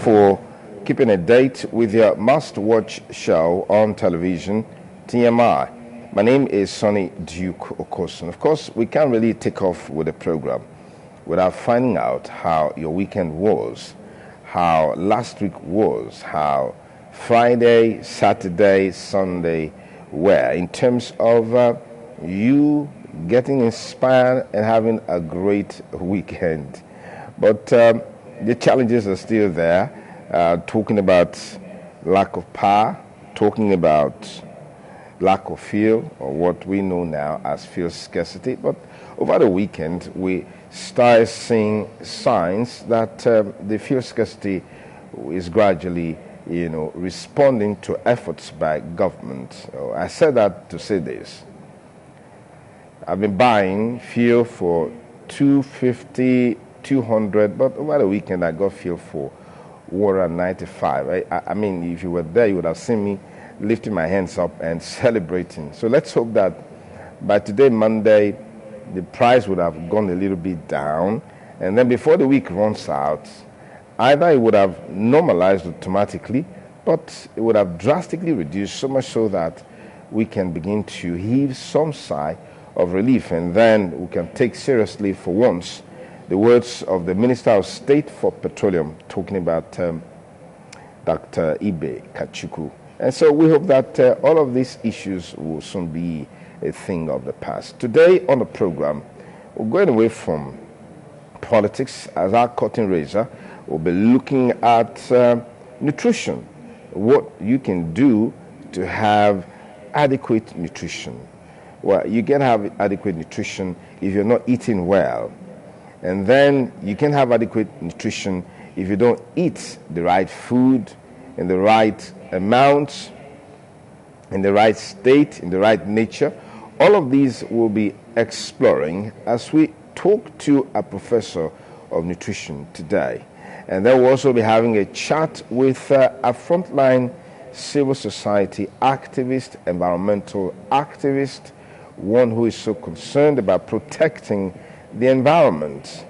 For keeping a date with your must-watch show on television, TMI. My name is Sonny Duke Okosun. Of course, we can't really take off with the program without finding out how your weekend was, how last week was, how Friday, Saturday, Sunday were in terms of you getting inspired and having a great weekend. But the challenges are still there, talking about lack of power, talking about lack of fuel, or what we know now as fuel scarcity. But over the weekend, we started seeing signs that the fuel scarcity is gradually, responding to efforts by government. So I said that to say this. I've been buying fuel for $250, $200, but over the weekend I got fuel for $195. I mean, if you were there, you would have seen me lifting my hands up and celebrating. So let's hope that by today, Monday, the price would have gone a little bit down, and then before the week runs out, either it would have normalized automatically, but it would have drastically reduced, so much so that we can begin to heave some sigh of relief, and then we can take seriously for once the words of the Minister of State for Petroleum, talking about Dr. Ibe Kachuku. And so we hope that all of these issues will soon be a thing of the past. Today on the program, we're going away from politics as our curtain raiser. We'll be looking at nutrition, what you can do to have adequate nutrition. Well, you can have adequate nutrition if you're not eating well. And then you can have adequate nutrition if you don't eat the right food in the right amount, in the right state, in the right nature. All of these we'll be exploring as we talk to a professor of nutrition today. And then we'll also be having a chat with a frontline civil society activist, environmental activist, one who is so concerned about protecting the environment.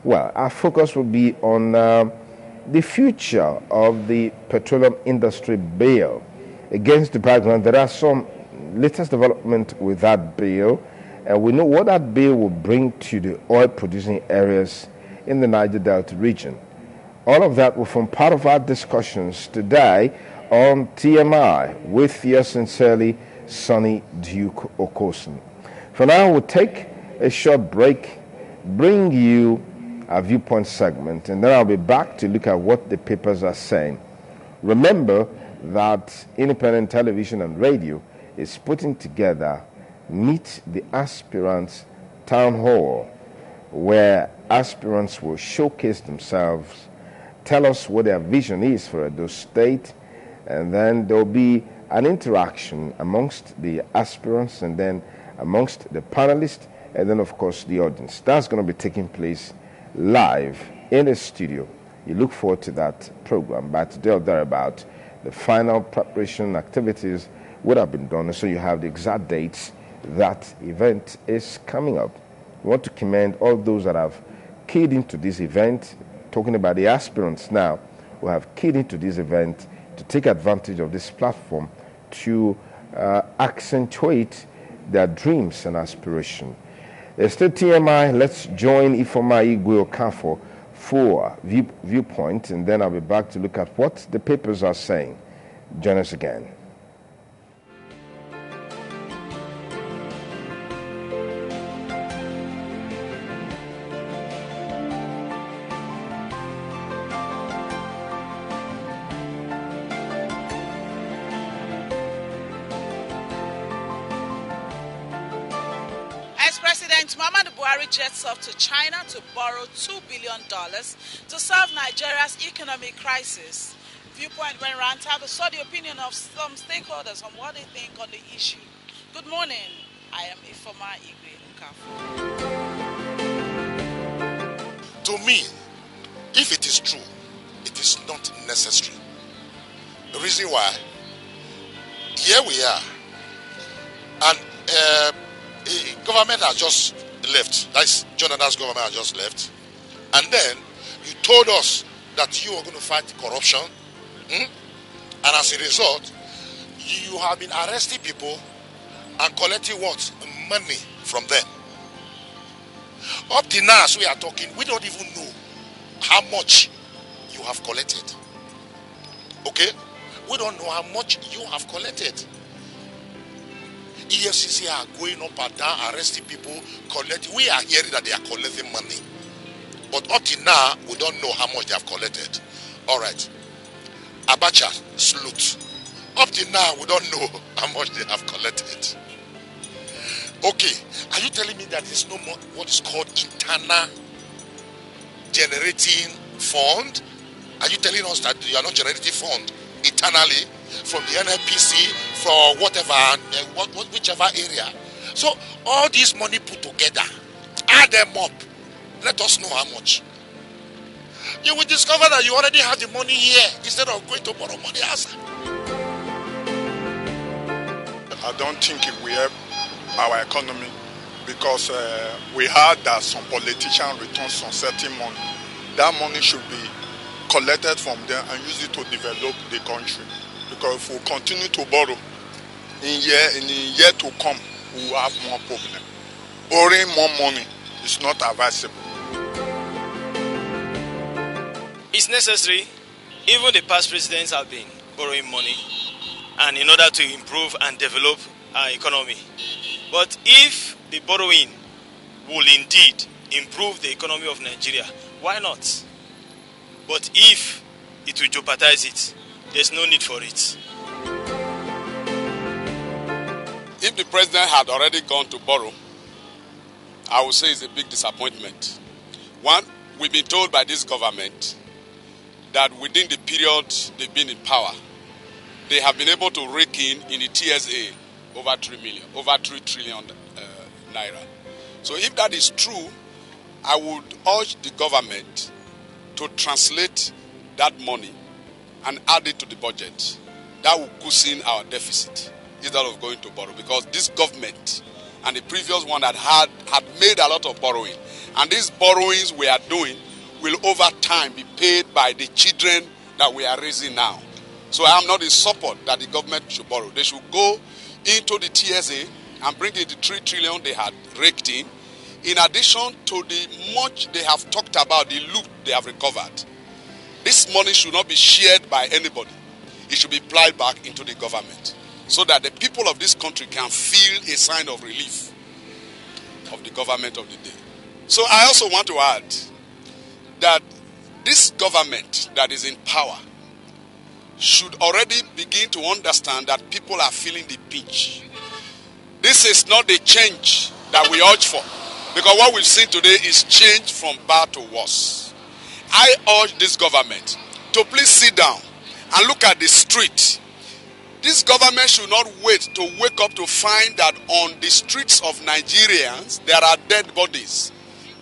Well, our focus will be on the future of the petroleum industry bill. Against the background, there are some latest development with that bill, and we know what that bill will bring to the oil-producing areas in the Niger Delta region. All of that will form part of our discussions today on TMI with yours sincerely, Sonny Duke Okosun. For now, we'll take a short break, bring you a Viewpoint segment, and then I'll be back to look at what the papers are saying. Remember that independent television and radio is putting together Meet the Aspirants Town Hall, where aspirants will showcase themselves, tell us what their vision is for Edo State, and then there'll be an interaction amongst the aspirants and then amongst the panelists, and then, of course, the audience. That's going to be taking place live in the studio. You look forward to that program. By today or thereabout, the final preparation activities would have been done, so you have the exact dates that event is coming up. We want to commend all those that have keyed into this event, talking about the aspirants now who have keyed into this event to take advantage of this platform to accentuate their dreams and aspirations. It's still TMI. Let's join Ifoma Igwe Okafo for Viewpoint, and then I'll be back to look at what the papers are saying. Join us again. President Muhammadu Buhari jets off to China to borrow $2 billion to solve Nigeria's economic crisis. Viewpoint went around to saw the opinion of some stakeholders on what they think on the issue. Good morning. I am Ifoma Igwe Okafor. To me, if it is true, it is not necessary. The reason why, here we are, and government has just left. That's Jonathan's government has just left. And then you told us that you were going to fight corruption. And as a result, you have been arresting people and collecting what? Money from them. Up till now, as we are talking, we don't even know how much you have collected. Okay? We don't know how much you have collected. EFCC are going up and down, arresting people, collecting. We are hearing that they are collecting money. But up till now, we don't know how much they have collected. All right. Abacha, salute. Up till now, we don't know how much they have collected. Okay. Are you telling me that there's no more what is called internal generating fund? Are you telling us that you are not generating fund internally from the NNPC, for whatever, whichever area? So all this money put together, add them up. Let us know how much. You will discover that you already have the money here instead of going to borrow money outside. I don't think it will help our economy because we heard that some politicians return some certain money. That money should be collected from them and use it to develop the country. Because if we continue to borrow, in the year to come, we will have more problem. Borrowing more money is not advisable. It's necessary. Even the past presidents have been borrowing money, and in order to improve and develop our economy. But if the borrowing will indeed improve the economy of Nigeria, why not? But if it will jeopardize it, there's no need for it. If the president had already gone to borrow, I would say it's a big disappointment. One, we've been told by this government that within the period they've been in power, they have been able to rake in the TSA over 3 trillion naira. So if that is true, I would urge the government to translate that money and add it to the budget. That will cushion our deficit instead of going to borrow, because this government and the previous one that had made a lot of borrowing, and these borrowings we are doing will over time be paid by the children that we are raising now. So I am not in support that the government should borrow. They should go into the TSA and bring in the 3 trillion they had raked in addition to the much they have talked about, the loot they have recovered. This money should not be shared by anybody. It should be applied back into the government so that the people of this country can feel a sign of relief of the government of the day. So I also want to add that this government that is in power should already begin to understand that people are feeling the pinch. This is not the change that we urge for, because what we've seen today is change from bad to worse. I urge this government to please sit down and look at the street. This government should not wait to wake up to find that on the streets of Nigerians there are dead bodies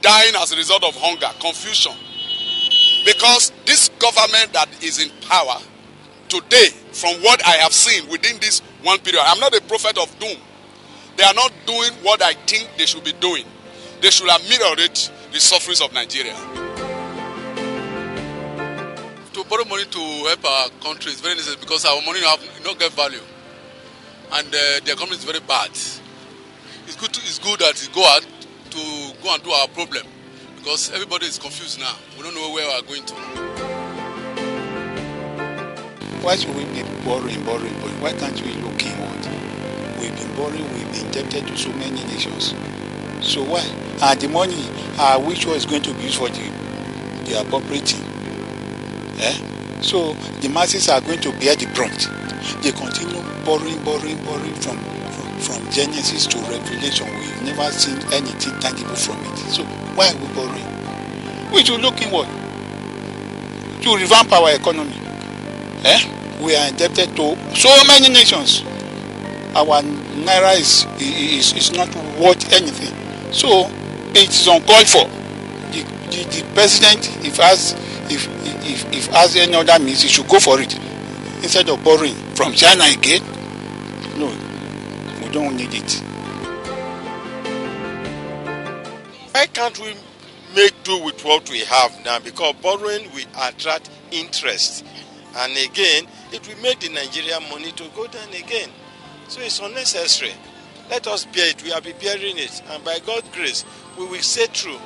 dying as a result of hunger, confusion. Because this government that is in power today, from what I have seen within this one period, I'm not a prophet of doom. They are not doing what I think they should be doing. They should ameliorate the sufferings of Nigeria. To borrow money to help our country is very necessary because our money not get value, and the economy is very bad. It's good that we go out to go and do our problem, because everybody is confused now. We don't know where we are going to. Why should we be borrowing? Why can't we look inward? We've been borrowing, we've been indebted to so many nations. So why? And the money, which one is going to be used for the appropriating? So the masses are going to bear the brunt. They continue borrowing from Genesis to Revelation, we've never seen anything tangible from it. So why are we borrowing? We should look inward to revamp our economy. We are indebted to so many nations. Our naira is not worth anything. So it's uncalled for. The president, if has any other means, he should go for it instead of borrowing from China again. No, we don't need it. Why can't we make do with what we have now? Because borrowing will attract interest, and again it will make the Nigerian money to go down again. So it's unnecessary. Let us bear it. We have been bearing it, and by God's grace we will stay true.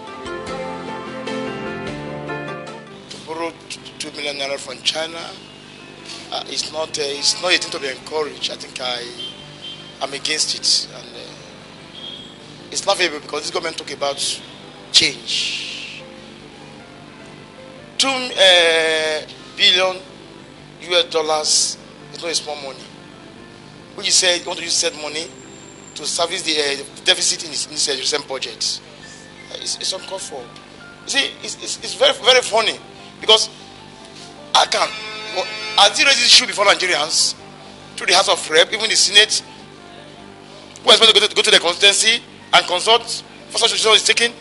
To borrow 2 million naira from China, it's not a thing to be encouraged. I think I'm against it, and it's not favorable because this government talk about change. $2 billion US is not a small money. When you say you want to use said money to service the deficit in this recent budget, it's uncalled for. You see, it's very, very funny because as he raised this issue before Nigerians, through the House of Rep, even the Senate, who was supposed to go to the constituency and consult for such a decision is taken.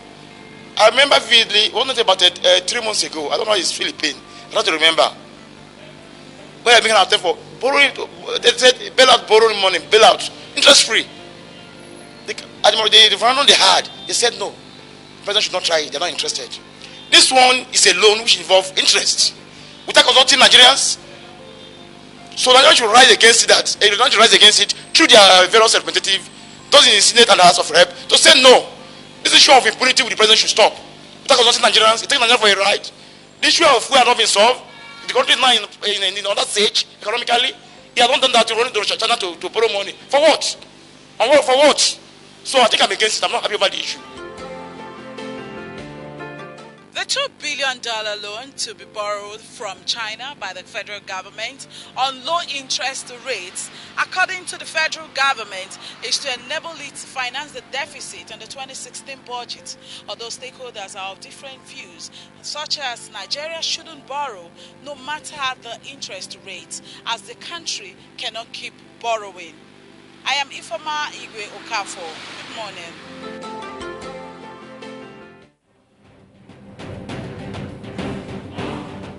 I remember vividly, one night about 3 months ago, I don't know, it's Philippine, I don't remember, where I began an attempt for borrowing, they said bailout, borrowing money, bailout, interest free. The referendum they had, they said no, the president should not try it, they're not interested. This one is a loan which involves interest. Without consulting Nigerians, so Nigerians should rise against it. Nigerians should rise against it through their various representatives, those in the Senate and the House of Rep, to say no. This issue of impunity with the president should stop. Without consulting Nigerians, it takes Nigerians for a ride. The issue of fuel has not been solved. The country is now in another stage economically. He has not done that to run into China to borrow money. For what? And for what? So I think I'm against it. I'm not happy about the issue. The $2 billion loan to be borrowed from China by the federal government on low interest rates, according to the federal government, is to enable it to finance the deficit in the 2016 budget. Although stakeholders are of different views, such as Nigeria shouldn't borrow no matter the interest rate, as the country cannot keep borrowing. I am Ifeoma Igwe Okafor. Good morning.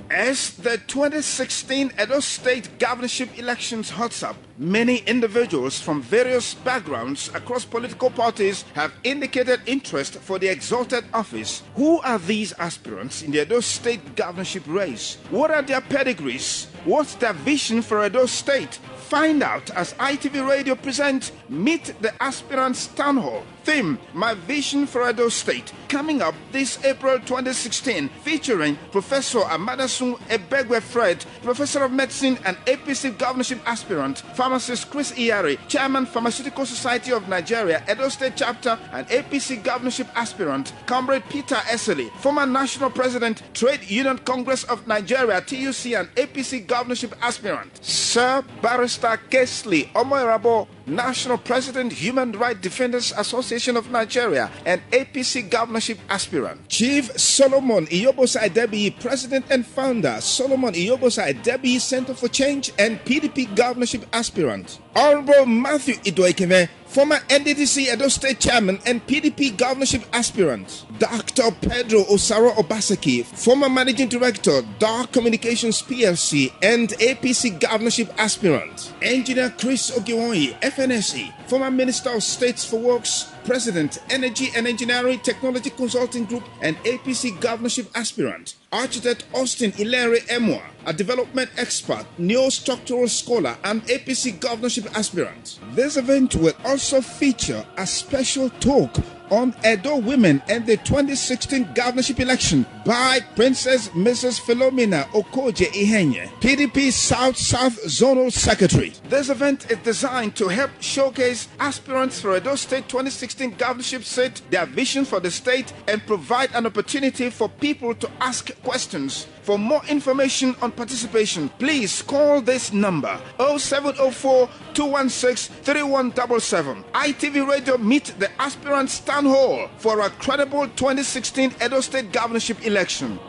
As the 2016 Edo State governorship elections hots up, many individuals from various backgrounds across political parties have indicated interest for the exalted office. Who are these aspirants in the Edo State governorship race? What are their pedigrees? What's their vision for Edo State? Find out as ITV Radio presents Meet the Aspirants Town Hall. Theme, My Vision for Edo State. Coming up this April 2016, featuring Professor Amadasun Ebegwe Fred, Professor of Medicine and APC Governorship Aspirant, Pharmacist Chris Iyari, Chairman Pharmaceutical Society of Nigeria, Edo State Chapter and APC Governorship Aspirant, Comrade Peter Eseli, former National President, Trade Union Congress of Nigeria, TUC and APC Governorship Aspirant, Sir Barrister Kesley Omoirabo, National President, Human Rights Defenders Association of Nigeria and APC Governorship Aspirant, Chief Solomon Iyobosa Adebiyi, President and Founder, Solomon Iyobosa Adebiyi Center for Change and PDP Governorship Aspirant, Honorable Matthew Idoikeme, former NDDC Edo State Chairman and PDP Governorship Aspirant, Dr. Pedro Osaro Obaseki, former Managing Director, Dark Communications PLC and APC Governorship Aspirant, Engineer Chris Ogiwonyi, FNSE, former Minister of States for Works, President, Energy and Engineering Technology Consulting Group and APC Governorship Aspirant, Architect Austin Ilere Emwa, a development expert, neo-structural scholar and APC Governorship Aspirant. This event will also feature a special talk on Edo women and the 2016 governorship election by Princess Mrs. Philomena Okoje Ihenye, PDP South Zonal Secretary. This event is designed to help showcase aspirants for Edo State 2016 governorship seat, their vision for the state, and provide an opportunity for people to ask questions For more information on participation, please call this number 0704 216 3177. ITV Radio meet the Aspirant Town Hall for a credible 2016 Edo State governorship election.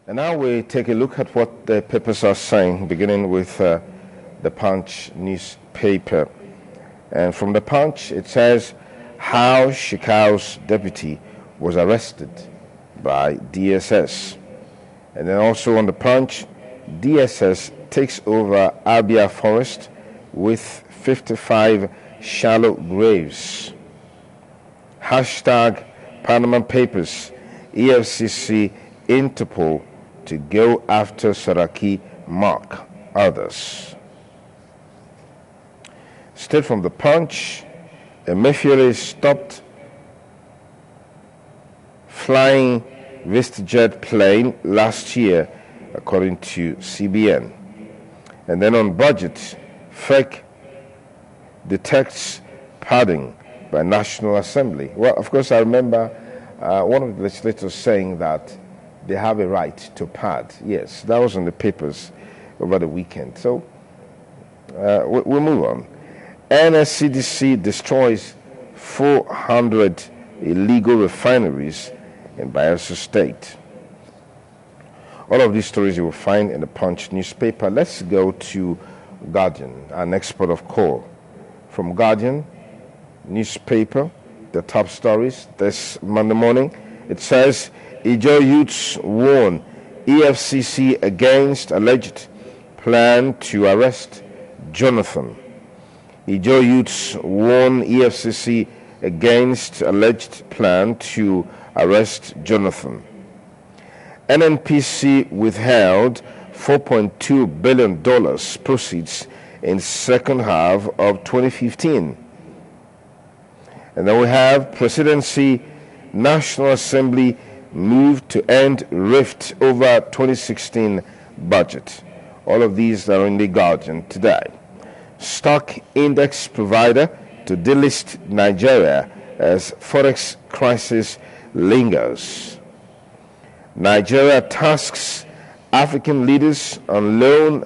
And now we take a look at what the papers are saying, beginning with the Punch newspaper. And from the Punch, it says how Shekau's deputy was arrested by DSS. And then also on the Punch, DSS takes over Abia Forest with 55 shallow graves. Hashtag Panama Papers, EFCC, Interpol to go after Saraki, Mark, others. Straight from the Punch, Emefiele stopped flying VistaJet plane last year, according to CBN. And then on budget, FEC detects padding by National Assembly. Well, of course, I remember one of the legislators saying that they have a right to pad. Yes, that was in the papers over the weekend. So we'll move on. NSCDC destroys 400 illegal refineries in Bayelsa State. All of these stories you will find in the Punch newspaper. Let's go to Guardian, an export of coal. From Guardian newspaper, the top stories this Monday morning, it says, Ijo youths warn EFCC against alleged plan to arrest Jonathan. Ijo youths warn EFCC against alleged plan to arrest Jonathan. NNPC withheld $4.2 billion proceeds in second half of 2015. And then we have Presidency, National Assembly move to end rift over 2016 budget. All of these are in the Guardian today. Stock index provider to delist Nigeria as forex crisis lingers. Nigeria tasks African leaders on loan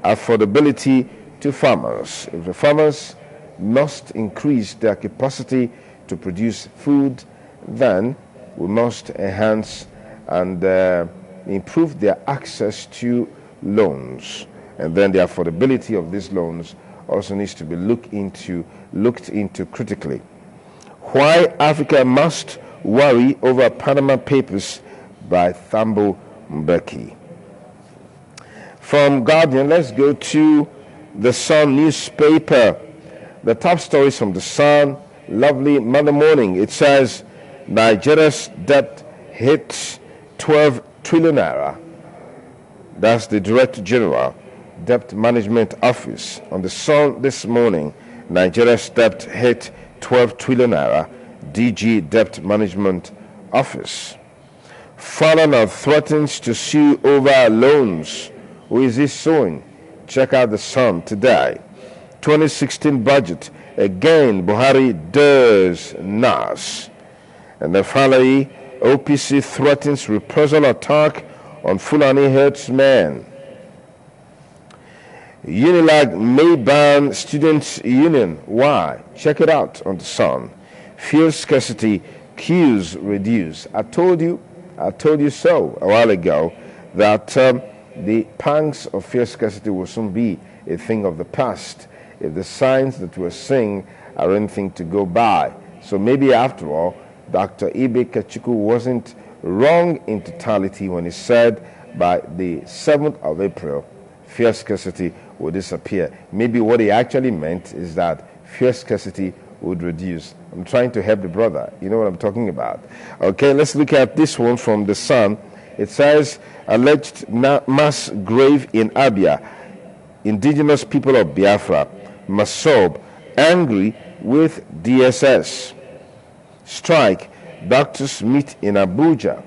affordability to farmers. If the farmers must increase their capacity to produce food, then we must enhance and improve their access to loans. And then the affordability of these loans also needs to be looked into critically. Why Africa must worry over Panama Papers by Thambo Mbeki. From Guardian, let's go to the Sun newspaper. The top stories from the Sun, lovely Monday morning. It says, Nigeria's debt hits 12 trillion naira. That's the Director General, Debt Management Office. On the Sun this morning, Nigeria's debt hit 12 trillion naira, DG Debt Management Office. Falana threatens to sue over loans. Who is he suing? Check out the Sun today. 2016 budget. Again, Buhari does NAS. And then finally, OPC threatens reprisal attack on Fulani herdsmen. Unilag may ban students' union. Why? Check it out on the Sun. Fuel scarcity, queues reduce. I told you so a while ago that the pangs of fuel scarcity will soon be a thing of the past if the signs that we're seeing are anything to go by. So maybe after all, Dr. Ibe Kachuku wasn't wrong in totality when he said by the 7th of April, fuel scarcity will disappear. Maybe what he actually meant is that fuel scarcity would reduce. I'm trying to help the brother. You know what I'm talking about. Okay, let's look at this one from the Sun. It says, alleged mass grave in Abia. Indigenous people of Biafra, Masob, angry with DSS. Strike. Doctors meet in Abuja.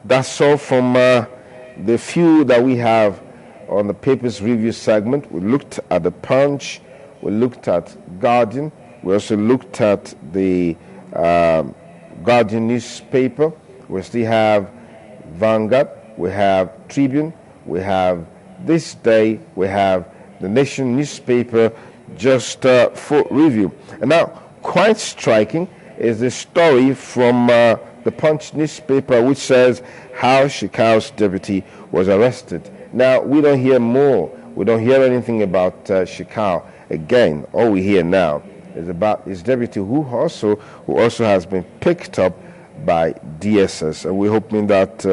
That's all from the few that we have on the papers review segment. We looked at the Punch. We looked at Guardian. We also looked at the Guardian newspaper. We still have Vanguard. We have Tribune. We have This Day. We have the Nation newspaper just for review. And now, quite striking is the story from the Punch newspaper, which says how Shekau's deputy was arrested. Now, we don't hear more. We don't hear anything about Shekau again. All we hear now is about his deputy, who also has been picked up by DSS, and we're hoping that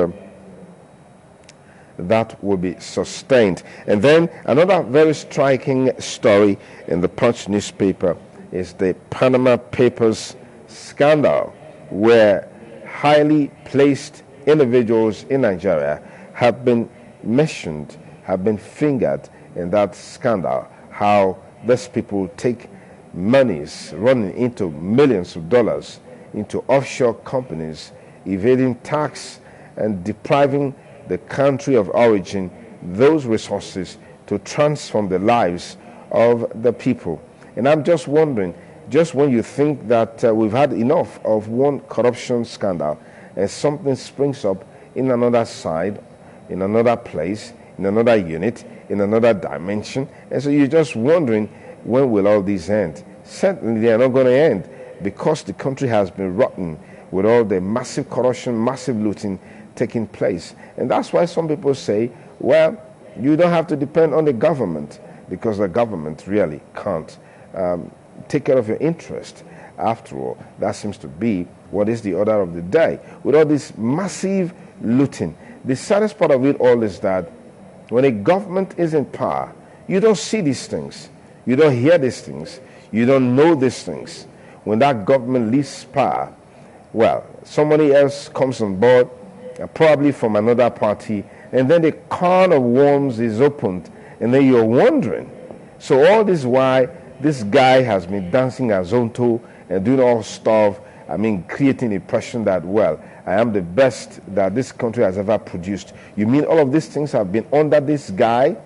that will be sustained. And then another very striking story in the Punch newspaper is the Panama Papers scandal, where highly placed individuals in Nigeria have been mentioned, have been fingered in that scandal. How these people take monies running into millions of dollars into offshore companies, evading tax and depriving the country of origin those resources to transform the lives of the people. And I'm just wondering, just when you think that we've had enough of one corruption scandal, and something springs up in another side, in another place, in another unit, in another dimension, and so you're just wondering, when will all these end? Certainly they are not going to end, because the country has been rotten with all the massive corruption, massive looting taking place. And that's why some people say, well, you don't have to depend on the government, because the government really can't take care of your interest. After all, that seems to be what is the order of the day. With all this massive looting, the saddest part of it all is that when a government is in power, you don't see these things, you don't hear these things, you don't know these things. When that government leaves power, well, somebody else comes on board, probably from another party, and then the can of worms is opened, and then you're wondering. So all this why this guy has been dancing a zonto and doing all stuff, creating the impression that, well, I am the best that this country has ever produced. You mean all of these things have been under this guy?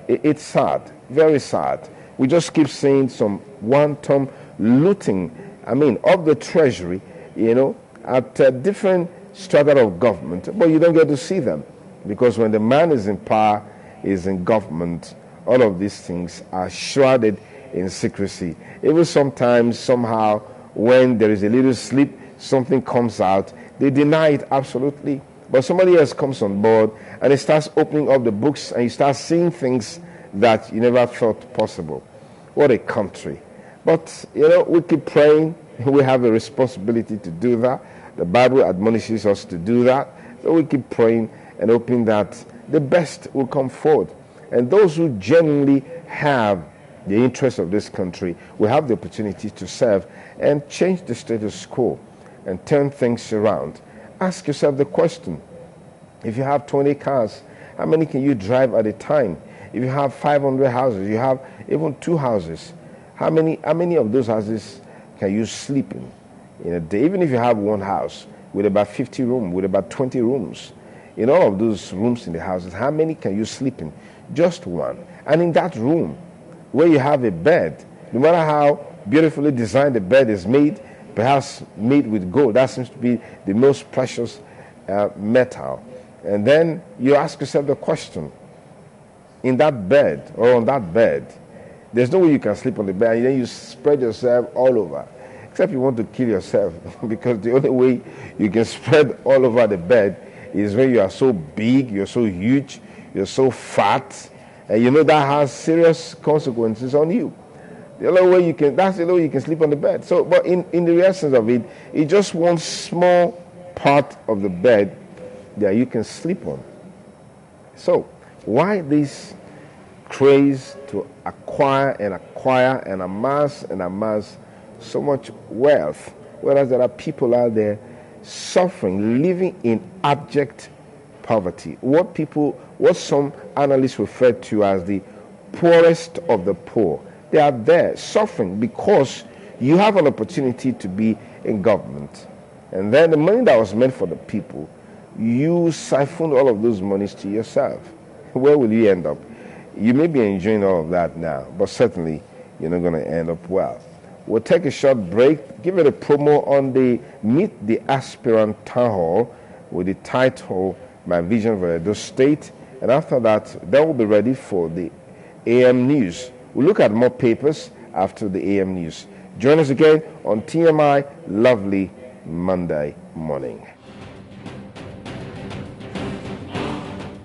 It's sad, very sad. We just keep seeing some one-time looting, of the treasury, at different strata of government, but you don't get to see them, because when the man is in power, is in government, all of these things are shrouded in secrecy. Even sometimes, somehow, when there is a little slip, something comes out, they deny it absolutely. But somebody else comes on board and it starts opening up the books, and you start seeing things that you never thought possible. What a country. But, we keep praying. We have a responsibility to do that. The Bible admonishes us to do that. So we keep praying and hoping that the best will come forward. And those who genuinely have the interest of this country will have the opportunity to serve and change the status quo and turn things around. Ask yourself the question: if you have 20 cars, how many can you drive at a time? If you have 500 houses, you have even 2 houses, how many of those houses can you sleep in a day? Even if you have one house with about 50 rooms, with about 20 rooms, in all of those rooms in the houses, how many can you sleep in? Just one. And in that room where you have a bed, no matter how beautifully designed the bed is made, perhaps made with gold, that seems to be the most precious metal. And then you ask yourself the question: in that bed or on that bed, there's no way you can sleep on the bed, and then you spread yourself all over, except you want to kill yourself, because the only way you can spread all over the bed is when you are so big, you're so huge, you're so fat, and that has serious consequences on you. The only way that's the only way you can sleep on the bed. So, but in the essence of it, it's just one small part of the bed that you can sleep on. So, why this craze to acquire and amass so much wealth, whereas there are people out there suffering, living in abject poverty? What some analysts refer to as the poorest of the poor, They are there suffering because you have an opportunity to be in government. And then the money that was meant for the people, you siphon all of those monies to yourself. Where will you end up? You may be enjoying all of that now, but certainly you're not going to end up well. We'll take a short break, give it a promo on the Meet the Aspirant Town Hall with the title, My Vision for Edo State. And after that, then we'll be ready for the AM News. We'll look at more papers after the AM News. Join us again on TMI Lovely Monday morning.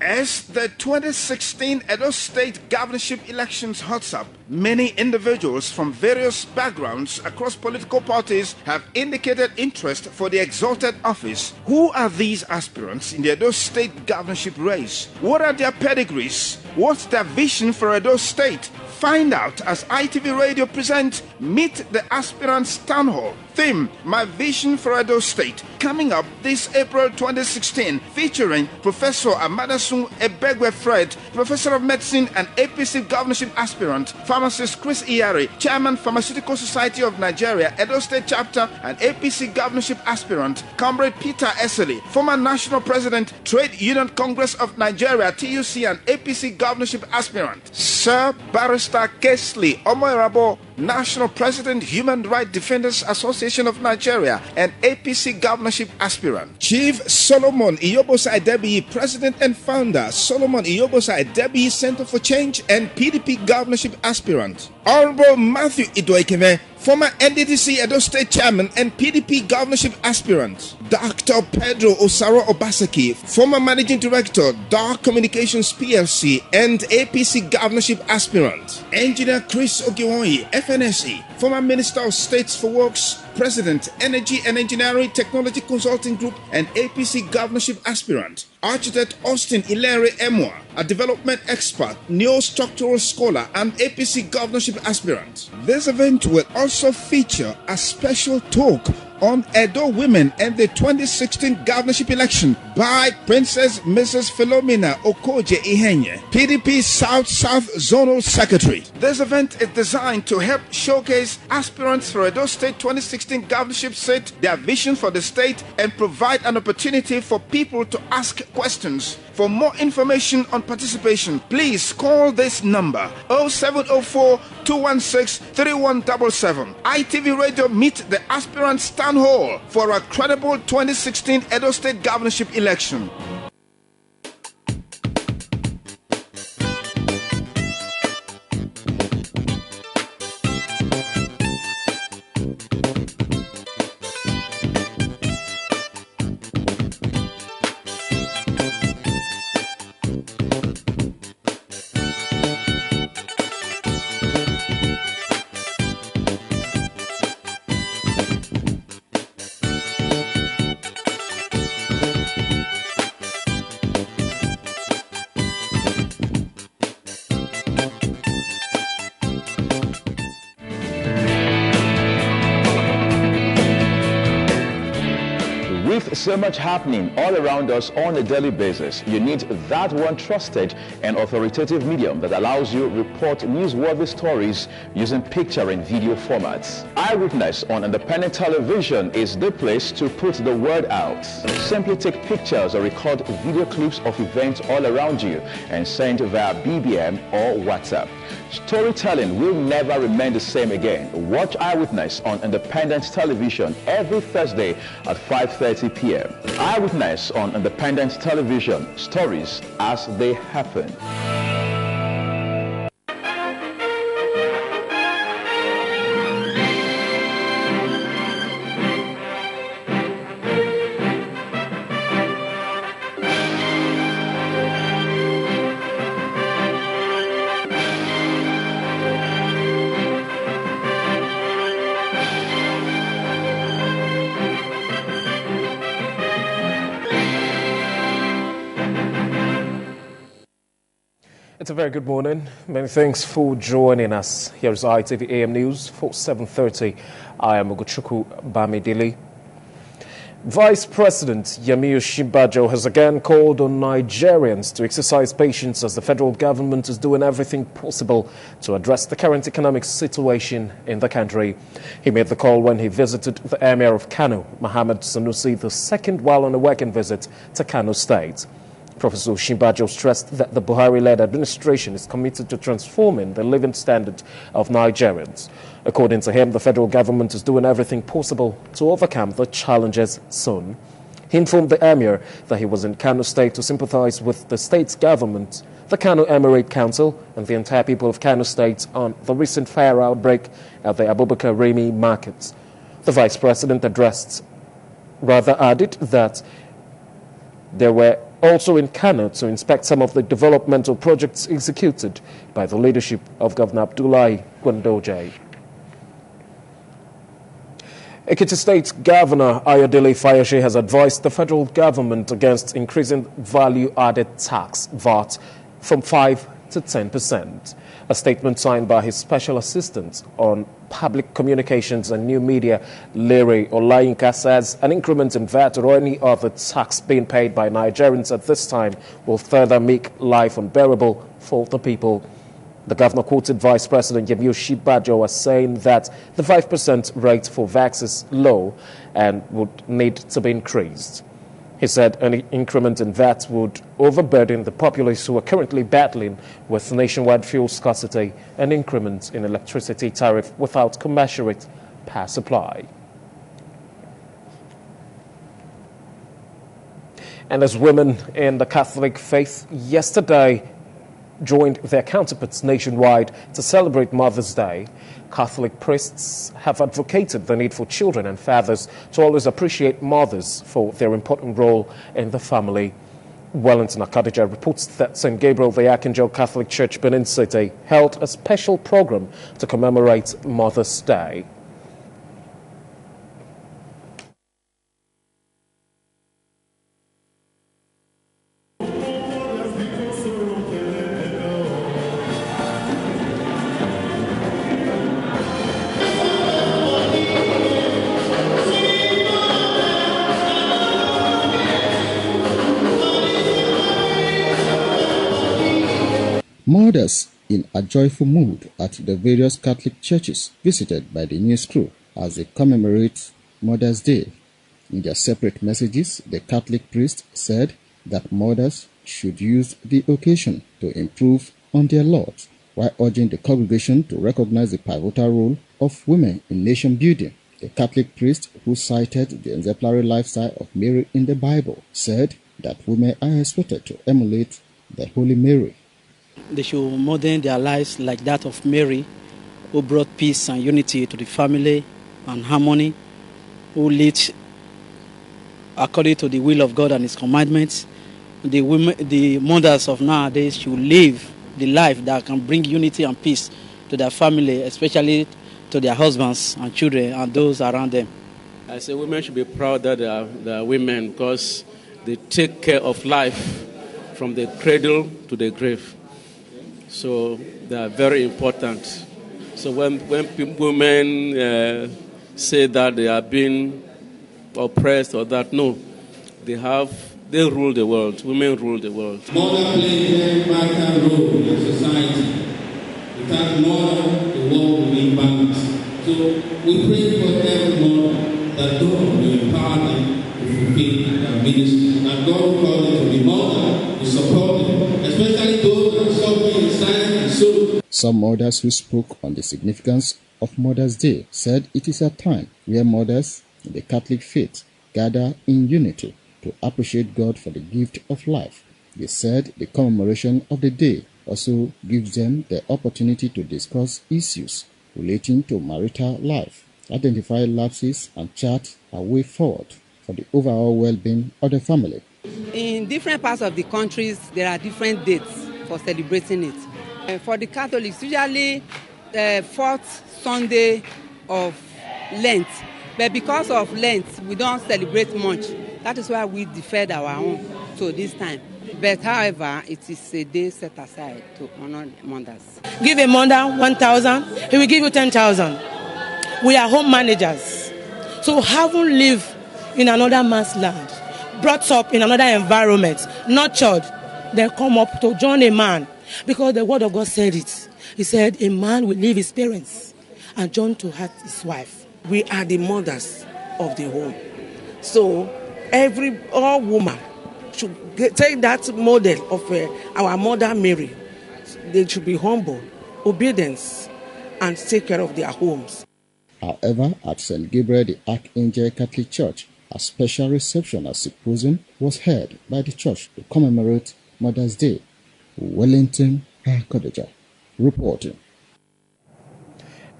As the 2016 Edo State governorship elections hots up, many individuals from various backgrounds across political parties have indicated interest for the exalted office. Who are these aspirants in the Edo State governorship race? What are their pedigrees? What's their vision for Edo State? Find out as ITV Radio presents Meet the Aspirants Town Hall. Theme, My Vision for Edo State. Coming up this April 2016, featuring Professor Amadasun Ebegwe Fred, Professor of Medicine and APC Governorship Aspirant, Pharmacist Chris Iyari, Chairman Pharmaceutical Society of Nigeria, Edo State Chapter and APC Governorship Aspirant, Comrade Peter Eseli, former National President, Trade Union Congress of Nigeria, TUC and APC Governorship Aspirant, Sir Barrister Kesley Omoirabo, National President, Human Rights Defenders Association of Nigeria and APC Governorship Aspirant, Chief Solomon Iyobosa Adebiyi, President and Founder, Solomon Iyobosa Adebiyi Center for Change and PDP Governorship Aspirant, Honorable Matthew Idoikeme, former NDDC Edo State Chairman and PDP Governorship Aspirant, Dr. Pedro Osaro Obaseki, former Managing Director, Dark Communications PLC and APC Governorship Aspirant, Engineer Chris Ogiwonyi, FNSE, former Minister of States for Works, President, Energy and Engineering Technology Consulting Group and APC Governorship Aspirant, Architect Austin Ilere Emwa, a development expert, neo-structural scholar and APC Governorship Aspirant. This event will also feature a special talk on Edo women and the 2016 governorship election by Princess Mrs. Philomena Okoje Ihenye, PDP South Zonal Secretary. This event is designed to help showcase aspirants for Edo State 2016 governorship seat, their vision for the state, and provide an opportunity for people to ask questions. For more information on participation, please call this number 0704 216 3177. ITV Radio Meet the Aspirants Town Hall for a credible 2016 Edo State governorship election. So much happening all around us on a daily basis. You need that one trusted and authoritative medium that allows you to report newsworthy stories using picture and video formats. Eyewitness on independent television is the place to put the word out. Simply take pictures or record video clips of events all around you and send via BBM or WhatsApp. Storytelling will never remain the same again. Watch Eyewitness on independent television every Thursday at 5:30 p.m. Eyewitness on independent television. Stories as they happen. It's a very good morning. Many thanks for joining us. Here is ITV AM News for 7:30. I am Ogochukwu Bamidele. Vice President Yemi Osinbajo has again called on Nigerians to exercise patience as the federal government is doing everything possible to address the current economic situation in the country. He made the call when he visited the Emir of Kano, Mohammed Sanusi II, while on a working visit to Kano State. Professor Osinbajo stressed that the Buhari-led administration is committed to transforming the living standard of Nigerians. According to him, the federal government is doing everything possible to overcome the challenges soon. He informed the Emir that he was in Kano State to sympathize with the state's government, the Kano Emirate Council, and the entire people of Kano State on the recent fire outbreak at the Abubakar Remi market. The vice president added that there were also in Kano to inspect some of the developmental projects executed by the leadership of Governor Abdullahi Gwandoje. Ekiti State Governor Ayodele Fayose has advised the federal government against increasing value-added tax, VAT, from 5 to 10%. A statement signed by his special assistant on public communications and new media, Larry Olayinka, says an increment in VAT or any other tax being paid by Nigerians at this time will further make life unbearable for the people. The governor quoted Vice President Yemi Osinbajo as saying that the 5% rate for VAT is low and would need to be increased. He said any increment in VAT would overburden the populace who are currently battling with nationwide fuel scarcity and increments in electricity tariff without commensurate power supply. And as women in the Catholic faith yesterday joined their counterparts nationwide to celebrate Mother's Day, Catholic priests have advocated the need for children and fathers to always appreciate mothers for their important role in the family. Wellington Akadija reports that St. Gabriel the Archangel Catholic Church Benin City held a special program to commemorate Mother's Day. Mothers in a joyful mood at the various Catholic churches visited by the news crew as they commemorate Mother's Day. In their separate messages, the Catholic priest said that mothers should use the occasion to improve on their lot, while urging the congregation to recognize the pivotal role of women in nation building. The Catholic priest, who cited the exemplary lifestyle of Mary in the Bible, said that women are expected to emulate the Holy Mary. They should model their lives like that of Mary, who brought peace and unity to the family and harmony, who lived according to the will of God and His commandments. The mothers of nowadays should live the life that can bring unity and peace to their family, especially to their husbands and children and those around them. I say women should be proud that they are women because they take care of life from the cradle to the grave. So they are very important. So when women say that they are being oppressed or that, no, they rule the world. Women rule the world. Mother plays a vital role in society. Without mother, the world will be balanced. So we pray for everyone that God will empower them to fulfill their ministry. And God will call them to be mother, to support them, especially those that are suffering in silence and sorrow. Some mothers who spoke on the significance of Mother's Day said it is a time where mothers in the Catholic faith gather in unity to appreciate God for the gift of life. They said the commemoration of the day also gives them the opportunity to discuss issues relating to marital life, identify lapses, and chart a way forward for the overall well-being of the family. In different parts of the countries, there are different dates for celebrating it. For the Catholics, usually the fourth Sunday of Lent. But because of Lent, we don't celebrate much. That is why we deferred our own to this time. But however, it is a day set aside to honor mothers. Give a mother 1,000, he will give you 10,000. We are home managers. So having lived in another man's land, brought up in another environment, nurtured, then come up to join a man. Because the word of God said it. He said, a man will leave his parents and join to his wife. We are the mothers of the home. So all woman should take that model of our mother Mary. They should be humble, obedience, and take care of their homes. However, at St. Gabriel the Archangel Catholic Church, a special reception at symposium was held by the church to commemorate Mother's Day. Wellington Kodeja reporting.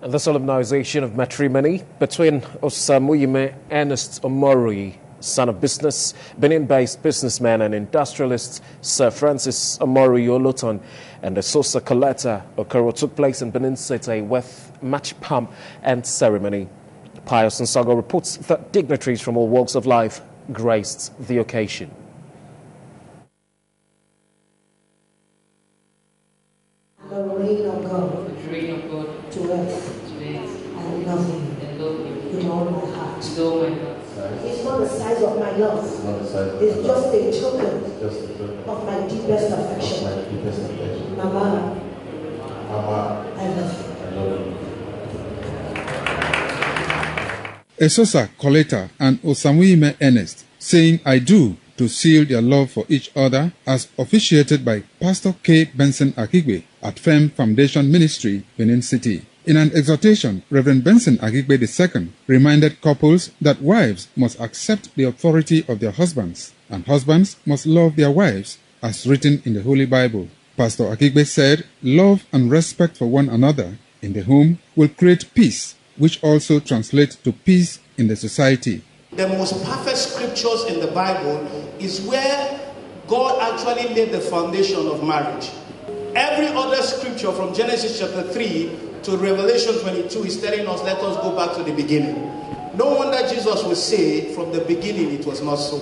And the solemnization of matrimony between Osamuyime Ernest Omori, son of business, Benin-based businessman and industrialist Sir Francis Omori Oloton, and the Sosa Coletta Okoro took place in Benin City with match pump and ceremony. Pius Nsago reports that dignitaries from all walks of life graced the occasion. The reign of God to earth. I love him with all my heart. It's not the size of my love. It's just a token of my deepest affection. Mama, I love you. Esosa Coletta and Osamuyime Ernest saying I do to seal their love for each other as officiated by Pastor K. Benson Akigbe at Firm Foundation Ministry, Benin City. In an exhortation, Reverend Benson Akigbe II reminded couples that wives must accept the authority of their husbands and husbands must love their wives as written in the Holy Bible. Pastor Akigbe said love and respect for one another in the home will create peace, which also translates to peace in the society. The most perfect scriptures in the Bible is where God actually laid the foundation of marriage. Every other scripture from Genesis chapter 3 to Revelation 22 is telling us, let us go back to the beginning. No wonder Jesus would say, from the beginning it was not so.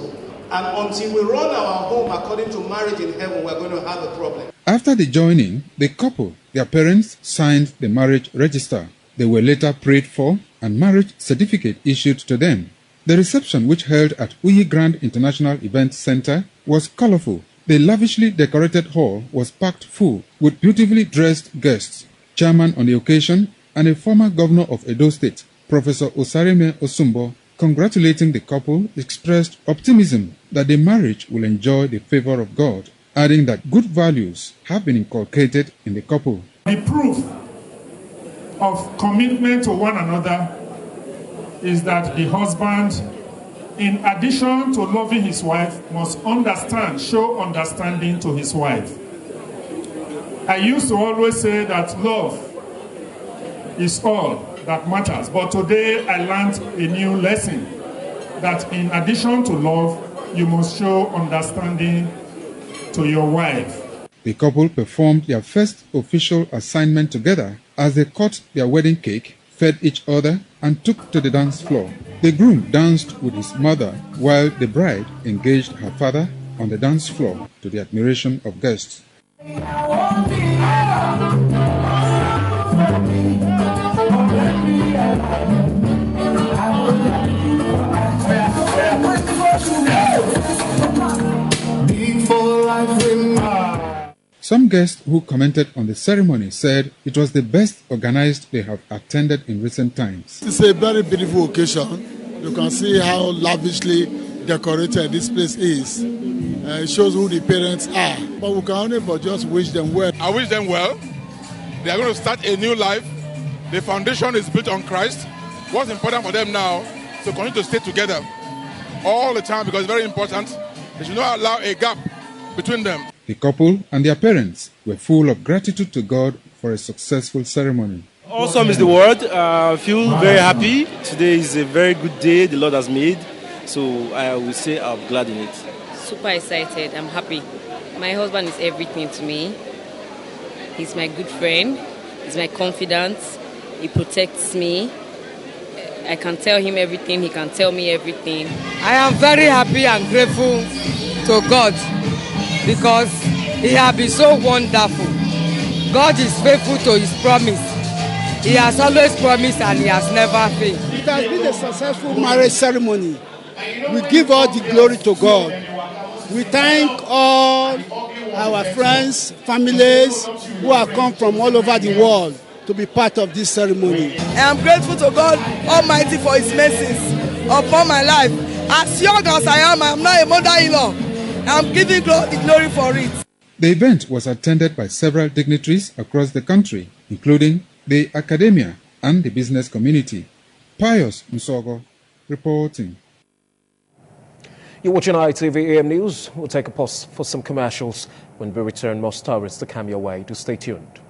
And until we run our home according to marriage in heaven, we're going to have a problem. After the joining, the couple, their parents signed the marriage register. They were later prayed for and marriage certificate issued to them. The reception, which held at Uyi Grand International Event Center, was colorful. The lavishly decorated hall was packed full with beautifully dressed guests. Chairman on the occasion and a former governor of Edo State, Professor Osareme Osumbo, congratulating the couple, expressed optimism that the marriage will enjoy the favor of God, adding that good values have been inculcated in the couple. The proof of commitment to one another is that the husband, in addition to loving his wife, must show understanding to his wife. I used to always say that love is all that matters, but today I learned a new lesson, that in addition to love, you must show understanding to your wife. The couple performed their first official assignment together as they cut their wedding cake, fed each other, and took to the dance floor. The groom danced with his mother while the bride engaged her father on the dance floor to the admiration of guests. Some guests who commented on the ceremony said it was the best organized they have attended in recent times. It's a very beautiful occasion. You can see how lavishly decorated this place is. It shows who the parents are. But we can only but just wish them well. I wish them well. They are going to start a new life. The foundation is built on Christ. What's important for them now is to continue to stay together all the time because it's very important. They should not allow a gap between them. The couple and their parents were full of gratitude to God for a successful ceremony. Awesome is the word. I feel very happy. Today is a very good day the Lord has made. So I will say I'm glad in it. Super excited. I'm happy. My husband is everything to me. He's my good friend. He's my confidant. He protects me. I can tell him everything. He can tell me everything. I am very happy and grateful to God because He has been so wonderful. God is faithful to His promise. He has always promised and He has never failed. It has been a successful marriage ceremony. We give all the glory to God. We thank all our friends, families who have come from all over the world to be part of this ceremony. I am grateful to God Almighty for His mercies upon my life. As young as I am not a mother-in-law. I am giving God the glory for it. The event was attended by several dignitaries across the country, including the academia and the business community. Pius Musogo reporting. You're watching ITV AM News. We'll take a pause for some commercials. When we return, more stories to come your way. Do stay tuned.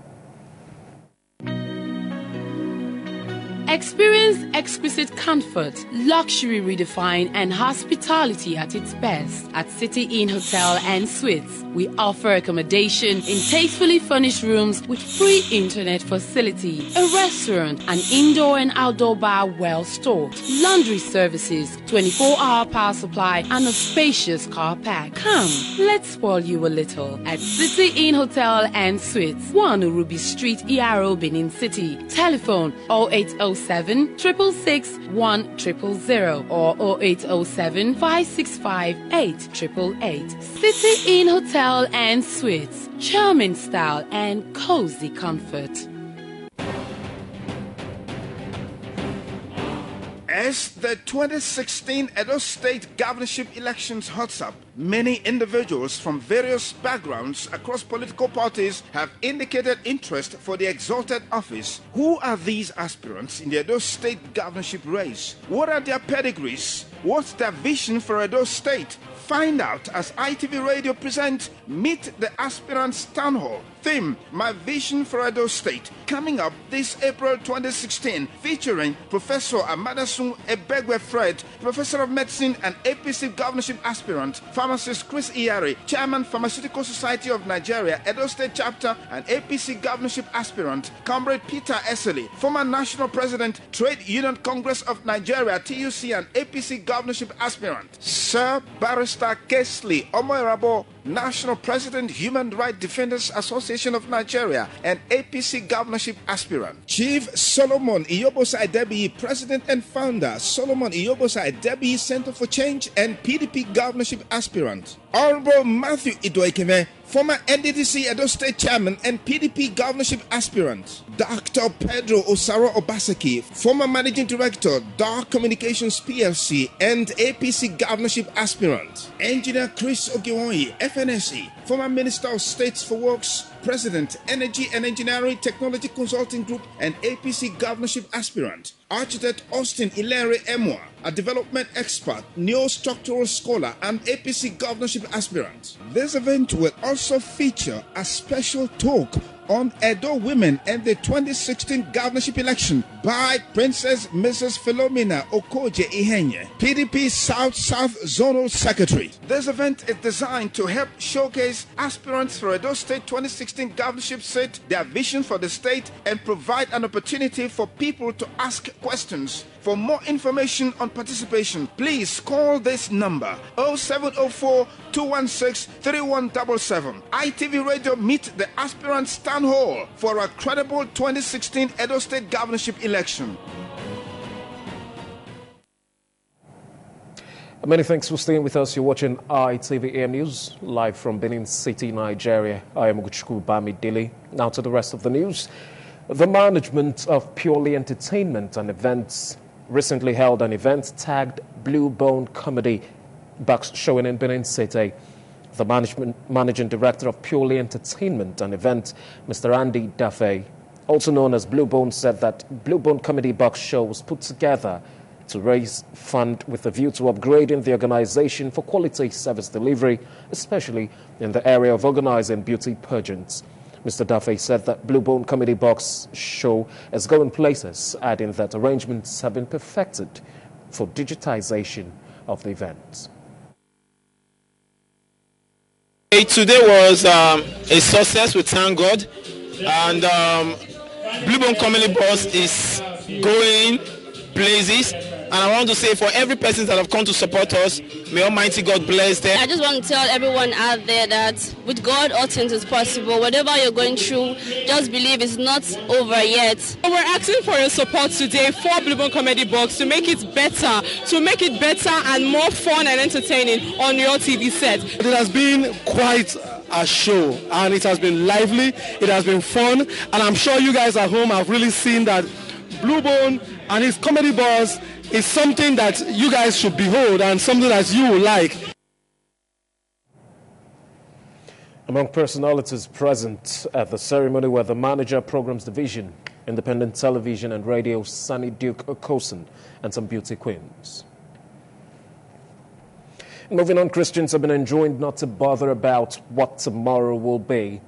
Experience exquisite comfort, luxury redefined, and hospitality at its best at City Inn Hotel and Suites. We offer accommodation in tastefully furnished rooms with free internet facility, a restaurant, an indoor and outdoor bar well stocked, laundry services, 24-hour power supply, and a spacious car park. Come, let's spoil you a little at City Inn Hotel and Suites, 1 Ruby Street, ERO, Benin City. Telephone 0807 666 1000 or 0807 565 8888. City Inn Hotel and Suites, charming style and cozy comfort. As the 2016 Edo State governorship elections heats up, many individuals from various backgrounds across political parties have indicated interest for the exalted office. Who are these aspirants in the Edo State governorship race? What are their pedigrees? What's their vision for Edo State? Find out as ITV Radio presents Meet the Aspirants Town Hall. Theme, My Vision for Edo State. Coming up this April 2016, featuring Professor Amadasun Ebegwe Fred, Professor of Medicine and APC governorship aspirant, Pharmacist Chris Iyari, Chairman Pharmaceutical Society of Nigeria, Edo State Chapter and APC governorship aspirant, Comrade Peter Eseli, former National President, Trade Union Congress of Nigeria, TUC and APC governorship aspirant, Sir Barrister Kesley Omoirabo, National President, Human Rights Defenders Association of Nigeria and APC governorship aspirant, Chief Solomon Iyobosa Adebi, President and Founder, Solomon Iyobosa Adebi Center for Change and PDP governorship aspirant, Honorable Matthew Idoikeme, former NDDC Edo State Chairman and PDP governorship aspirant, Dr. Pedro Osaro Obaseki, former Managing Director, Dark Communications PLC and APC governorship aspirant, Engineer Chris Ogiwonyi, FNSE, former Minister of States for Works, President, Energy and Engineering Technology Consulting Group and APC governorship aspirant, Architect Austin Ilere Emwa, a development expert, neo-structural scholar and APC governorship aspirant. This event will also feature a special talk on Edo women and the 2016 governorship election by Princess Mrs. Philomena Okoje Ihenye, PDP South Zonal Secretary. This event is designed to help showcase aspirants for Edo State 2016 governorship seat, their vision for the state, and provide an opportunity for people to ask questions. For more information on participation, please call this number 0704 216 3177. ITV Radio Meet the Aspirants Town Hall for a credible 2016 Edo State governorship election. Many thanks for staying with us. You're watching ITV AM News live from Benin City, Nigeria. I am Ugochukwu Bamidele. Now to the rest of the news. The management of Purely Entertainment and Events recently held an event tagged Blue Bone Comedy Box showing in Benin City. The managing director of Purely Entertainment and Events, Mr. Andy Duffy, also known as Blue Bone, said that Blue Bone Comedy Box show was put together to raise fund with a view to upgrading the organization for quality service delivery, especially in the area of organizing beauty pageants. Mr. Duffy said that Blue Bone Comedy Box show is going places, adding that arrangements have been perfected for digitization of the event. Today was a success, we thank God, and Blue Bone Comedy Box is going places. And I want to say for every person that have come to support us, may Almighty God bless them. I just want to tell everyone out there that with God, all things is possible. Whatever you're going through, just believe it's not over yet. We're asking for your support today for Bluebone Comedy Box to make it better, and more fun and entertaining on your TV set. It has been quite a show, and it has been lively, it has been fun, and I'm sure you guys at home have really seen that Bluebone and his comedy boss is something that you guys should behold and something that you will like. Among personalities present at the ceremony were the manager, Programs Division, Independent Television and Radio, Sunny Duke Okosun, and some beauty queens. Moving on, Christians have been enjoined not to bother about what tomorrow will be.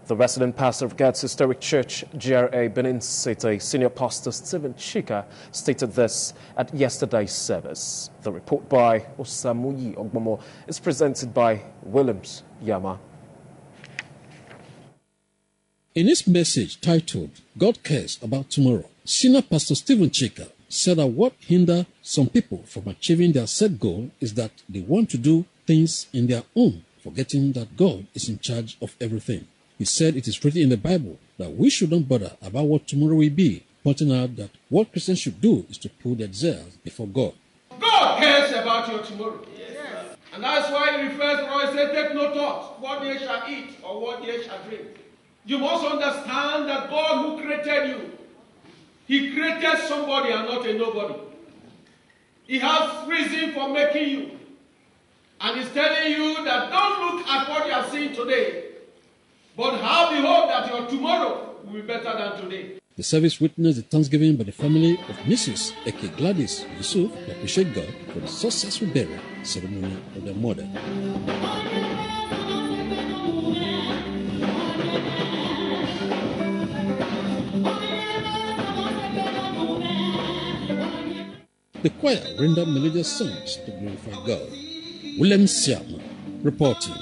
The resident pastor of God's Historic Church, GRA Benin City, Senior Pastor Stephen Chika, stated this at yesterday's service. The report by Osamuyi Ogbomo is presented by Williams Yama. In his message titled, God Cares About Tomorrow, Senior Pastor Stephen Chika said that what hinders some people from achieving their set goal is that they want to do things in their own, forgetting that God is in charge of everything. He said it is written in the Bible that we shouldn't bother about what tomorrow will be, pointing out that what Christians should do is to put their desires before God. God cares about your tomorrow. Yes. And that's why he refers to what he said, take no thought what ye shall eat or what ye shall drink. You must understand that God who created you, he created somebody and not a nobody. He has reason for making you. And he's telling you that don't look at what you are seeing today, but have the hope that your tomorrow will be better than today. The service witnessed the thanksgiving by the family of Mrs. Eke Gladys Yusuf to appreciate God for the successful burial ceremony of their mother. The choir rendered melodious songs to glorify God. William Siama reporting.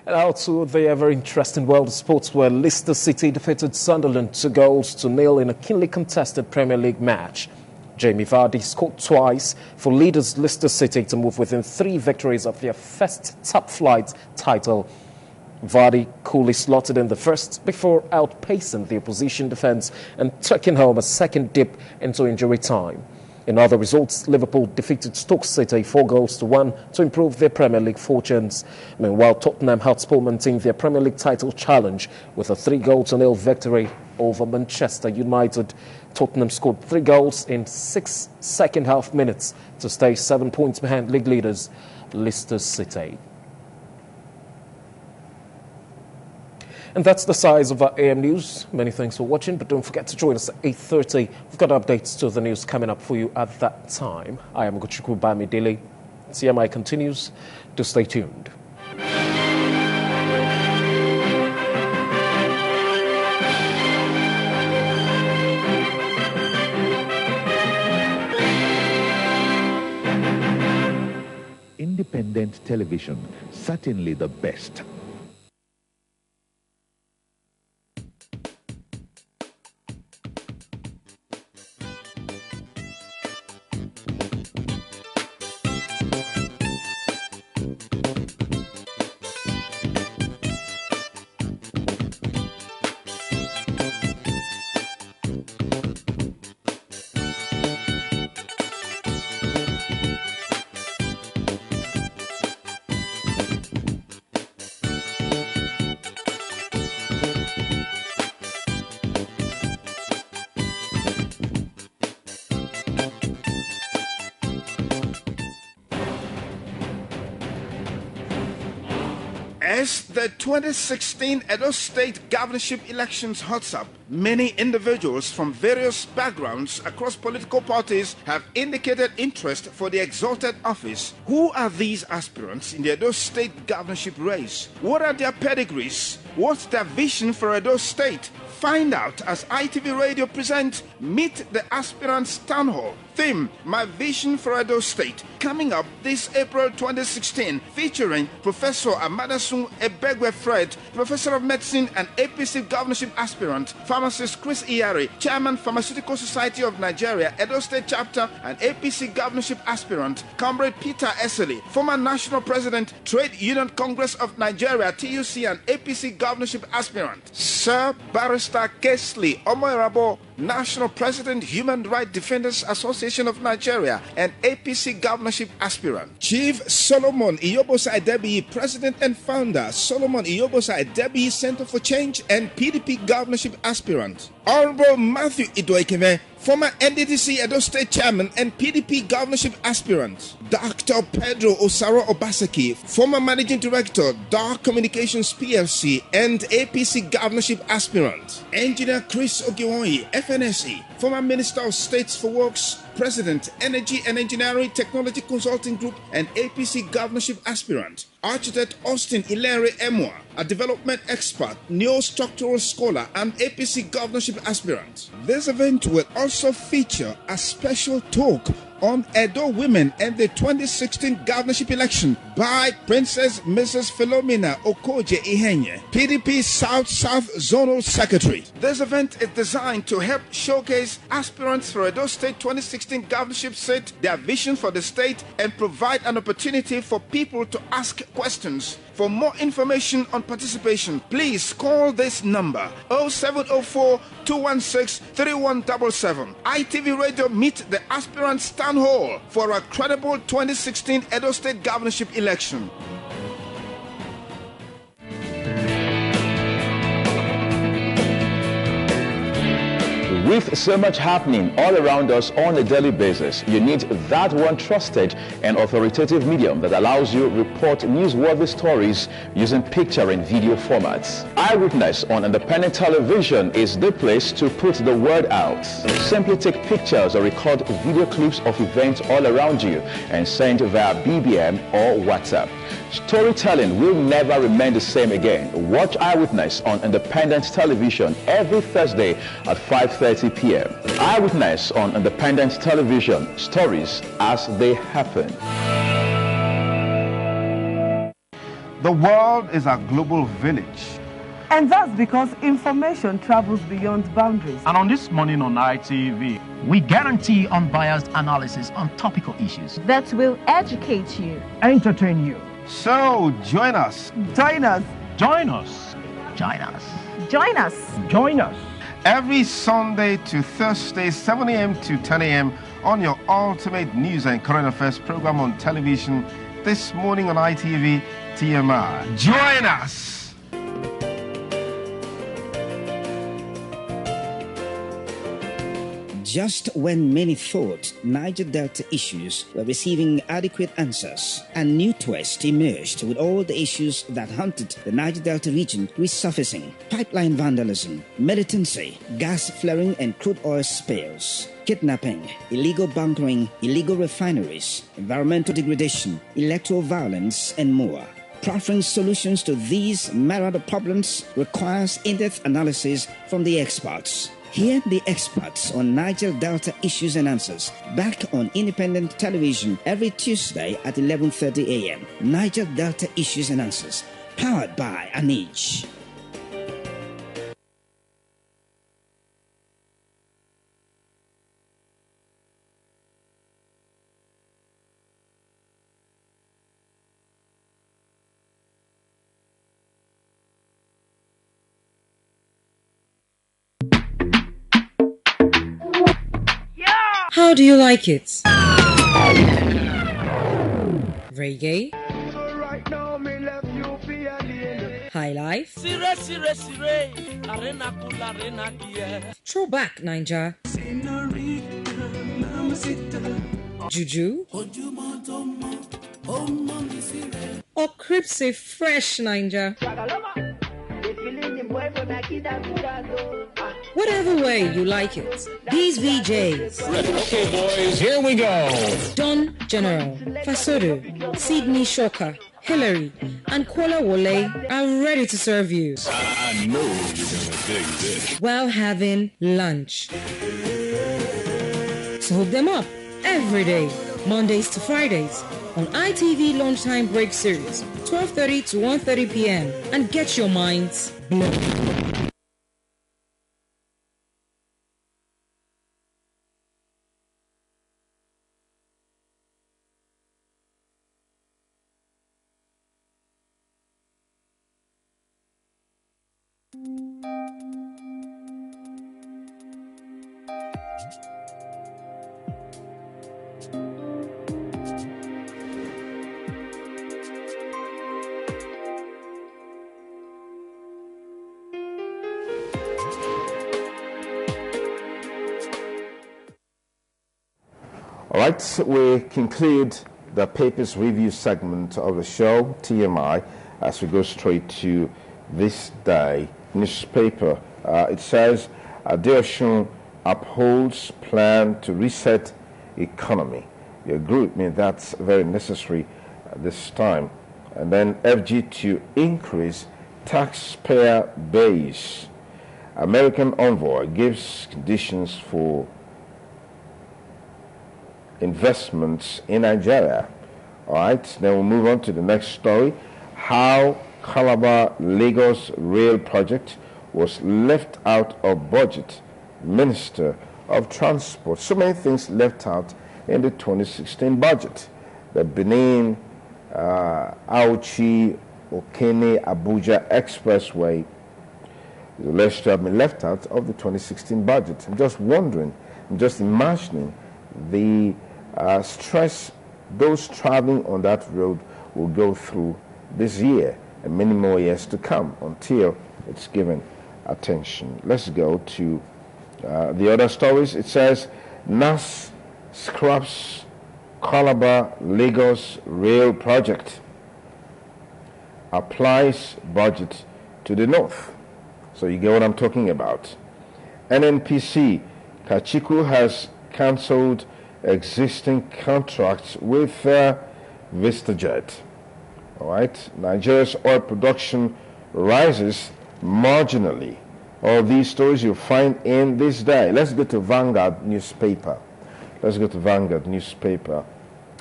And out to the ever interesting world of sports, where Leicester City defeated Sunderland 2-0 in a keenly contested Premier League match. Jamie Vardy scored twice for leaders Leicester City to move within 3 victories of their first top-flight title. Vardy coolly slotted in the first before outpacing the opposition defence and taking home a second dip into injury time. In other results, Liverpool defeated Stoke City 4-1 to improve their Premier League fortunes. Meanwhile, Tottenham Hotspur maintained their Premier League title challenge with a 3-0 victory over Manchester United. Tottenham scored 3 goals in 6 second-half minutes to stay 7 points behind league leaders Leicester City. And that's the size of our AM News. Many thanks for watching, but don't forget to join us at 8:30. We've got updates to the news coming up for you at that time. I am Gochukwu Bamidele. CMI continues. Do stay tuned. Independent television, certainly the best. As the 2016 Edo State governorship elections heats up, many individuals from various backgrounds across political parties have indicated interest for the exalted office. Who are these aspirants in the Edo State governorship race? What are their pedigrees? What's their vision for Edo State? Find out as ITV Radio presents Meet the Aspirants Town Hall, Theme, My Vision for Edo State. Coming up this April 2016, featuring Professor Amadasun Ebegwe Fred, Professor of Medicine and APC Governorship Aspirant, Pharmacist Chris Iyari, Chairman Pharmaceutical Society of Nigeria, Edo State Chapter and APC Governorship Aspirant, Comrade Peter Eseli, former National President, Trade Union Congress of Nigeria, TUC and APC Governorship Aspirant, Sir Barrister Kesley Omoirabo, National President, Human Rights Defenders Association of Nigeria and APC Governorship Aspirant, Chief Solomon Iyobosa Adebiyi, President and Founder, Solomon Iyobosa Adebiyi Center for Change and PDP Governorship Aspirant, Honorable Matthew Idoikeme, former NDDC Edo State Chairman and PDP Governorship Aspirant, Dr. Pedro Osaro Obaseki, former Managing Director, Dark Communications PLC and APC Governorship Aspirant, Engineer Chris Ogiwonyi, FNSE, former Minister of States for Works, President, Energy and Engineering Technology Consulting Group and APC Governorship Aspirant, Architect Austin Ilere Emwa, a development expert, neo-structural scholar and APC Governorship Aspirant. This event will also feature a special talk on Edo women and the 2016 governorship election by Princess Mrs. Philomena Okoje Ihenye, PDP South-South Zonal Secretary. This event is designed to help showcase aspirants for Edo State 2016 governorship seat, their vision for the state, and provide an opportunity for people to ask questions. For more information on participation, please call this number 0704 216 3177. ITV Radio meet the aspirants town hall for a credible 2016 Edo State governorship election. With so much happening all around us on a daily basis, you need that one trusted and authoritative medium that allows you to report newsworthy stories using picture and video formats. Eyewitness on independent television is the place to put the word out. Simply take pictures or record video clips of events all around you and send via BBM or WhatsApp. Storytelling will never remain the same again. Watch Eyewitness on independent television every Thursday at 5:30 p.m. Eyewitness on independent television. Stories as they happen. The world is a global village. And that's because information travels beyond boundaries. And on This Morning on ITV, we guarantee unbiased analysis on topical issues that will educate you, entertain you. So join us. Join us. Join us. Join us. Join us. Join us. Every Sunday to Thursday, 7 a.m. to 10 a.m. on your ultimate news and current affairs program on television. This Morning on ITV TMI. Join us. Just when many thought Niger Delta issues were receiving adequate answers, a new twist emerged with all the issues that haunted the Niger Delta region resurfacing: pipeline vandalism, militancy, gas flaring and crude oil spills, kidnapping, illegal bunkering, illegal refineries, environmental degradation, electoral violence, and more. Proffering solutions to these myriad problems requires in-depth analysis from the experts. Hear the experts on Niger Delta issues and answers, back on independent television every Tuesday at 11:30 a.m. Niger Delta issues and answers, powered by Anij. How do you like it? Reggae? High life? Throwback Ninja? Juju? Or Cripsy Fresh Ninja? Whatever way you like it, these VJs. Okay, boys, here we go. Don General, Fasodo, Sydney Shoka, Hillary, and Kuala Wole are ready to serve you. I know you're gonna dig this. While having lunch. So hook them up every day, Mondays to Fridays, on ITV Lunchtime Break Series, 12:30 to 1:30 p.m. and get your minds blown. All right, we conclude the papers review segment of the show, TMI, as we go straight to this day newspaper. It says, Adeosun upholds plan to reset economy. You agree with me? That's very necessary at this time. And then FG to increase taxpayer base. American envoy gives conditions for investments in Nigeria. All right, then we'll move on to the next story. How Calabar-Lagos rail project was left out of budget. Minister of Transport. So many things left out in the 2016 budget. The Benin, Auchi, Okene, Abuja Expressway is alleged to have been left out of the 2016 budget. I'm just wondering, I'm just imagining the stress those traveling on that road will go through this year and many more years to come until it's given attention. Let's go to the other stories. It says, NAS scraps Calabar-Lagos rail project, applies budget to the north. So you get what I'm talking about. NNPC, Kachiku has cancelled existing contracts with VistaJet. All right, Nigeria's oil production rises marginally. All these stories you'll find in this day. Let's go to Vanguard newspaper. Let's go to Vanguard newspaper.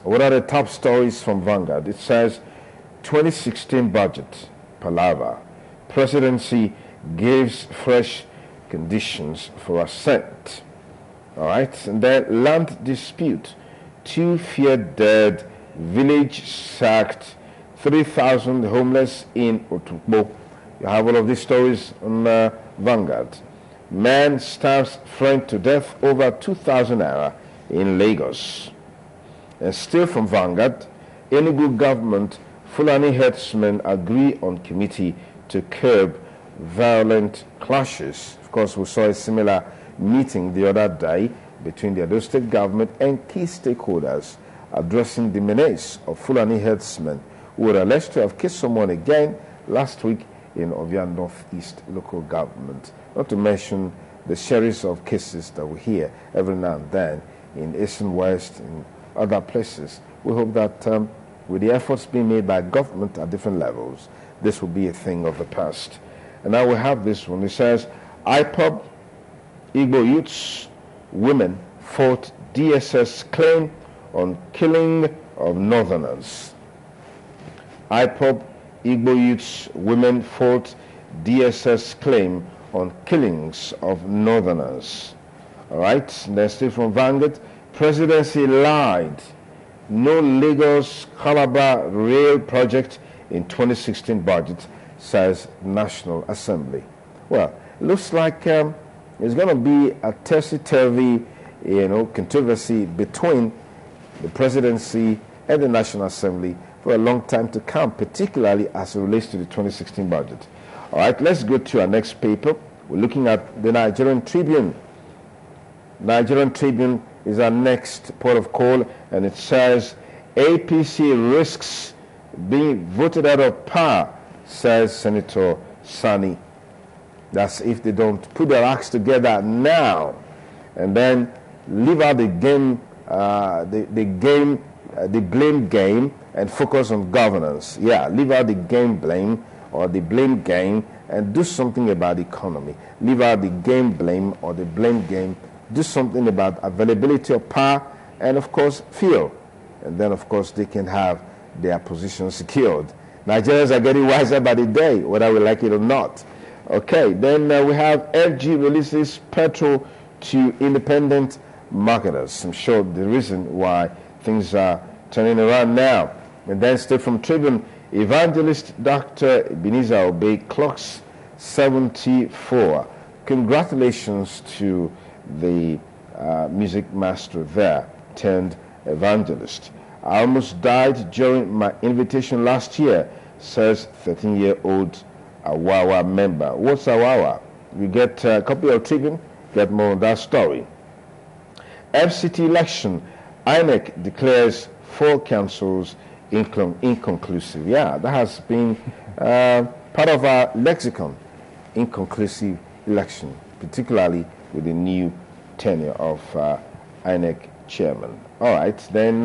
What are the top stories from Vanguard? It says 2016 budget, palaver. Presidency gives fresh conditions for assent. All right, and then land dispute. 2 feared dead, village sacked, 3,000 homeless in Otukbo. You have all of these stories on Vanguard. Man stabs friend to death over 2,000 naira in Lagos. And still from Vanguard, Enugu government, Fulani herdsmen agree on committee to curb violent clashes. Of course, we saw a similar meeting the other day between the Edo State government and key stakeholders addressing the menace of Fulani herdsmen who were alleged to have killed someone again last week in Ovia Northeast local government. Not to mention the series of cases that we hear every now and then in Eastern West and other places. We hope that with the efforts being made by government at different levels, this will be a thing of the past. And now we have this one. It says, IPOB, Igbo youths, women fought DSS claim on killing of northerners. IPOB, Igbo youths, women fought DSS claim on killings of northerners. All right, next still from Vanguard. Presidency lied. No Lagos Calabar rail project in 2016 budget, says National Assembly. Well, it looks like it's going to be a topsy-turvy, controversy between the presidency and the National Assembly for a long time to come, particularly as it relates to the 2016 budget. All right, let's go to our next paper. We're looking at the Nigerian Tribune. Nigerian Tribune is our next port of call, and it says, APC risks being voted out of power, says Senator Sani. That's if they don't put their acts together now and then leave out the game, the blame game and focus on governance. Yeah, leave out the game blame or the blame game and do something about the economy. Leave out the game blame or the blame game. Do something about availability of power and, of course, fuel. And then, of course, they can have their position secured. Nigerians are getting wiser by the day, whether we like it or not. Okay, then we have FG releases petrol to independent marketers. I'm sure the reason why things are turning around now. And then straight from Tribune, evangelist Dr. Ebenezer Obey clocks 74. Congratulations to the music master there, turned evangelist. I almost died during my invitation last year, says 13-year-old Awawa member. What's Awawa? You get a copy of Tribune, get more on that story. FCT election, INEC declares 4 councils inconclusive. Yeah, that has been part of our lexicon, inconclusive election, particularly with the new tenure of INEC chairman. All right, then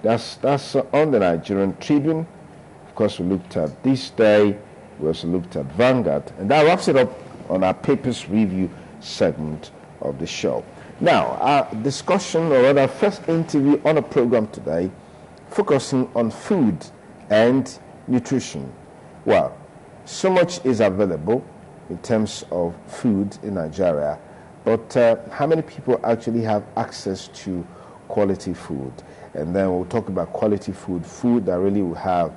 that's on the Nigerian Tribune. Of course, we looked at This Day. We also looked at Vanguard. And that wraps it up on our papers review segment of the show. Now, our discussion, or rather first interview on a program today, focusing on food and nutrition. Well, so much is available in terms of food in Nigeria, but how many people actually have access to quality food? And then we'll talk about quality food, food that really will have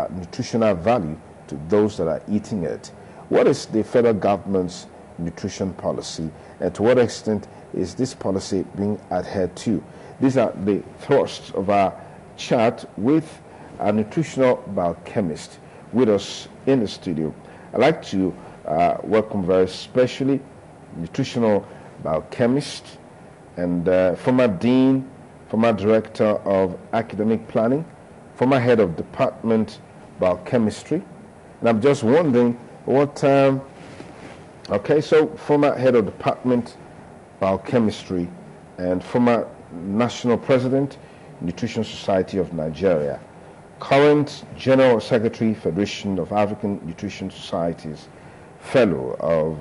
nutritional value to those that are eating it. What is the federal government's nutrition policy, and to what extent is this policy being adhered to? These are the thrusts of our chat with a nutritional biochemist with us in the studio. I'd like to welcome very specially nutritional biochemist and former dean, former director of academic planning, former head of department biochemistry. And I'm just wondering what, okay, so former head of department biochemistry and former national president, Nutrition Society of Nigeria, current General Secretary, Federation of African Nutrition Societies, Fellow of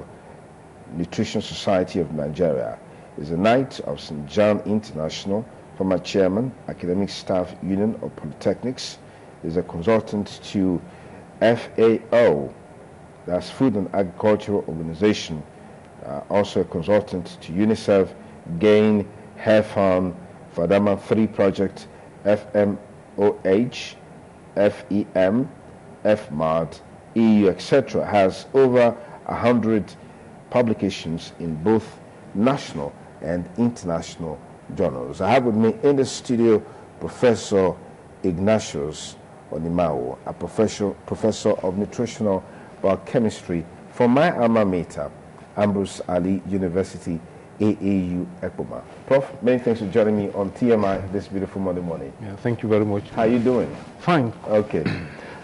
Nutrition Society of Nigeria, is a Knight of St. John International, former Chairman, Academic Staff Union of Polytechnics, is a consultant to FAO, that's Food and Agricultural Organization, also a consultant to UNICEF, GAIN, HEFON, Fadama 3 Project, FMOH, FEM, FMAD, EU, etc. Has over 100 publications in both national and international journals. I have with me in the studio Professor Ignatius Onimao, a professor of nutritional biochemistry from my alma mater, Ambrose Ali University, AAU Ekpoma. Prof, many thanks for joining me on TMI this beautiful Monday morning. Yeah, thank you very much. How are you doing? Fine. Okay.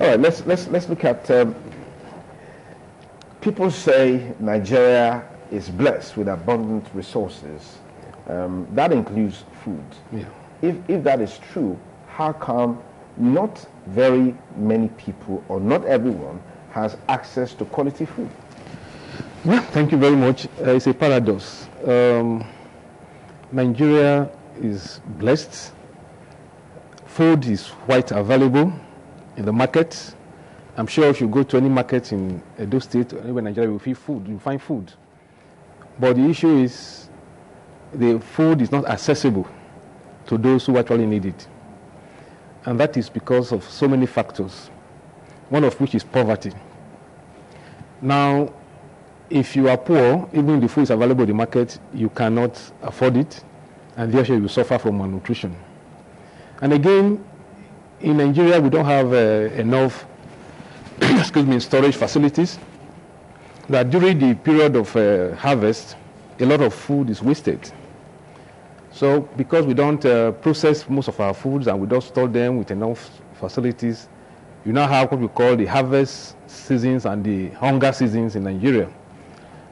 All right, let's look at people say Nigeria is blessed with abundant resources. That includes food. Yeah. If that is true, how come not very many people or not everyone has access to quality food? Well, thank you very much. It's a paradox. Nigeria is blessed. Food is quite available in the market. I'm sure if you go to any market in Edo State or anywhere in Nigeria, you find food. But the issue is the food is not accessible to those who actually need it. And that is because of so many factors, one of which is poverty. Now, if you are poor, even if the food is available in the market, you cannot afford it, and therefore you suffer from malnutrition. And again, in Nigeria, we don't have enough storage facilities, that during the period of harvest, a lot of food is wasted. So because we don't process most of our foods and we don't store them with enough facilities, you now have what we call the harvest seasons and the hunger seasons in Nigeria.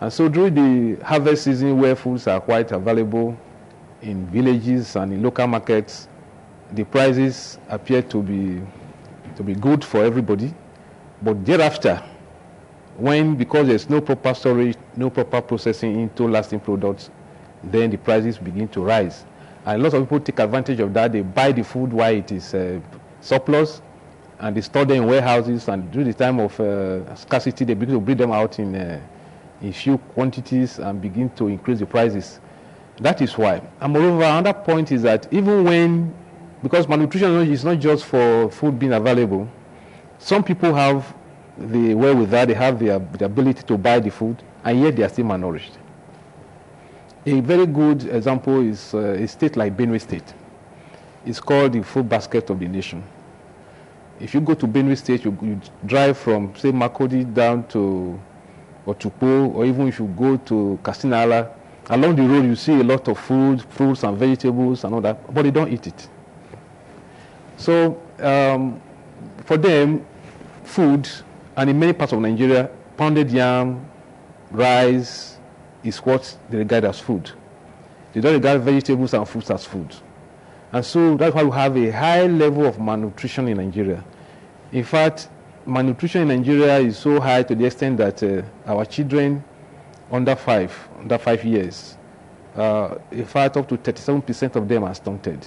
And so during the harvest season, where foods are quite available in villages and in local markets, the prices appear to be good for everybody. But thereafter, because there's no proper storage, no proper processing into lasting products, then the prices begin to rise. And a lot of people take advantage of that. They buy the food while it is surplus, and they store them in warehouses, and during the time of scarcity, they begin to bring them out in few quantities and begin to increase the prices. That is why. And moreover, another point is that even when, because malnutrition is not just for food being available, some people have the wherewithal, they have the ability to buy the food, and yet they are still malnourished. A very good example is a state like Benue State. It's called the food basket of the nation. If you go to Benue State, you drive from, say, Makodi down to Otukpo, or even if you go to Kasinala, along the road you see a lot of food, fruits and vegetables and all that, but they don't eat it. So for them, food, and in many parts of Nigeria, pounded yam, rice is what they regard as food. They don't regard vegetables and fruits as food. And so that's why we have a high level of malnutrition in Nigeria. In fact, malnutrition in Nigeria is so high to the extent that our children under 5 years, in fact, up to 37% of them are stunted.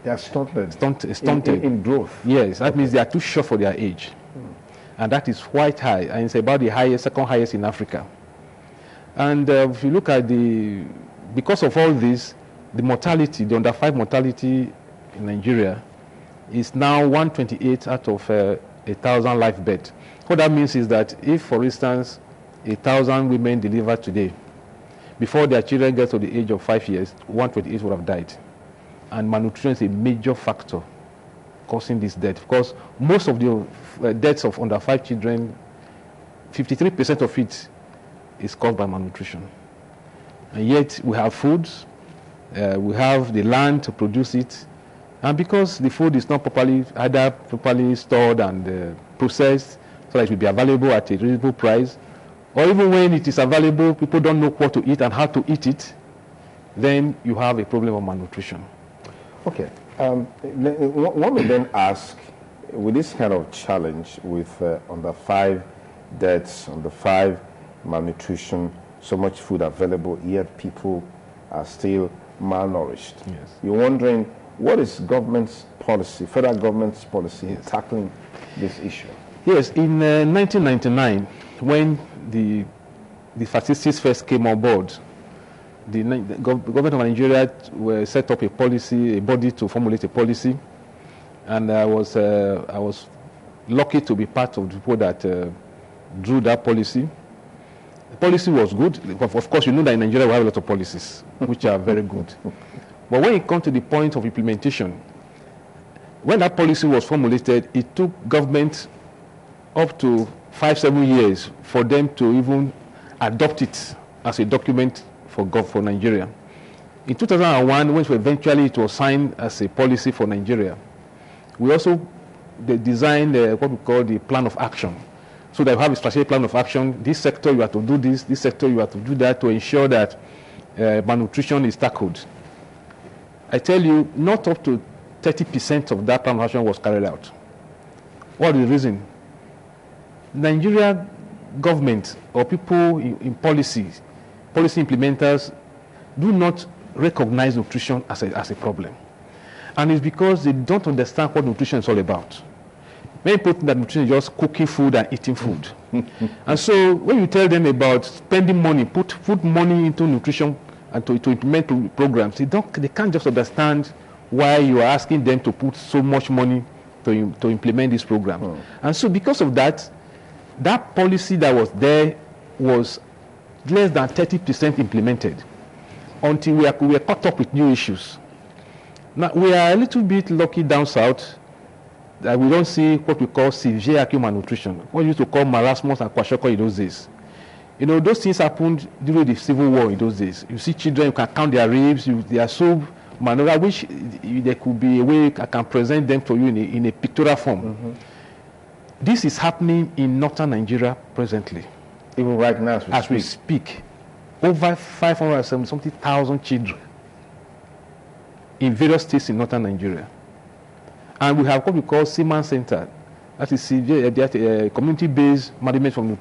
They are stunted? Stunted. In growth? Yes, that means they are too short for their age. And that is quite high, and it's about the highest, second highest in Africa. And if you look at because of all this, the mortality, the under 5 mortality in Nigeria is now 128 out of 1,000 live births. What that means is that if, for instance, 1,000 women deliver today, before their children get to the age of 5 years, 128 would have died. And malnutrition is a major factor causing this death, because most of the deaths of under 5 children, 53% of it is caused by malnutrition. And yet we have foods, we have the land to produce it, and because the food is not either properly stored and processed so that it will be available at a reasonable price, or even when it is available, people don't know what to eat and how to eat it, then you have a problem of malnutrition. Okay. One would then ask, with this kind of challenge with under 5 deaths, under 5 malnutrition, so much food available, yet people are still malnourished. Yes. You're wondering, what is government's policy, federal government's policy in tackling this issue? Yes, in 1999, when the statistics first came on board, the government of Nigeria set up a body to formulate a policy, and I was lucky to be part of the people that drew that policy. The policy was good. Of course, you know that in Nigeria we have a lot of policies, which are very good. But when it comes to the point of implementation, when that policy was formulated, it took government up to 5-7 years for them to even adopt it as a document for Nigeria. In 2001, when eventually it was signed as a policy for Nigeria, we also designed what we call the plan of action. So that we have a strategic plan of action. This sector you have to do this sector you have to do that, to ensure that malnutrition is tackled. I tell you, not up to 30% of that plan of action was carried out. What is the reason? Nigeria government or people in policy implementers do not recognize nutrition as a problem. And it's because they don't understand what nutrition is all about. Many people think that nutrition is just cooking food and eating food. And so when you tell them about spending money, put money into nutrition and to implement programs, they can't just understand why you are asking them to put so much money to implement this program. And so because of that policy that was there was less than 30% implemented until we were caught up with new issues. Now, we are a little bit lucky down south that we don't see what we call severe acute malnutrition, what we used to call marasmus and kwashiorkor in those days. You know, those things happened during the Civil War in those days. You see children, you can count their ribs, they are so malnourished. I wish there could be a way I can present them to you in a pictorial form. This is happening in northern Nigeria presently. Even right now, as we speak. Over 570,000 children in various states in northern Nigeria. And we have what we call Seaman Center. That is community-based management from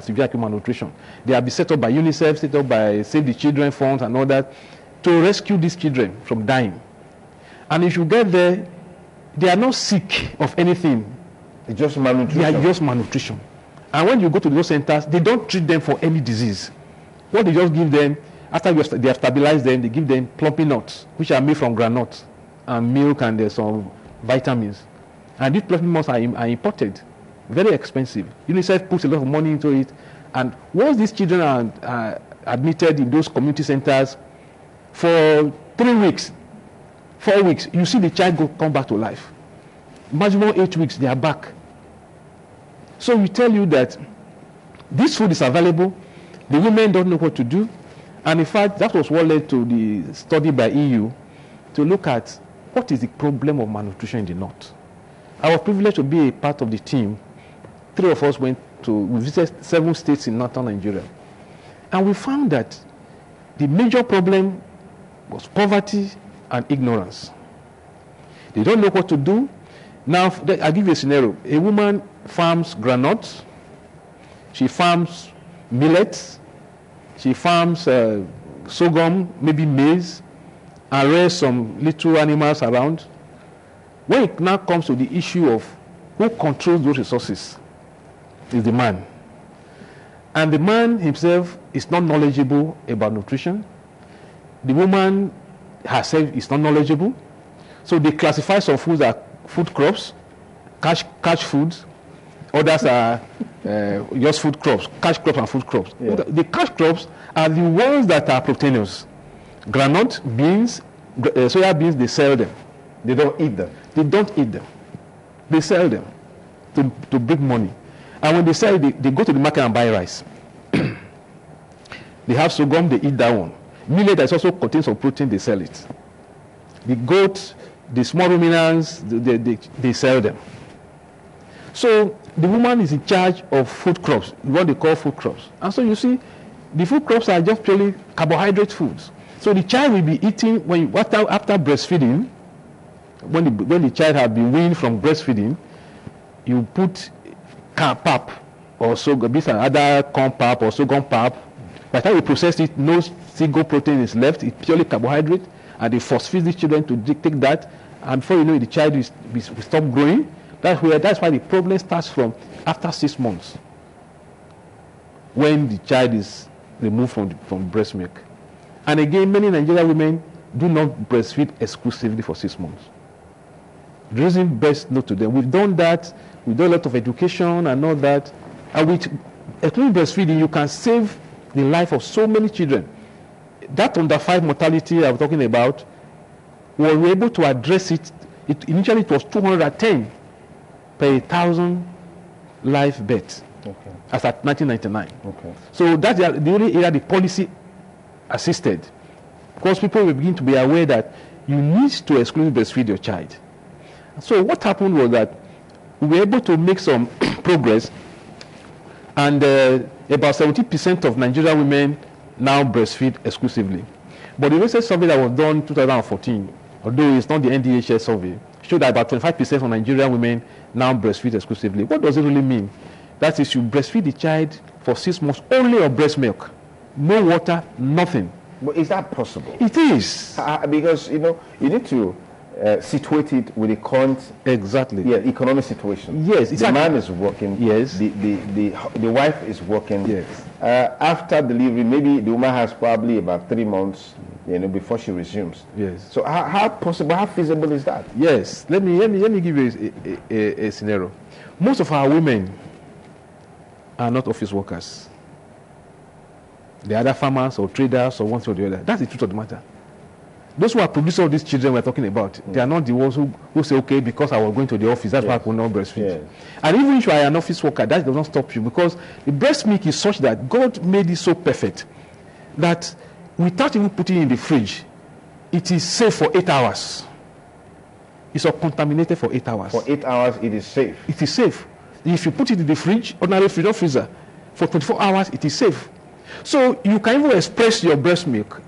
severe acute malnutrition. They have been set up by UNICEF, set up by Save the Children Fund and all that. to rescue these children from dying. And if you get there, they are not sick of anything. It's just malnutrition. They are just malnutrition. And when you go to those centers, they don't treat them for any disease. What they just give them, after they have stabilized them, they give them plumpy nuts, which are made from groundnuts and milk, and there's some vitamins. And these plumpy nuts are imported, very expensive. UNICEF puts a lot of money into it. And once these children are admitted in those community centers for 3 weeks, 4 weeks, you see the child come back to life. Maximum 8 weeks, they are back. So we tell you that this food is available. The women don't know what to do. And in fact, that was what led to the study by EU to look at what is the problem of malnutrition in the North. I was privileged to be a part of the team. 3 of us we visited 7 states in northern Nigeria. And we found that the major problem was poverty and ignorance. They don't know what to do. Now, I'll give you a scenario. A woman farms groundnuts. She farms millets. She farms sorghum, maybe maize, and rears some little animals around. When it now comes to the issue of who controls those resources, is the man. And the man himself is not knowledgeable about nutrition. The woman herself is not knowledgeable. So they classify some foods as food crops, cash foods. Others are just food crops, cash crops and food crops. Yeah. The cash crops are the ones that are proteinous. Groundnut, beans, soya beans, they sell them. They don't eat them. They don't eat them. They sell them to bring money. And when they sell it, they go to the market and buy rice. They have sorghum, they eat that one. Millet that also contains some protein, they sell it. The goat, the small ruminants, they sell them. So the woman is in charge of food crops, what they call food crops. And so you see, the food crops are just purely carbohydrate foods. So the child will be eating after breastfeeding. When the child has been weaned from breastfeeding, you put pap or other corn pap or sorghum pap. By the time you process it, no single protein is left. It's purely carbohydrate, and they force feed the children to take that. And before you know it, the child will stop growing. That's why the problem starts from after 6 months, when the child is removed from breast milk. And again, many Nigerian women do not breastfeed exclusively for 6 months. The reason best not to them. We've done that. We've done a lot of education and all that. And with exclusive breastfeeding, you can save the life of so many children. That under 5 mortality I'm talking about, we were able to address it. Initially, it was 210 per 1,000 live births. Okay. As at 1999. Okay. So that's the only area the policy assisted. Because people will begin to be aware that you need to exclusively breastfeed your child. So what happened was that we were able to make some progress, and about 70% of Nigerian women now breastfeed exclusively. But the recent survey that was done in 2014, although it's not the NDHS survey, showed that about 25% of Nigerian women now breastfeed exclusively. What does it really mean? That is, you breastfeed the child for 6 months only of breast milk, no water, nothing. But is that possible? It is. Because, you need to situate it with the current economic situation. Yes, the man is working. Yes, the wife is working. Yes. After delivery, maybe the woman has probably about 3 months, before she resumes. Yes. So how possible? How feasible is that? Yes. Let me give you a scenario. Most of our women are not office workers. They are either farmers or traders or one thing or the other. That's the truth of the matter. Those who are producers of these children we're talking about, they are not the ones who say, okay, because I was going to the office, that's why I could not breastfeed. Yes. And even if you are an office worker, that does not stop you, because the breast milk is such that God made it so perfect that without even putting it in the fridge, it is safe for 8 hours. It's uncontaminated for 8 hours. For 8 hours, it is safe. It is safe. If you put it in the fridge, ordinary fridge or freezer, for 24 hours, it is safe. So you can even express your breast milk.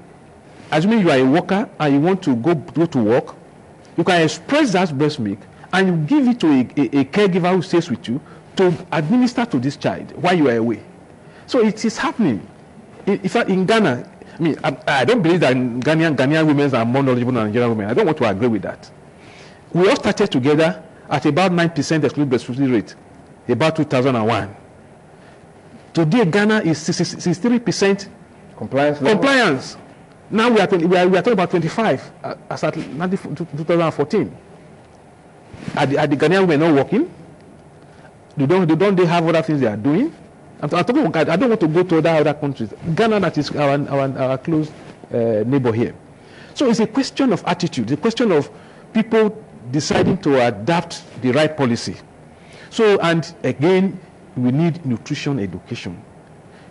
Assuming you are a worker and you want to go to work, you can express that breast milk and you give it to a caregiver who stays with you to administer to this child while you are away. So it is happening. In fact, in Ghana, I mean, I don't believe that Ghanaian women are more knowledgeable than Nigerian women. I don't want to agree with that. We all started together at about 9% exclusive breastfeeding rate, about 2001. Today, Ghana is 63% compliance. Now we are talking about 25 as at 2014. Are the Ghanaian women not working? Don't they have other things they are doing? I'm talking about, I don't want to go to other countries. Ghana, that is our close neighbor here. So it's a question of attitude. It's a question of people deciding to adapt the right policy. So, and again, we need nutrition education.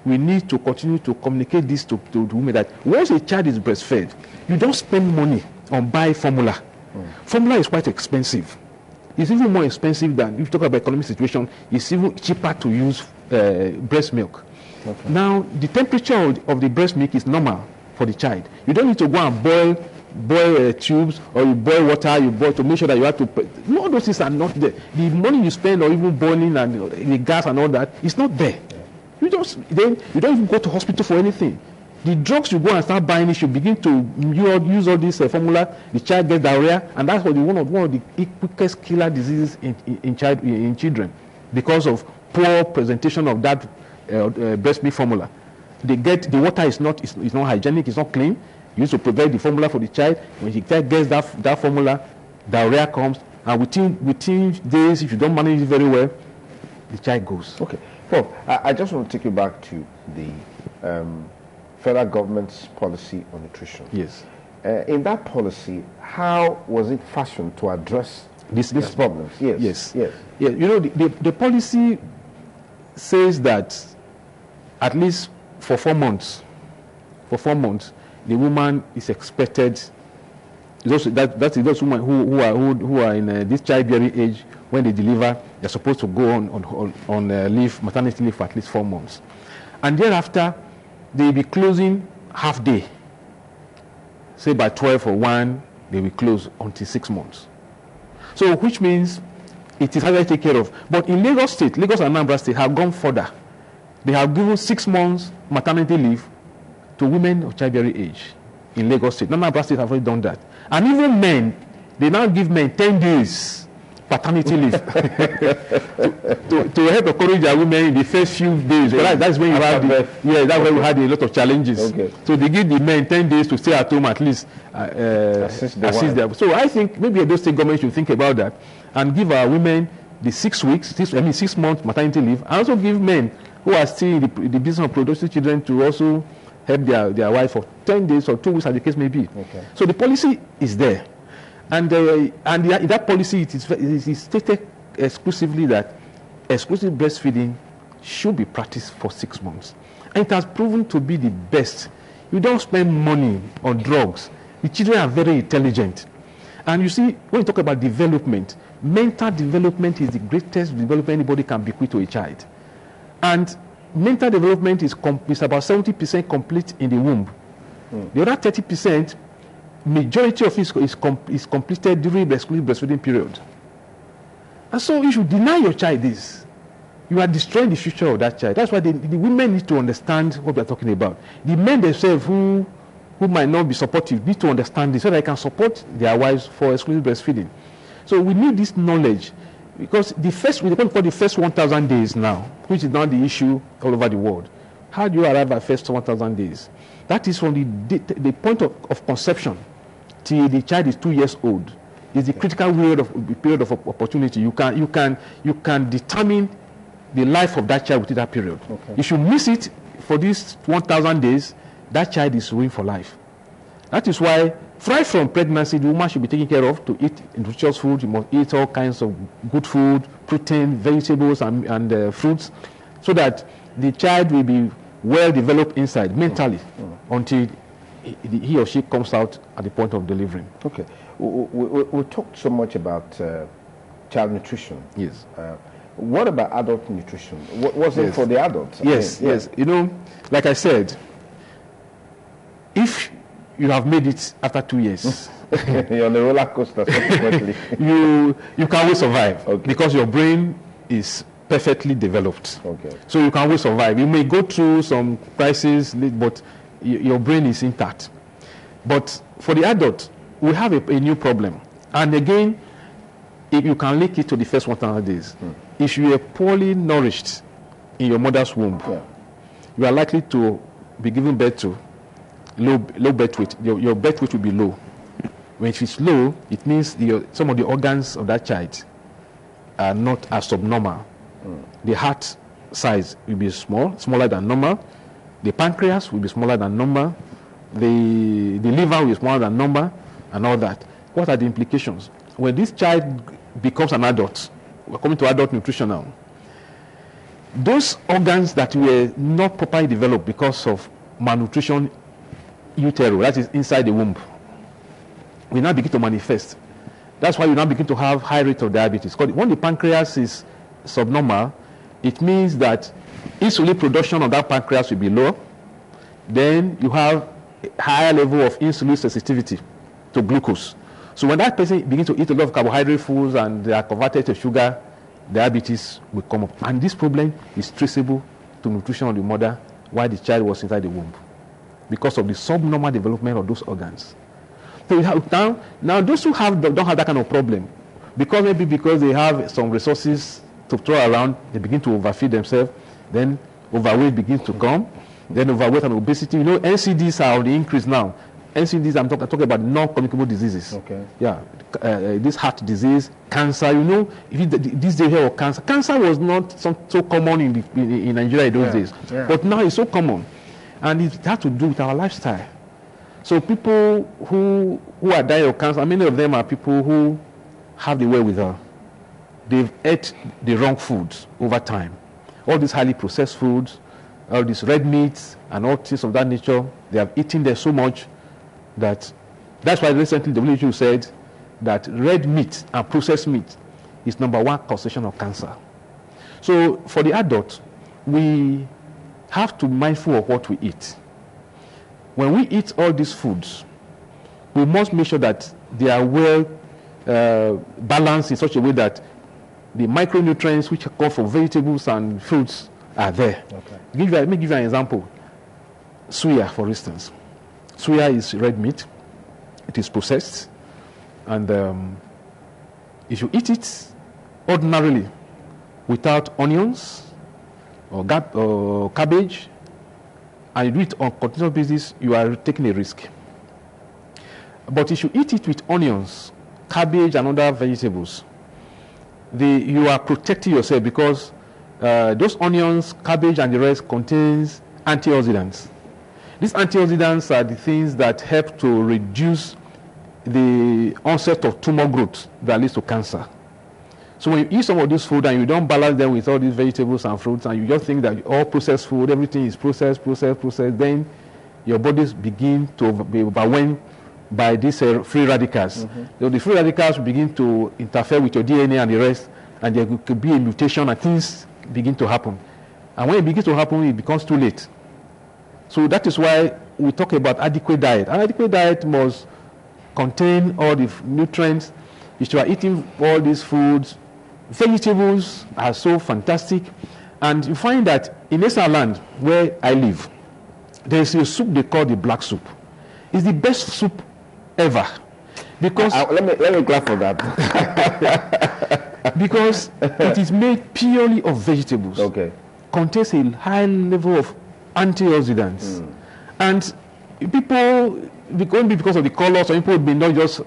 We need to continue to communicate this to women that once a child is breastfed, you don't spend money on buy formula. Formula is quite expensive. It's even more expensive than, if you talk about economic situation, it's even cheaper to use breast milk. Okay. Now, the temperature of the breast milk is normal for the child. You don't need to go and boil tubes, or you boil water, you boil to make sure that you have to. No, those things are not there. The money you spend, or even boiling and the gas and all that, is not there. You don't even go to hospital for anything. The drugs you go and start buying, you should begin to use all this formula. The child gets diarrhea, and that's one of the quickest killer diseases in children, because of poor presentation of that breast milk formula. The water is not hygienic, it's not clean. You used to provide the formula for the child. When the child gets that formula, diarrhea comes, and within days, if you don't manage it very well, the child goes. Okay. Well, I just want to take you back to the federal government's policy on nutrition. Yes. In that policy, how was it fashioned to address these problems? Yes. You know, the policy says that at least for 4 months, the woman is expected. That's those women who are in this childbearing age. When they deliver, they're supposed to go on leave, maternity leave, for at least 4 months, and thereafter they'll be closing half day. Say by 12 or 1, they will close until 6 months. So, which means it is harder to take care of. But in Lagos State, Lagos and Anambra State have gone further. They have given 6 months maternity leave to women of childbearing age in Lagos State. Anambra State have already done that. And even men, they now give men 10 days paternity leave to help encourage their women in the first few days. That's when you have that's when we had a lot of challenges. Okay. So they give the men 10 days to stay at home at least, assist them. So I think maybe those state governments should think about that and give our women the 6 months maternity leave, and also give men who are still in the business of producing children to also help their wife for 10 days or 2 weeks, as the case may be. Okay. So the policy is there. And in that policy, it is stated exclusively that exclusive breastfeeding should be practiced for 6 months. And it has proven to be the best. You don't spend money on drugs. The children are very intelligent. And you see, when you talk about development, mental development is the greatest development anybody can bequeath to a child. And mental development is about 70% complete in the womb. The other 30%, majority of it is completed during the exclusive breastfeeding period. And so if you deny your child this, you are destroying the future of that child. That's why the women need to understand what we are talking about. The men themselves who might not be supportive need to understand this so that they can support their wives for exclusive breastfeeding. So we need this knowledge, because we call the first 1,000 days now, which is now the issue all over the world. How do you arrive at first 1,000 days? That is from the point of conception till the child is 2 years old. Is the critical period of opportunity. You can determine the life of that child within that period. Okay. If you miss it for these 1,000 days, that child is ruined for life. That is why, right from pregnancy, the woman should be taken care of to eat nutritious food. You must eat all kinds of good food, protein, vegetables, and fruits, so that the child will be well developed inside mentally until he or she comes out at the point of delivering. Okay. We talked so much about child nutrition. Yes. What about adult nutrition? What was it for the adults? Yes. You know, like I said, if you have made it after 2 years, you're on a roller coaster, subsequently. you can always survive, because your brain is perfectly developed. Okay. So you can always survive. You may go through some crises, but your brain is intact. But for the adult, we have a new problem. And again, if you can link it to the first 100 days, if you are poorly nourished in your mother's womb, you are likely to be given birth to low birth weight. Your birth weight will be low. When it is low, it means some of the organs of that child are not as abnormal. The heart size will be smaller than normal. The pancreas will be smaller than normal. The liver will be smaller than normal, and all that. What are the implications? When this child becomes an adult, we're coming to adult nutrition now, those organs that were not properly developed because of malnutrition utero, that is inside the womb, will now begin to manifest. That's why you now begin to have high rate of diabetes. Because when the pancreas is subnormal, it means that insulin production of that pancreas will be low. Then you have a higher level of insulin sensitivity to glucose. So when that person begins to eat a lot of carbohydrate foods and they are converted to sugar, diabetes will come up. And this problem is traceable to nutrition of the mother while the child was inside the womb, because of the subnormal development of those organs. So we have now those who don't have that kind of problem, because they have some resources to throw around, they begin to overfeed themselves, then overweight begins to come, then overweight and obesity. You know, NCDs are on the increase now. NCDs, I'm talking about non-communicable diseases. Okay. Yeah, this heart disease, cancer. You know, this day here of cancer. Cancer was not so common in Nigeria in those days, but now it's so common, and it has to do with our lifestyle. So people who are dying of cancer, many of them are people who have the wherewithal. They've ate the wrong foods over time. All these highly processed foods, all these red meats, and all things of that nature, they have eaten there so much that's why recently the WHO said that red meat and processed meat is #1 causation of cancer. So for the adult, we have to be mindful of what we eat. When we eat all these foods, we must make sure that they are well balanced in such a way that the micronutrients which come from vegetables and fruits are there. Okay. Let me give you an example. Suya, for instance. Suya is red meat. It is processed. And if you eat it ordinarily without onions or cabbage, and you do it on a continuous basis, you are taking a risk. But if you eat it with onions, cabbage, and other vegetables, you are protecting yourself, because those onions, cabbage, and the rest contains antioxidants. These antioxidants are the things that help to reduce the onset of tumor growth that leads to cancer. So when you eat some of this food and you don't balance them with all these vegetables and fruits, and you just think that all processed food, everything is processed, then your bodies begin to be overwhelmed by these free radicals. So the free radicals begin to interfere with your DNA and the rest, and there could be a mutation and things begin to happen. And when it begins to happen, it becomes too late. So that is why we talk about adequate diet. An adequate diet must contain all the nutrients. If you are eating all these foods, vegetables are so fantastic. And you find that in Eastern land, where I live, there is a soup they call the black soup. It's the best soup ever. Because let me clap for that. Because it is made purely of vegetables. Okay. Contains a high level of antioxidants. And people, only because of the color, some people may not just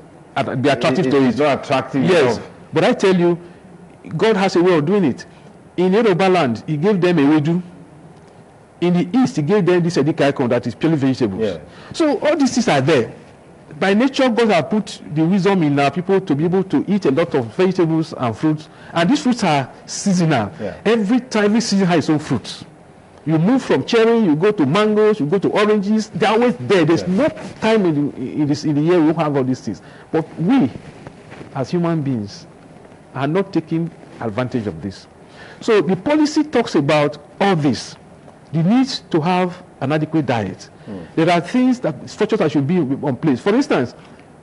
be attractive to it. It's not attractive yes enough. But I tell you, God has a way of doing it. In Yoruba land, he gave them a wedu. In the east, he gave them this edikaikon that is purely vegetables. Yeah. So all these things are there. By nature, God has put the wisdom in our people to be able to eat a lot of vegetables and fruits. And these fruits are seasonal. Yeah. Every season has its own fruits. You move from cherry, you go to mangoes, you go to oranges. They're always there. There's no time in the year we have all these things. But we, as human beings, are not taking advantage of this. So the policy talks about all this. The need to have an adequate diet. There are things that structures that should be on place. For instance,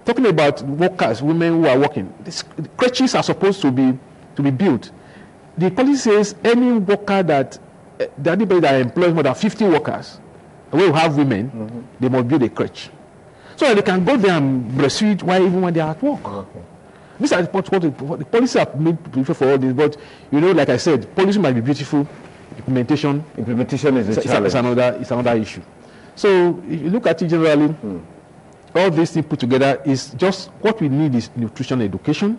talking about workers, women who are working, the crèches are supposed to be built. The policy says any worker anybody that employs more than 50 workers where we have women, they must build a crèche. So that they can go there and breastfeed even when they are at work. Okay. These are what the policies are made for all this. But, like I said, policy might be beautiful. Implementation is a challenge. It's another issue. So if you look at it generally, all these things put together is just what we need is nutrition education.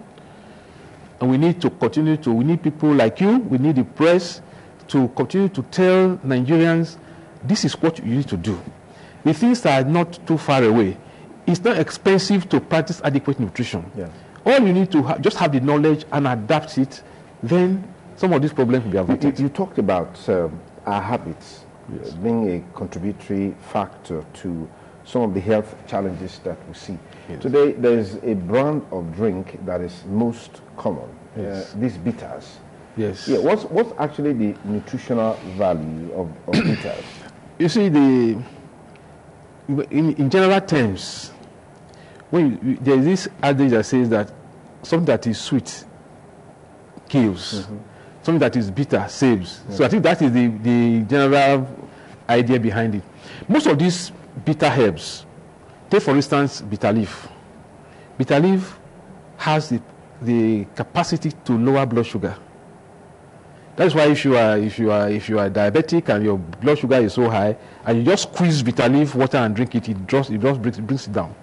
And we need to continue we need people like you, we need the press to continue to tell Nigerians, this is what you need to do. The things that are not too far away. It's not expensive to practice adequate nutrition. Yeah. All you need to just have the knowledge and adapt it, then some of these problems will be avoided. You talked about our habits being a contributory factor to some of the health challenges that we see. Yes. Today, there's a brand of drink that is most common, these bitters. Yes. Yeah, what's actually the nutritional value of bitters? You see, in general terms, there's this adage that says that something that is sweet kills, something that is bitter saves. Yeah. So I think that is the general idea behind it. Most of these bitter herbs, take for instance bitter leaf. Bitter leaf has the capacity to lower blood sugar. That's why if you are diabetic and your blood sugar is so high, and you just squeeze bitter leaf water and drink it, it just brings it down.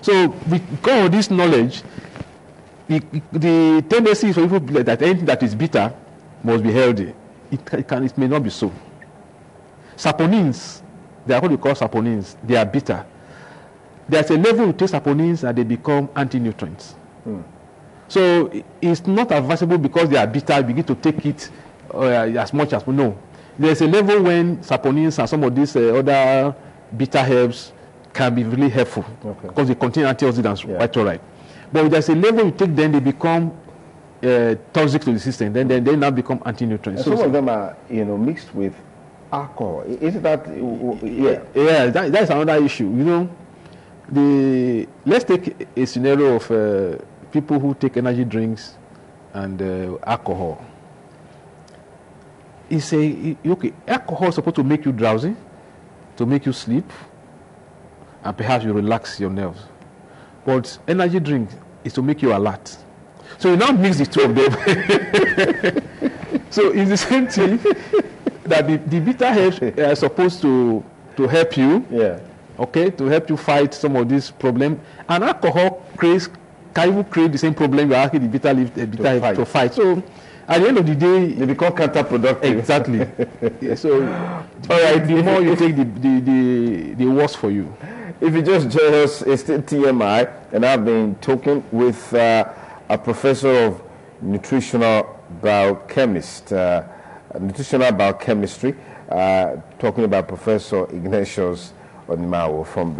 So because of this knowledge, the tendency is for people to believe that anything that is bitter must be healthy. It may not be so. Saponins, they are what we call saponins. They are bitter. There's a level you take saponins and they become anti-nutrients. So it's not advisable because they are bitter, you begin to take it as much as we know. There's a level when saponins and some of these other bitter herbs can be really helpful because they contain antioxidants, quite all right. But there's a level you take, then they become toxic to the system. Then they now become anti-nutrients. Some of them are, mixed with alcohol. Is that? Yeah. That's another issue. Let's take a scenario of people who take energy drinks and alcohol. Alcohol is supposed to make you drowsy, to make you sleep, and perhaps you relax your nerves. But energy drink is to make you alert. So you now mix the two of them. So it's the same thing that the bitter herbs are supposed to help you, to help you fight some of these problems. And alcohol can even create the same problem you're asking the bitter leaf to fight. So at the end of the day, they become counterproductive. Exactly. So all right, the more you take, the worse for you. If you just join us, it's still TMI, and I've been talking with a professor of nutritional biochemistry, talking about Professor Ignatius Onimawo from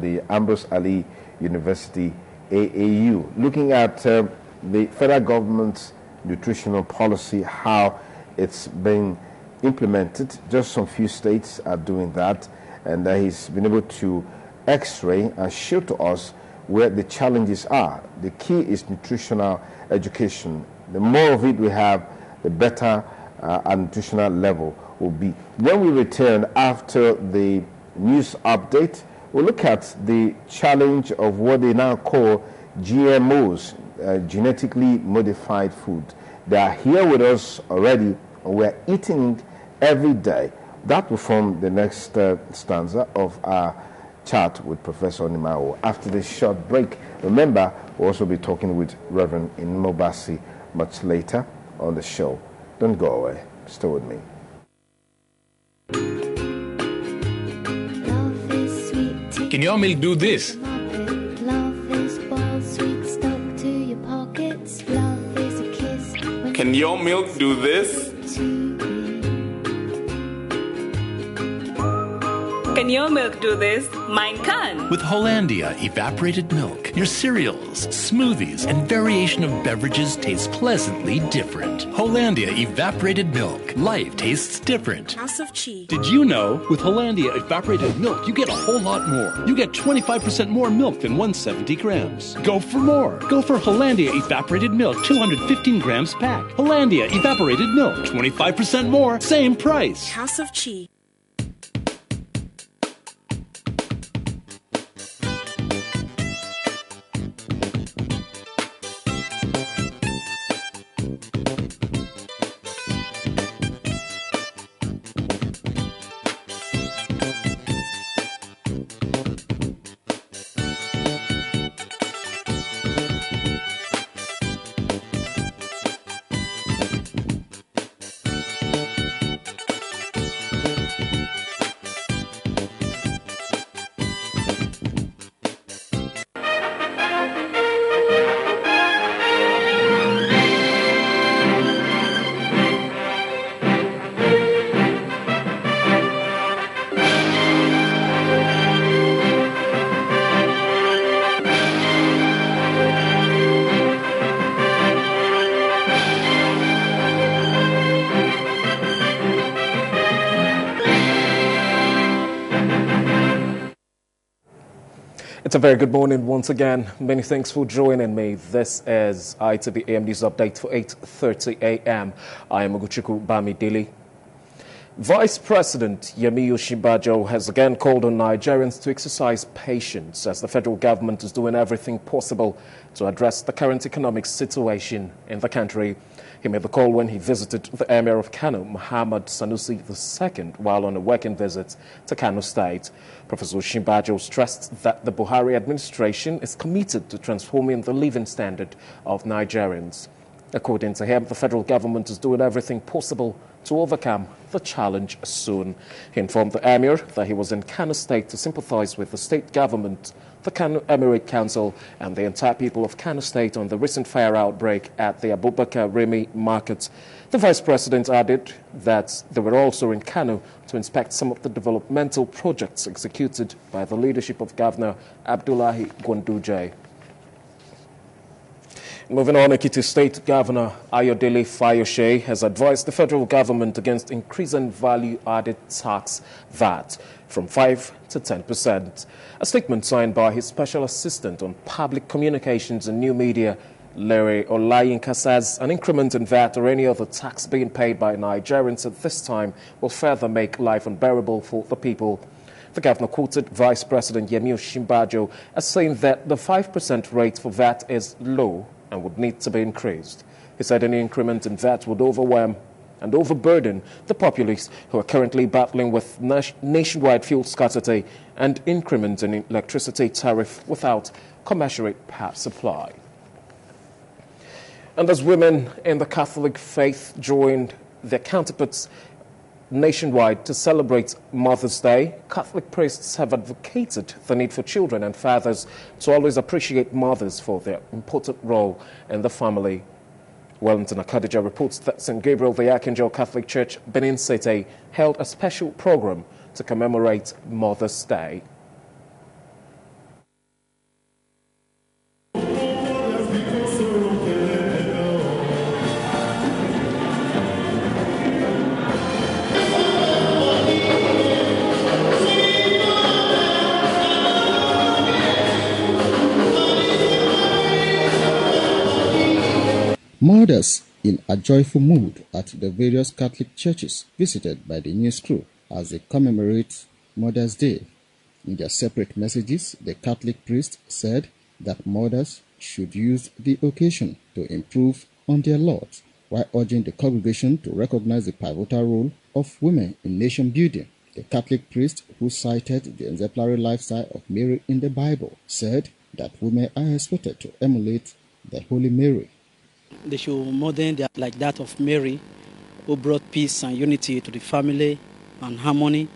the Ambrose Ali University, AAU, looking at the federal government's nutritional policy, how it's been implemented. Just some few states are doing that, and he's been able to x-ray and show to us where the challenges are. The key is nutritional education. The more of it we have, the better our nutritional level will be. When we return after the news update, we'll look at the challenge of what they now call GMOs, genetically modified food. They are here with us already, and we're eating it every day. That will form the next stanza of our chat with Professor Onimawo. After this short break, remember, we'll also be talking with Reverend Inmobasi much later on the show. Don't go away. Stay with me. Can your milk do this? Can your milk do this? Can your milk do this? Mine can. With Hollandia evaporated milk, your cereals, smoothies, and variation of beverages taste pleasantly different. Hollandia evaporated milk. Life tastes different. House of Chi. Did you know with Hollandia evaporated milk, you get a whole lot more? You get 25% more milk than 170 grams. Go for more. Go for Hollandia evaporated milk, 215 grams pack. Hollandia evaporated milk, 25% more, same price. House of Chi. A very good morning once again. Many thanks for joining me. This is ITV AM News Update for 8:30 a.m. I am Oguchukwu Bamidele. Vice President Yemi Osinbajo has again called on Nigerians to exercise patience as the federal government is doing everything possible to address the current economic situation in the country. He made the call when he visited the Emir of Kano, Muhammad Sanusi II, while on a working visit to Kano State. Professor Osinbajo stressed that the Buhari administration is committed to transforming the living standard of Nigerians. According to him, the federal government is doing everything possible to overcome the challenge soon. He informed the Emir that he was in Kano State to sympathize with the state government, the Kano Emirate Council, and the entire people of Kano State on the recent fire outbreak at the Abubakar Remi market. The Vice President added that they were also in Kano to inspect some of the developmental projects executed by the leadership of Governor Abdullahi Gwanduje. Moving on, Ekiti State Governor Ayodele Fayose has advised the federal government against increasing value-added tax VAT from 5 to 10%. A statement signed by his special assistant on public communications and new media, Larry Olayinka, says an increment in VAT or any other tax being paid by Nigerians at this time will further make life unbearable for the people. The governor quoted Vice President Yemi Osinbajo as saying that the 5% rate for VAT is low and would need to be increased. He said any increment in VAT would overwhelm and overburden the populace who are currently battling with nationwide fuel scarcity and increment in electricity tariff without commensurate power supply. And as women in the Catholic faith joined their counterparts nationwide to celebrate Mother's Day, Catholic priests have advocated the need for children and fathers to always appreciate mothers for their important role in the family. Wellington Akadija reports that St. Gabriel the Archangel Catholic Church, Benin City, held a special program to commemorate Mother's Day. Mothers in a joyful mood at the various Catholic churches visited by the news crew as they commemorate Mother's Day. In their separate messages, the Catholic priest said that mothers should use the occasion to improve on their lot, while urging the congregation to recognize the pivotal role of women in nation building. The Catholic priest, who cited the exemplary lifestyle of Mary in the Bible, said that women are expected to emulate the Holy Mary. They should model like that of Mary, who brought peace and unity to the family and harmony,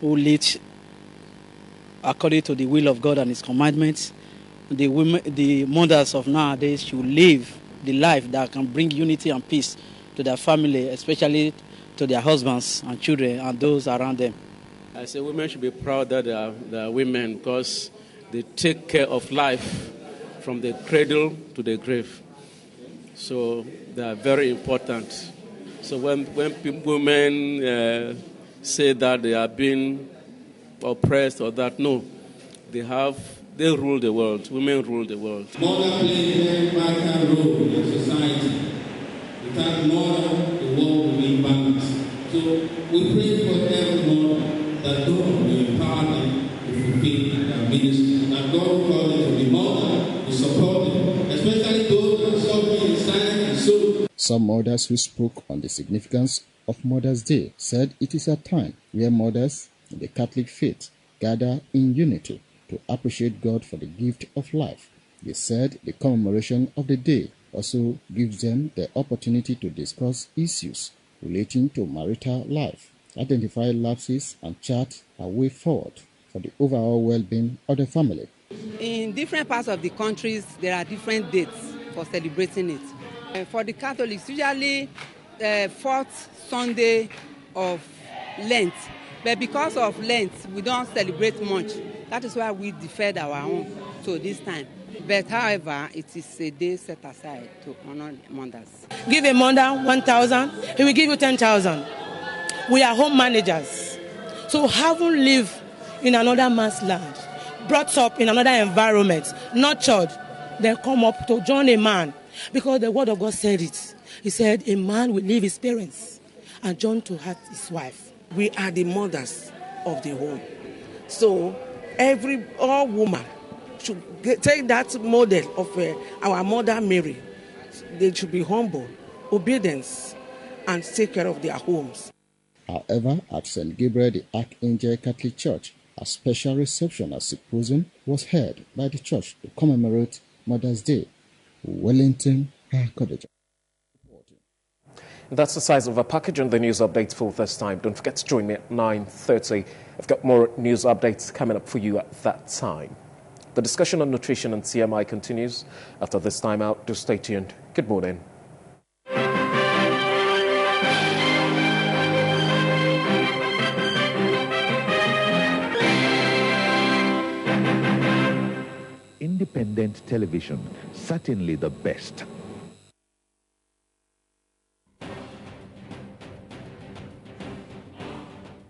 who lived according to the will of God and His commandments. The mothers of nowadays should live the life that can bring unity and peace to their family, especially to their husbands and children and those around them. I say women should be proud that they are women because they take care of life from the cradle to the grave. So they are very important. So when women say that they are being oppressed or that, no, they rule the world. Women rule the world. Mother plays a very vital role in society. Without mother, the world will be balanced. So we pray for everyone that God will empower them to fulfill their ministry. That God will call them to be mother, to support them, especially those who are suffering in silence and soul. Some mothers who spoke on the significance of Mother's Day said it is a time where mothers in the Catholic faith gather in unity to appreciate God for the gift of life. They said the commemoration of the day also gives them the opportunity to discuss issues relating to marital life, identify lapses, and chart a way forward for the overall well-being of the family. In different parts of the countries, there are different dates for celebrating it. For the Catholics, usually the fourth Sunday of Lent. But because of Lent, we don't celebrate much. That is why we deferred our own to this time. But however, it is a day set aside to honor mothers. Give a mother 1,000, he will give you 10,000. We are home managers, so haven't lived in another man's land. brought up in another environment, nurtured, then come up to join a man. Because the word of God said it. He said, a man will leave his parents and join to his wife. We are the mothers of the home. So all woman should take that model of our mother Mary. They should be humble, obedience, and take care of their homes. However, at St. Gabriel the Archangel Catholic Church, a special reception and symposium was held by the church to commemorate Mother's Day. Wellington College. That's the size of a package on the news updates for this time. Don't forget to join me at 9:30. I've got more news updates coming up for you at that time. The discussion on nutrition and TMI continues after this time out. Do stay tuned. Good morning. Independent television, certainly the best.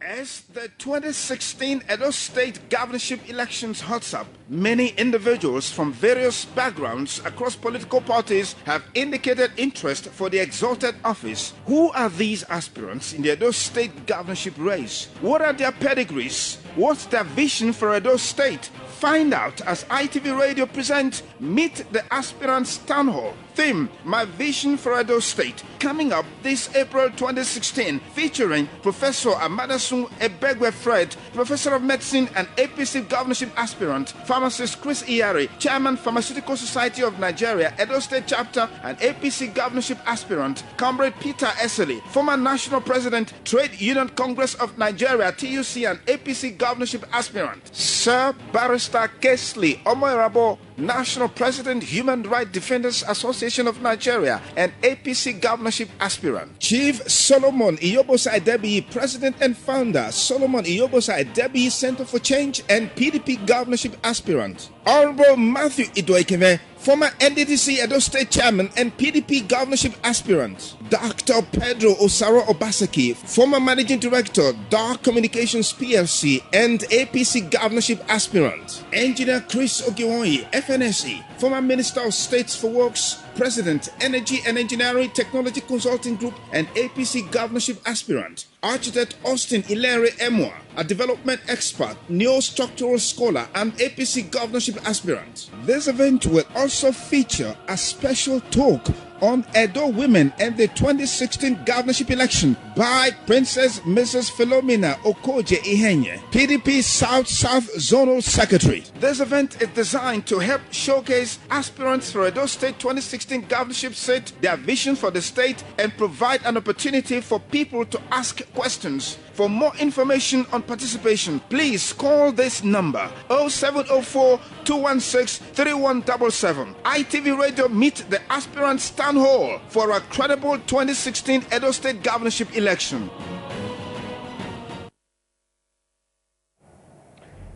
As the 2016 Edo State governorship elections hots up, many individuals from various backgrounds across political parties have indicated interest for the exalted office. Who are these aspirants in the Edo State governorship race? What are their pedigrees? What's their vision for Edo State? Find out as ITV Radio presents Meet the Aspirants Town Hall. Theme, My Vision for Edo State. Coming up this April 2016, featuring Professor Amadasun Ebegwe Fred, Professor of Medicine and APC Governorship Aspirant, Pharmacist Chris Iyari, Chairman Pharmaceutical Society of Nigeria, Edo State Chapter and APC Governorship Aspirant, Comrade Peter Eseli, former National President, Trade Union Congress of Nigeria, TUC and APC Governorship Aspirant, Sir Barrister Kesley Omoirabo, National President, Human Rights Defenders Association of Nigeria and APC Governorship Aspirant, Chief Solomon Iyobosa Adebi, President and Founder, Solomon Iyobosa Adebi Center for Change and PDP Governorship Aspirant, Honorable Matthew Idoikeme, former NDDC Edo State Chairman and PDP Governorship Aspirant, Dr. Pedro Osaro Obaseki, former Managing Director, Dark Communications PLC and APC Governorship Aspirant, Engineer Chris Ogiwonyi, FNSE, former Minister of States for Works, President, Energy and Engineering Technology Consulting Group and APC Governorship Aspirant, Architect Austin Ilere Emwa, a development expert, neo-structural scholar and APC Governorship Aspirant. This event will also feature a special talk on Edo women and the 2016 governorship election by Princess Mrs. Philomena Okoje Ihenye, PDP South-South Zonal Secretary. This event is designed to help showcase aspirants for Edo State 2016 governorship seat, their vision for the state, and provide an opportunity for people to ask questions. For more information on participation, please call this number 0704 216 3177. ITV Radio Meet the Aspirants Town Hall for a credible 2016 Edo State governorship election.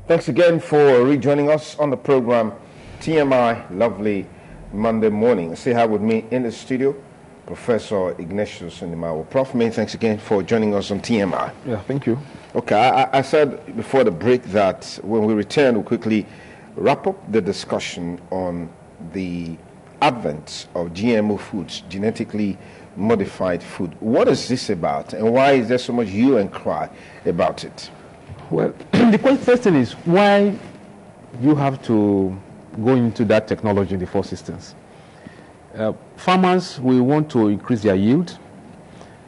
Thanks again for rejoining us on the program TMI. Lovely Monday morning. Say hi with me in the studio, Professor Ignatius Ndimawo. Prof, many thanks again for joining us on TMI. Yeah, thank you. Okay, I said before the break that when we return, we'll quickly wrap up the discussion on the advent of GMO foods, genetically modified food. What is this about, and why is there so much hue and cry about it? Well, the question is why you have to go into that technology in the first instance. Farmers will want to increase their yield,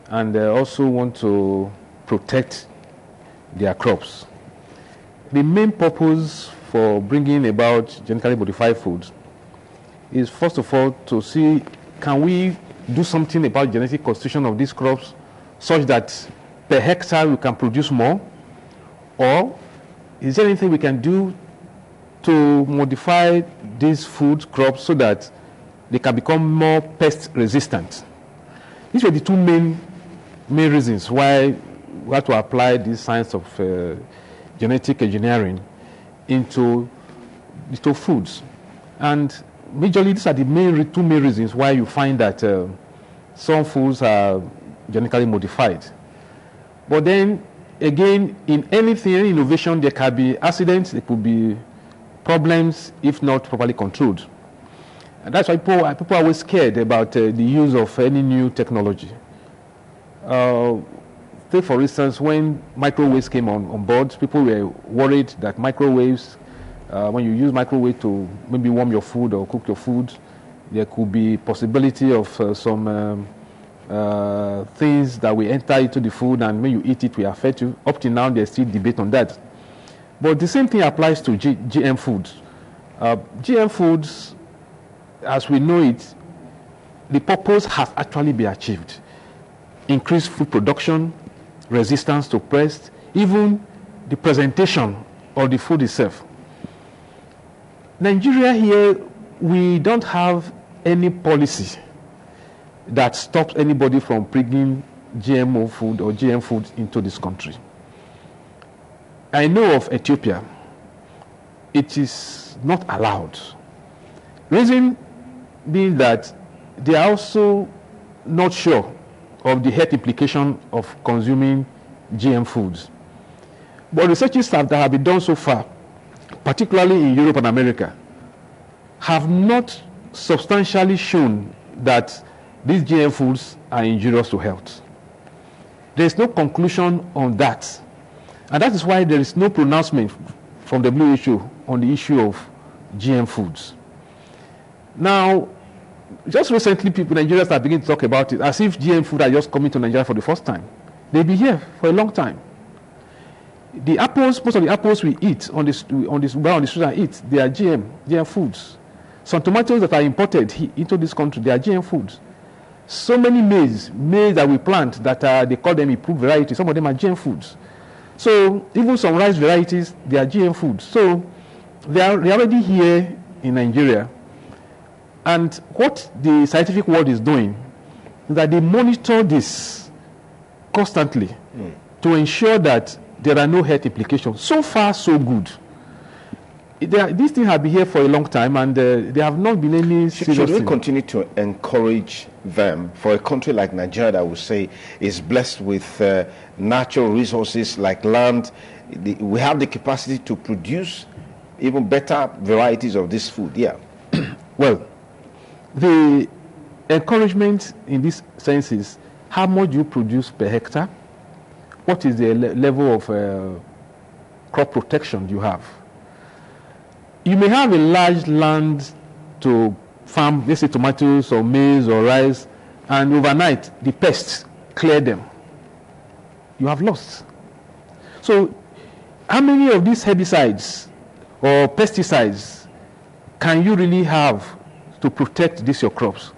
and they also want to protect their crops. The main purpose for bringing about genetically modified foods is, first of all, to see, can we do something about genetic constitution of these crops such that per hectare we can produce more? Or is there anything we can do to modify these food crops so that they can become more pest resistant? These were the two main reasons why we have to apply this science of genetic engineering into foods. And majorly, these are the two main reasons why you find that some foods are genetically modified. But then, again, in anything, any innovation, there can be accidents, there could be problems if not properly controlled. And that's why people are always scared about the use of any new technology. Take for instance, when microwaves came on board, people were worried that microwaves, when you use microwave to maybe warm your food or cook your food, there could be possibility of some things that will enter into the food, and when you eat it will affect you. Up to now, there's still debate on that. But the same thing applies to GM foods. GM foods, as we know it, the purpose has actually been achieved. Increased food production, resistance to pest, even the presentation of the food itself. Nigeria here, we don't have any policy that stops anybody from bringing GMO food or GM food into this country. I know of Ethiopia. It is not allowed. Reason being that they are also not sure of the health implication of consuming GM foods. But researches that have been done so far, particularly in Europe and America, have not substantially shown that these GM foods are injurious to health. There is no conclusion on that. And that is why there is no pronouncement from WHO on the issue of GM foods. Now, just recently, Nigerians are beginning to talk about it as if GM food are just coming to Nigeria for the first time. They've been here for a long time. The apples, most of the apples we eat on the street and eat, they are GM foods. Some tomatoes that are imported into this country, they are GM foods. So many maize that we plant that they call them improved varieties, some of them are GM foods. So even some rice varieties, they are GM foods. So they are already here in Nigeria. And what the scientific world is doing is that they monitor this constantly to ensure that there are no health implications. So far, so good. These things have been here for a long time, and there have not been any serious Should we continue to encourage them for a country like Nigeria that we say is blessed with natural resources like land? We have the capacity to produce even better varieties of this food. Yeah. Well, the encouragement in this sense is how much you produce per hectare, what is the level of crop protection you have. You may have a large land to farm, let's say tomatoes or maize or rice, and overnight the pests clear them. You have lost. So how many of these herbicides or pesticides can you really have to protect your crops?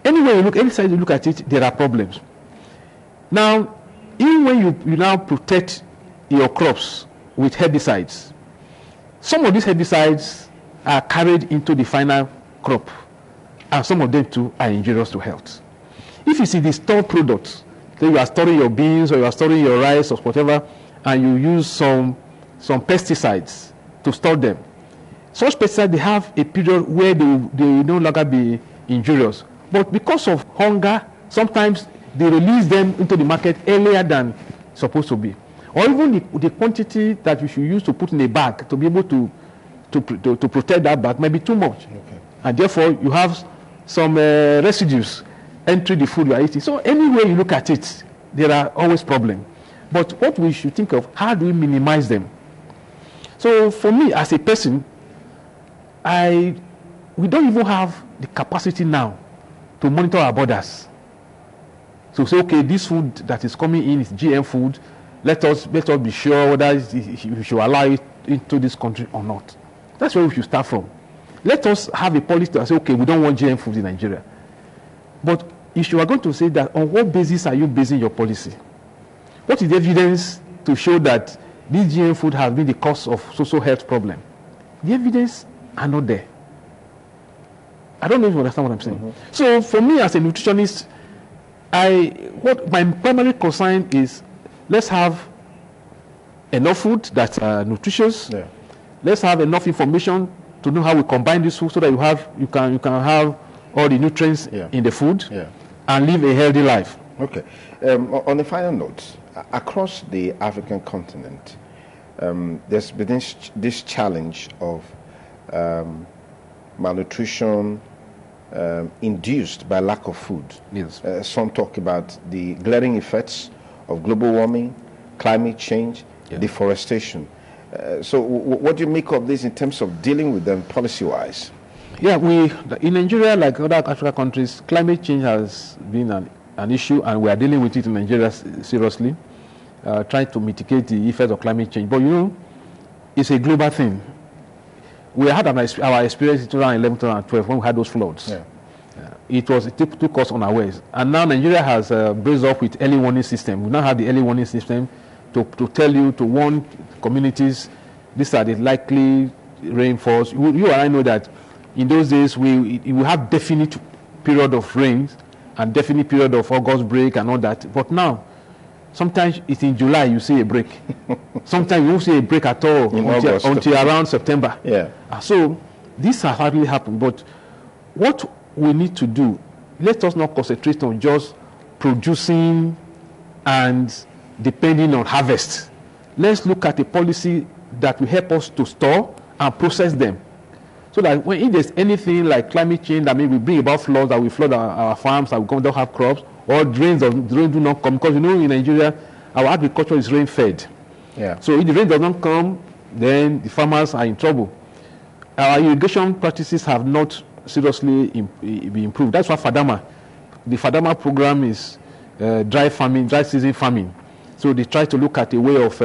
Anywhere you look, any side you look at it, there are problems. Now, even when you now protect your crops with herbicides, some of these herbicides are carried into the final crop, and some of them too are injurious to health. If you see the stored products, then you are storing your beans or you are storing your rice or whatever, and you use some pesticides to store them. Such pesticides, they have a period where they will no longer be injurious. But because of hunger, sometimes they release them into the market earlier than supposed to be. Or even the quantity that you should use to put in a bag to be able to protect that bag might be too much. Okay. And therefore, you have some residues entering the food you are eating. So anywhere you look at it, there are always problems. But what we should think of, how do we minimize them? So for me, as a person, we don't even have the capacity now to monitor our borders. So say, okay, this food that is coming in is GM food. Let us be sure whether we should allow it into this country or not. That's where we should start from. Let us have a policy to say, okay, we don't want GM food in Nigeria. But if you are going to say that, on what basis are you basing your policy? What is the evidence to show that this GM food has been the cause of social health problem? The evidence are not there. I don't know if you understand what I'm saying. Mm-hmm. So for me as a nutritionist, what my primary concern is, let's have enough food that's nutritious. Yeah. Let's have enough information to know how we combine this food so that you can have all the nutrients in the food and live a healthy life. Okay. On a final note, across the African continent, there's been this challenge of malnutrition induced by lack of food. Yes. Some talk about the glaring effects of global warming, climate change, deforestation. So what do you make of this in terms of dealing with them policy-wise? Yeah, in Nigeria, like other African countries, climate change has been an issue, and we are dealing with it in Nigeria seriously, trying to mitigate the effects of climate change. But it's a global thing. We had our experience in 2011, 2012 when we had those floods. Yeah. It took us unawares. And now Nigeria has braced up with early warning system. We now have the early warning system to tell you, to warn communities, these are the likely rainfalls. You and I know that in those days we have definite period of rains and definite period of August break and all that. But now, sometimes it's in July you see a break. Sometimes you won't see a break at all until around September. Yeah. So this has hardly happened. But what we need to do, let us not concentrate on just producing and depending on harvest. Let's look at a policy that will help us to store and process them. So that if there's anything like climate change that maybe bring about floods, that will flood our farms, that we don't have crops, or rains do not come, because in Nigeria our agriculture is rain fed. Yeah. So if the rain does not come, then the farmers are in trouble. Our irrigation practices have not seriously been improved. That's why the FADAMA program is dry season farming. So they try to look at a way of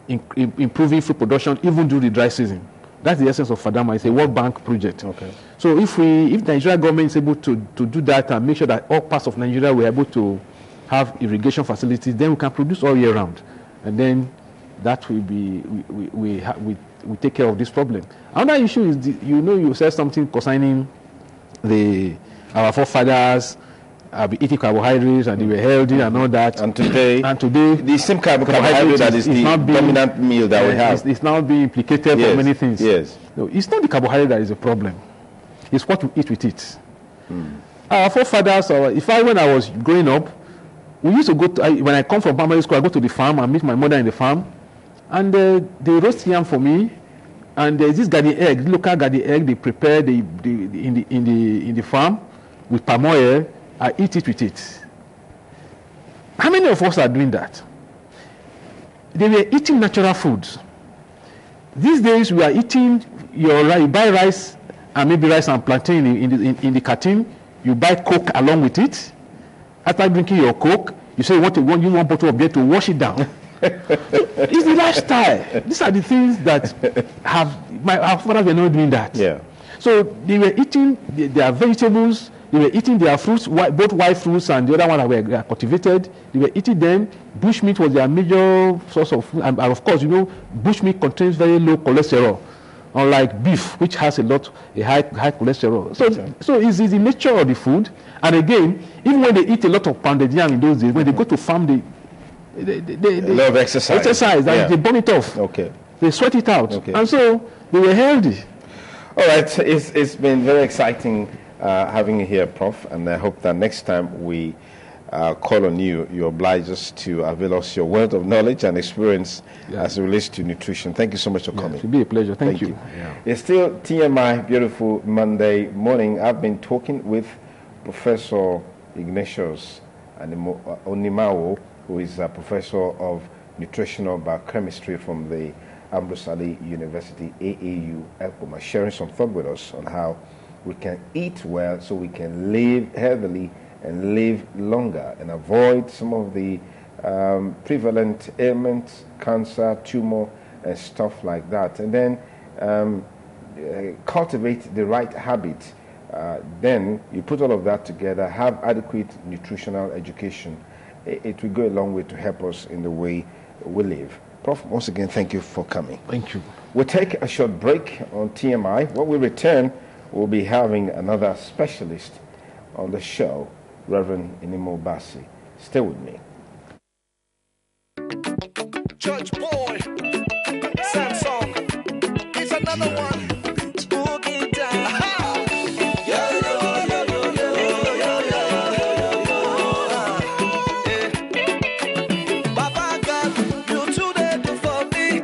improving food production even during the dry season. That's the essence of FADAMA. It's a World Bank project. Okay. So if the Nigeria government is able to do that and make sure that all parts of Nigeria were able to have irrigation facilities, then we can produce all year round, and then that will be we take care of this problem. Another issue is you said something concerning our forefathers eating carbohydrates and they were healthy and all that. And today the same carbohydrate that is the dominant meal that we have. It's now being implicated for many things. Yes. No, it's not the carbohydrate that is a problem. It's what we eat with it. Our forefathers, when I was growing up, we used to go when I come from primary school, I go to the farm and meet my mother in the farm, and they roast yam for me, and there's this garden egg, local garden egg they prepare in the farm with palm oil. I eat it with it. How many of us are doing that? They were eating natural foods. These days we are eating you buy rice and maybe rice and plantain in the carton. You buy Coke along with it. After drinking your Coke, you say you want one bottle of beer to wash it down. It's the lifestyle. These are the things that our fathers were not doing that. Yeah. So they were eating their vegetables. They were eating their fruits, both wild fruits and the other one that were cultivated. They were eating them. Bushmeat was their major source of food. And of course, bushmeat contains very low cholesterol, unlike beef, which has a high cholesterol. So it's the nature of the food. And again, even when they eat a lot of pounded yam in those days, when they go to farm, they love exercise. They burn it off. Okay. They sweat it out. Okay. And so they were healthy. All right. It's been very exciting having you here, Prof, and I hope that next time we call on you, you oblige us to avail us your wealth of knowledge and experience as it relates to nutrition. Thank you so much for coming. It will be a pleasure. Thank you. Yeah. It's still TMI, beautiful Monday morning. I've been talking with Professor Ignatius Onimawo, who is a professor of nutritional biochemistry from the Ambrose Ali University, AAU, Ekpoma, sharing some thought with us on how we can eat well so we can live healthily and live longer and avoid some of the prevalent ailments, cancer, tumor, and stuff like that. And then cultivate the right habit. Then you put all of that together, have adequate nutritional education. It will go a long way to help us in the way we live. Prof, once again, thank you for coming. Thank you. We'll take a short break on TMI. When we return, we'll be having another specialist on the show, Reverend Inimo Bassi. Stay with me. Church boy, Samsung, it's another one. Boogie down. Baba God, you today do for me.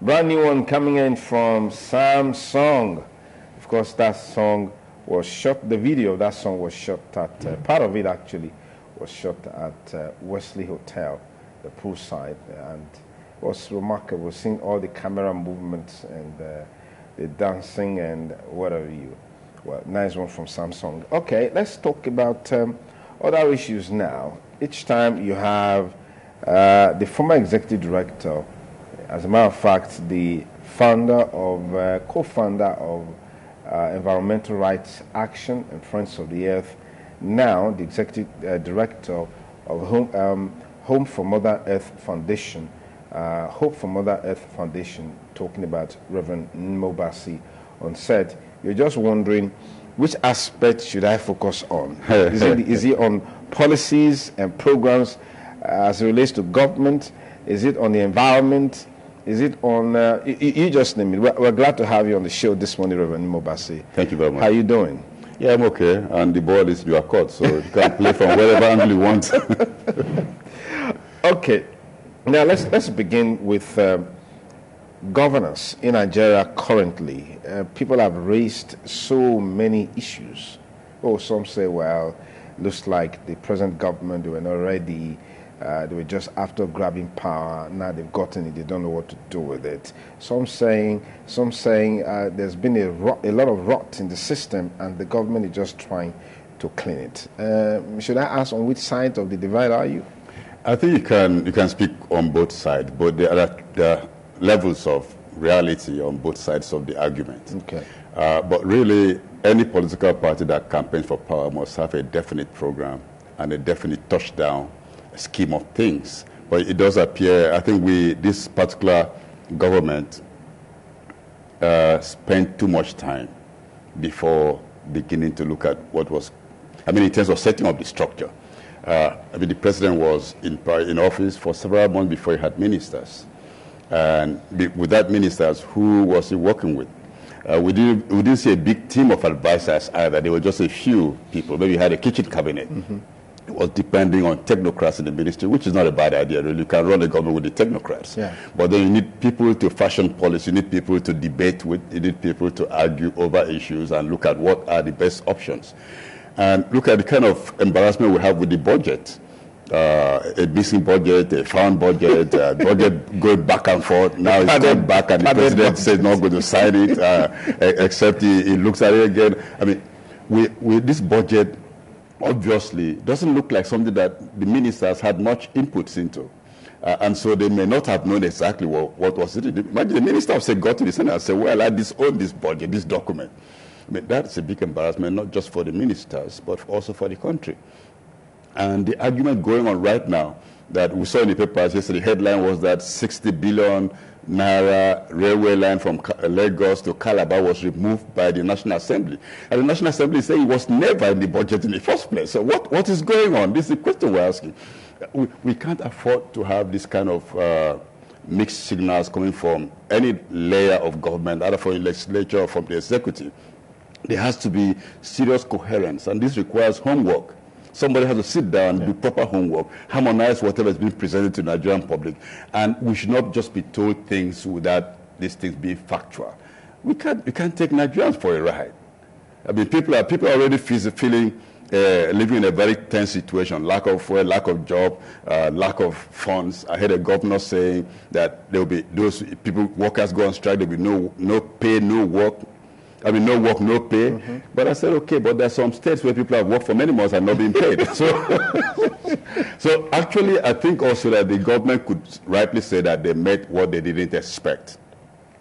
Brand new one coming in from Samsung. Of course, that song was shot, the video of that song was shot at, part of it actually was shot at Wesley Hotel, the poolside, and it was remarkable seeing all the camera movements and the dancing and whatever you. Well, nice one from Samsung. Okay, let's talk about other issues now. Each time you have the former executive director, as a matter of fact, the founder of, co-founder of Environmental Rights Action and Friends of the Earth, now the executive director of Home for Mother Earth Foundation, Hope for Mother Earth Foundation, talking about Reverend Mobasi on set. You're just wondering, which aspect should I focus on? Is it on policies and programs as it relates to government? Is it on the environment? Is it on, you just name it. We're glad to have you on the show this morning, Reverend Mobasi. Thank you very much. How are you doing? Yeah, I'm okay. And the ball is your court, so you can play from wherever angle you want. Okay. Now let's begin with governance in Nigeria currently, people have raised so many issues. Oh, some say, well, looks like the present government, they were not ready. They were just after grabbing power. Now they've gotten it. They don't know what to do with it. Some saying there's been a lot of rot in the system, and the government is just trying to clean it. Should I ask on which side of the divide are you? I think you can speak on both sides, but there are levels of reality on both sides of the argument. Okay. But really, any political party that campaigns for power must have a definite program and a definite touchdown scheme of things. But it does appear, I think this particular government spent too much time before beginning to look at what was, in terms of setting up the structure. The president was in office for several months before he had ministers. And without ministers, who was he working with? We didn't see a big team of advisors either. There were just a few people. Maybe he had a kitchen cabinet. Mm-hmm. It was depending on technocrats in the ministry, which is not a bad idea, really. You can run a government with the technocrats. Yeah. But then you need people to fashion policy, you need people to debate with, you need people to argue over issues and look at what are the best options. And look at the kind of embarrassment we have with the budget. A missing budget, a found budget, budget going back and forth. Now it's going back and the president says not going to sign it, except he looks at it again. With this budget, obviously, doesn't look like something that the ministers had much inputs into. And so they may not have known exactly what was it. Imagine the minister of State got to the Senate and said, well, I disown this budget, this document. That's a big embarrassment, not just for the ministers, but also for the country. And the argument going on right now that we saw in the papers yesterday, the headline was that 60 billion naira railway line from Lagos to Calabar was removed by the National Assembly. And the National Assembly is saying it was never in the budget in the first place. So what is going on? This is the question we're asking. We can't afford to have this kind of mixed signals coming from any layer of government, either from the legislature or from the executive. There has to be serious coherence, and this requires homework. Somebody has to sit down and do proper homework, harmonize whatever is being presented to the Nigerian public. And we should not just be told things without these things being factual. We can't take Nigerians for a ride. People are already feeling living in a very tense situation, lack of fuel, lack of job, lack of funds. I heard a governor saying that there will be workers go on strike, there will be no pay, no work. No work, no pay. Mm-hmm. But I said, okay, but there are some states where people have worked for many months and not being paid. So actually, I think also that the government could rightly say that they met what they didn't expect.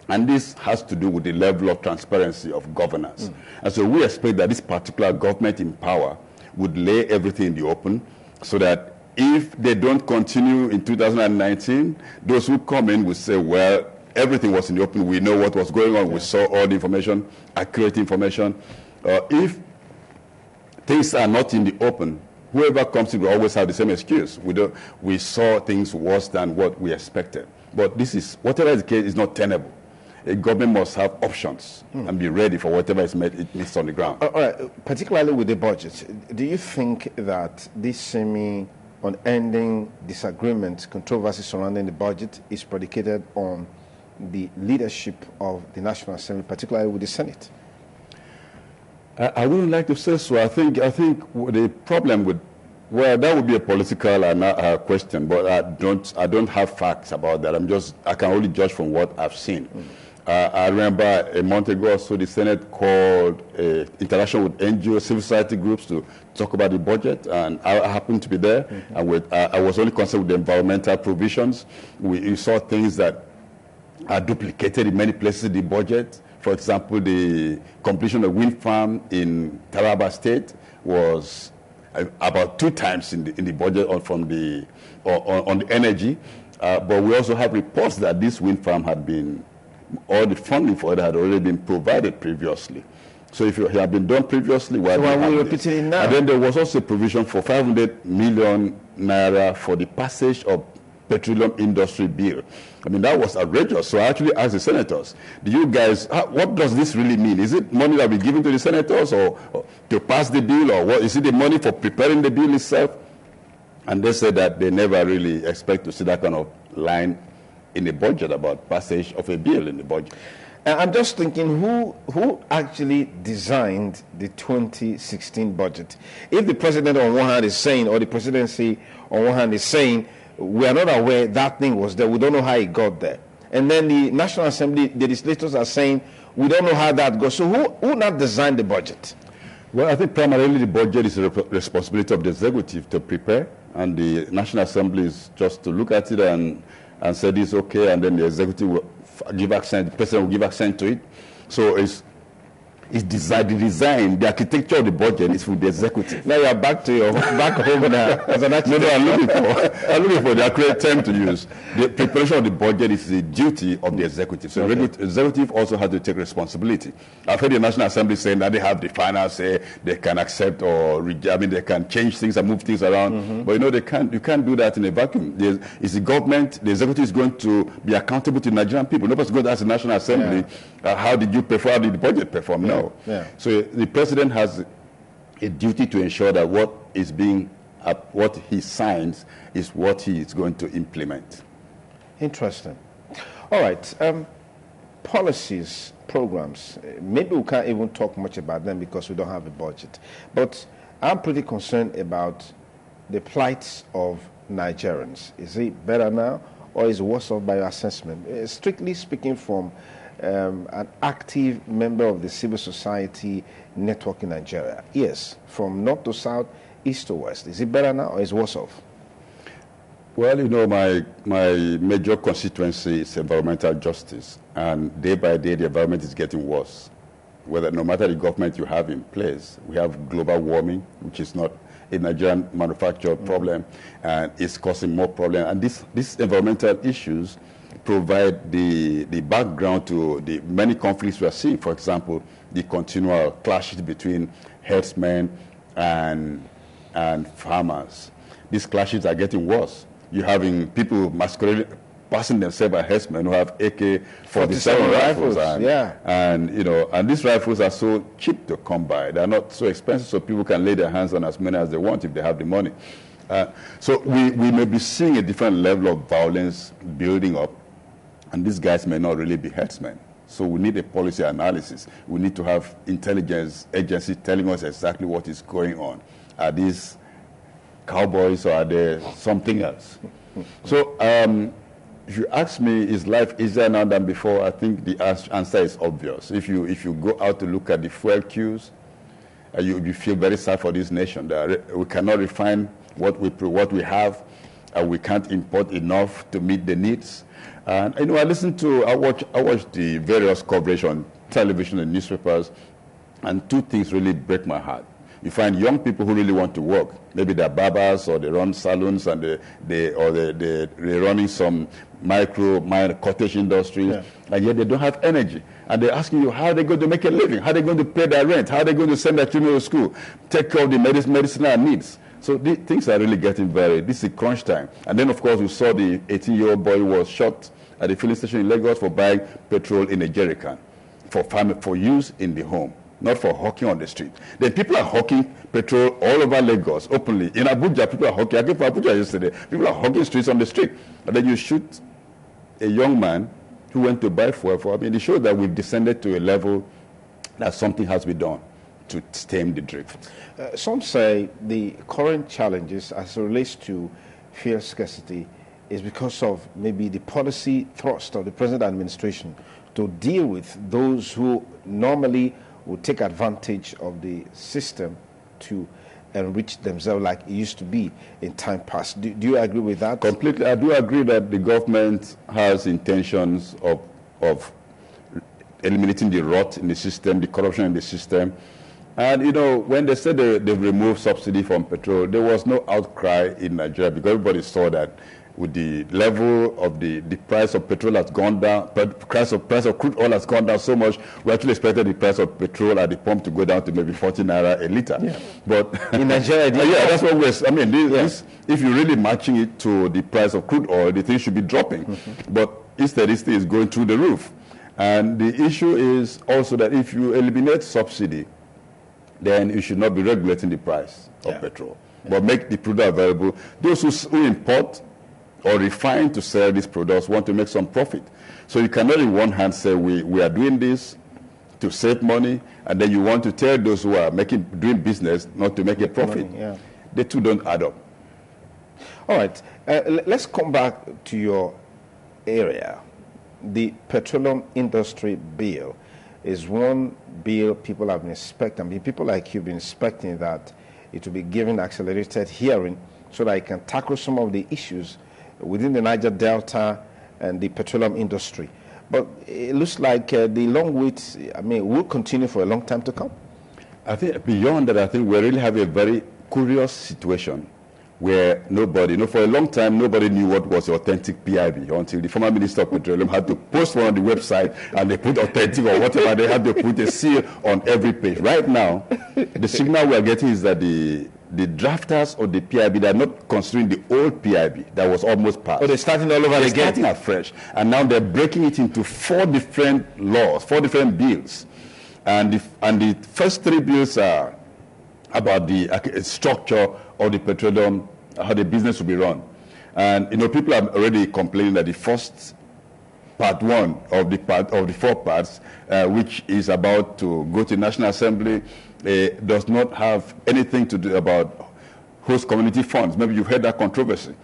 And this has to do with the level of transparency of governance. And so we expect that this particular government in power would lay everything in the open so that if they don't continue in 2019, those who come in will say, well, everything was in the open. We know what was going on. Yeah. We saw all the information, accurate information. If things are not in the open, whoever comes in will always have the same excuse. We saw things worse than what we expected. But whatever is the case, is not tenable. A government must have options and be ready for whatever it meets on the ground. All right. Particularly with the budget, do you think that this semi-unending disagreement, controversy surrounding the budget is predicated on the leadership of the National Assembly, particularly with the Senate? I wouldn't like to say so. I think the problem that would be a political question, but I don't have facts about that. I can only judge from what I've seen. I remember a month ago or so, the Senate called interaction with NGO, civil society groups to talk about the budget, and I happened to be there. Mm-hmm. And I was only concerned with the environmental provisions. We saw things that are duplicated in many places in the budget. For example, the completion of wind farm in Taraba State was about 2 times in the budget on the energy. But we also have reports that this wind farm all the funding for it had already been provided previously. So if it had been done previously, why are we repeating it now? And then there was also a provision for 500 million naira for the passage of petroleum industry bill. That was outrageous. So I actually asked the senators, do you guys, what does this really mean? Is it money that will be given to the senators or to pass the bill, or what? Is it the money for preparing the bill itself? And they said that they never really expect to see that kind of line in a budget about passage of a bill in the budget. I'm just thinking, who actually designed the 2016 budget? If the president on one hand is saying, or the presidency on one hand is saying, we are not aware that thing was there, we don't know how it got there. And then the National Assembly, the legislators are saying, we don't know how that goes. So who not designed the budget? Well, I think primarily the budget is the responsibility of the executive to prepare, and the National Assembly is just to look at it and say this is okay, and then the executive will give assent, the president will give assent to it. So it's the architecture of the budget is with the executive. Now you are back home now. As an I'm looking for the correct term to use. The preparation of the budget is the duty of the executive. So the executive also has to take responsibility. I've heard the National Assembly saying that they have the final say, they can accept or they can change things and move things around. But you can't do that in a vacuum. It's the government, the executive is going to be accountable to Nigerian people. Nobody's going to ask the National Assembly, how did you perform, how did the budget perform? No. So the president has a duty to ensure that what he signs is what he is going to implement. Interesting. All right. Policies, programs, maybe we can't even talk much about them because we don't have a budget. But I'm pretty concerned about the plight of Nigerians. Is it better now or is it worse off by your assessment? Strictly speaking, from an active member of the civil society network in Nigeria. Yes, from north to south, east to west. Is it better now or is it worse off? Well, my major constituency is environmental justice, and day by day the environment is getting worse. No matter the government you have in place, we have global warming, which is not a Nigerian manufactured problem, and it's causing more problems. And these environmental issues provide the background to the many conflicts we are seeing. For example, the continual clashes between herdsmen and farmers. These clashes are getting worse. You're having people passing themselves as herdsmen who have AK-47 rifles. And these rifles are so cheap to come by. They're not so expensive, so people can lay their hands on as many as they want if they have the money. So we may be seeing a different level of violence building up. And these guys may not really be herdsmen. So we need a policy analysis. We need to have intelligence agencies telling us exactly what is going on. Are these cowboys or are they something else? So if you ask me, is life easier now than before, I think the answer is obvious. If you go out to look at the fuel queues, you feel very sad for this nation. We cannot refine what we have, and we can't import enough to meet the needs. And I watch the various coverage on television and newspapers, and two things really break my heart. You find young people who really want to work. Maybe they're barbers or they run salons and they're running some minor cottage industries, and yet they don't have energy. And they're asking you, how are they going to make a living? How are they going to pay their rent? How are they going to send their children to school? Take care of the medicinal needs. So things are really getting this is crunch time. And then, of course, we saw the 18-year-old boy who was shot at the filling station in Lagos for buying petrol in a jerry can for use in the home, not for hawking on the street. Then people are hawking petrol all over Lagos openly. In Abuja, people are hawking. I came from Abuja yesterday. People are hawking streets on the street. And then you shoot a young man who went to buy fuel for. It shows that we've descended to a level that something has to be done to stem the drift. Some say the current challenges as it relates to fuel scarcity is because of maybe the policy thrust of the present administration to deal with those who normally would take advantage of the system to enrich themselves like it used to be in time past. Do you agree with that? Completely. I do agree that the government has intentions of eliminating the rot in the system, the corruption in the system. And, when they said they've removed subsidy from petrol, there was no outcry in Nigeria because everybody saw that with the level of the price of petrol has gone down, but price of crude oil has gone down so much, we actually expected the price of petrol at the pump to go down to maybe 40 naira a liter. Yeah. But in Nigeria, that's what this, if you're really matching it to the price of crude oil, the thing should be dropping. But instead, this thing is going through the roof. And the issue is also that if you eliminate subsidy, then you should not be regulating the price of petrol, but make the product available. Those who import or refine to sell these products want to make some profit. So you cannot in one hand say we are doing this to save money, and then you want to tell those who are doing business not to make a profit. Money, yeah. The two don't add up. All right, let's come back to your area. The petroleum industry bill is one bill people have been expecting. I mean, people like you have been expecting that it will be given accelerated hearing so that it can tackle some of the issues within the Niger Delta and the petroleum industry. But it looks like the long wait, will continue for a long time to come. I think beyond that, I think we really have a very curious situation where nobody, for a long time, nobody knew what was authentic PIB until the former Minister of Petroleum had to post one on the website and they put authentic or whatever. They had to put a seal on every page. Right now, the signal we are getting is that the drafters of the PIB, they are not considering the old PIB that was almost passed. Oh, they're starting all over again. They're starting afresh. And now they're breaking it into 4 different laws, 4 different bills. And the first 3 bills are about the structure of the petroleum, how the business will be run. And people are already complaining that the first part 1 of the 4 parts, which is about to go to National Assembly, does not have anything to do about host community funds. Maybe you've heard that controversy.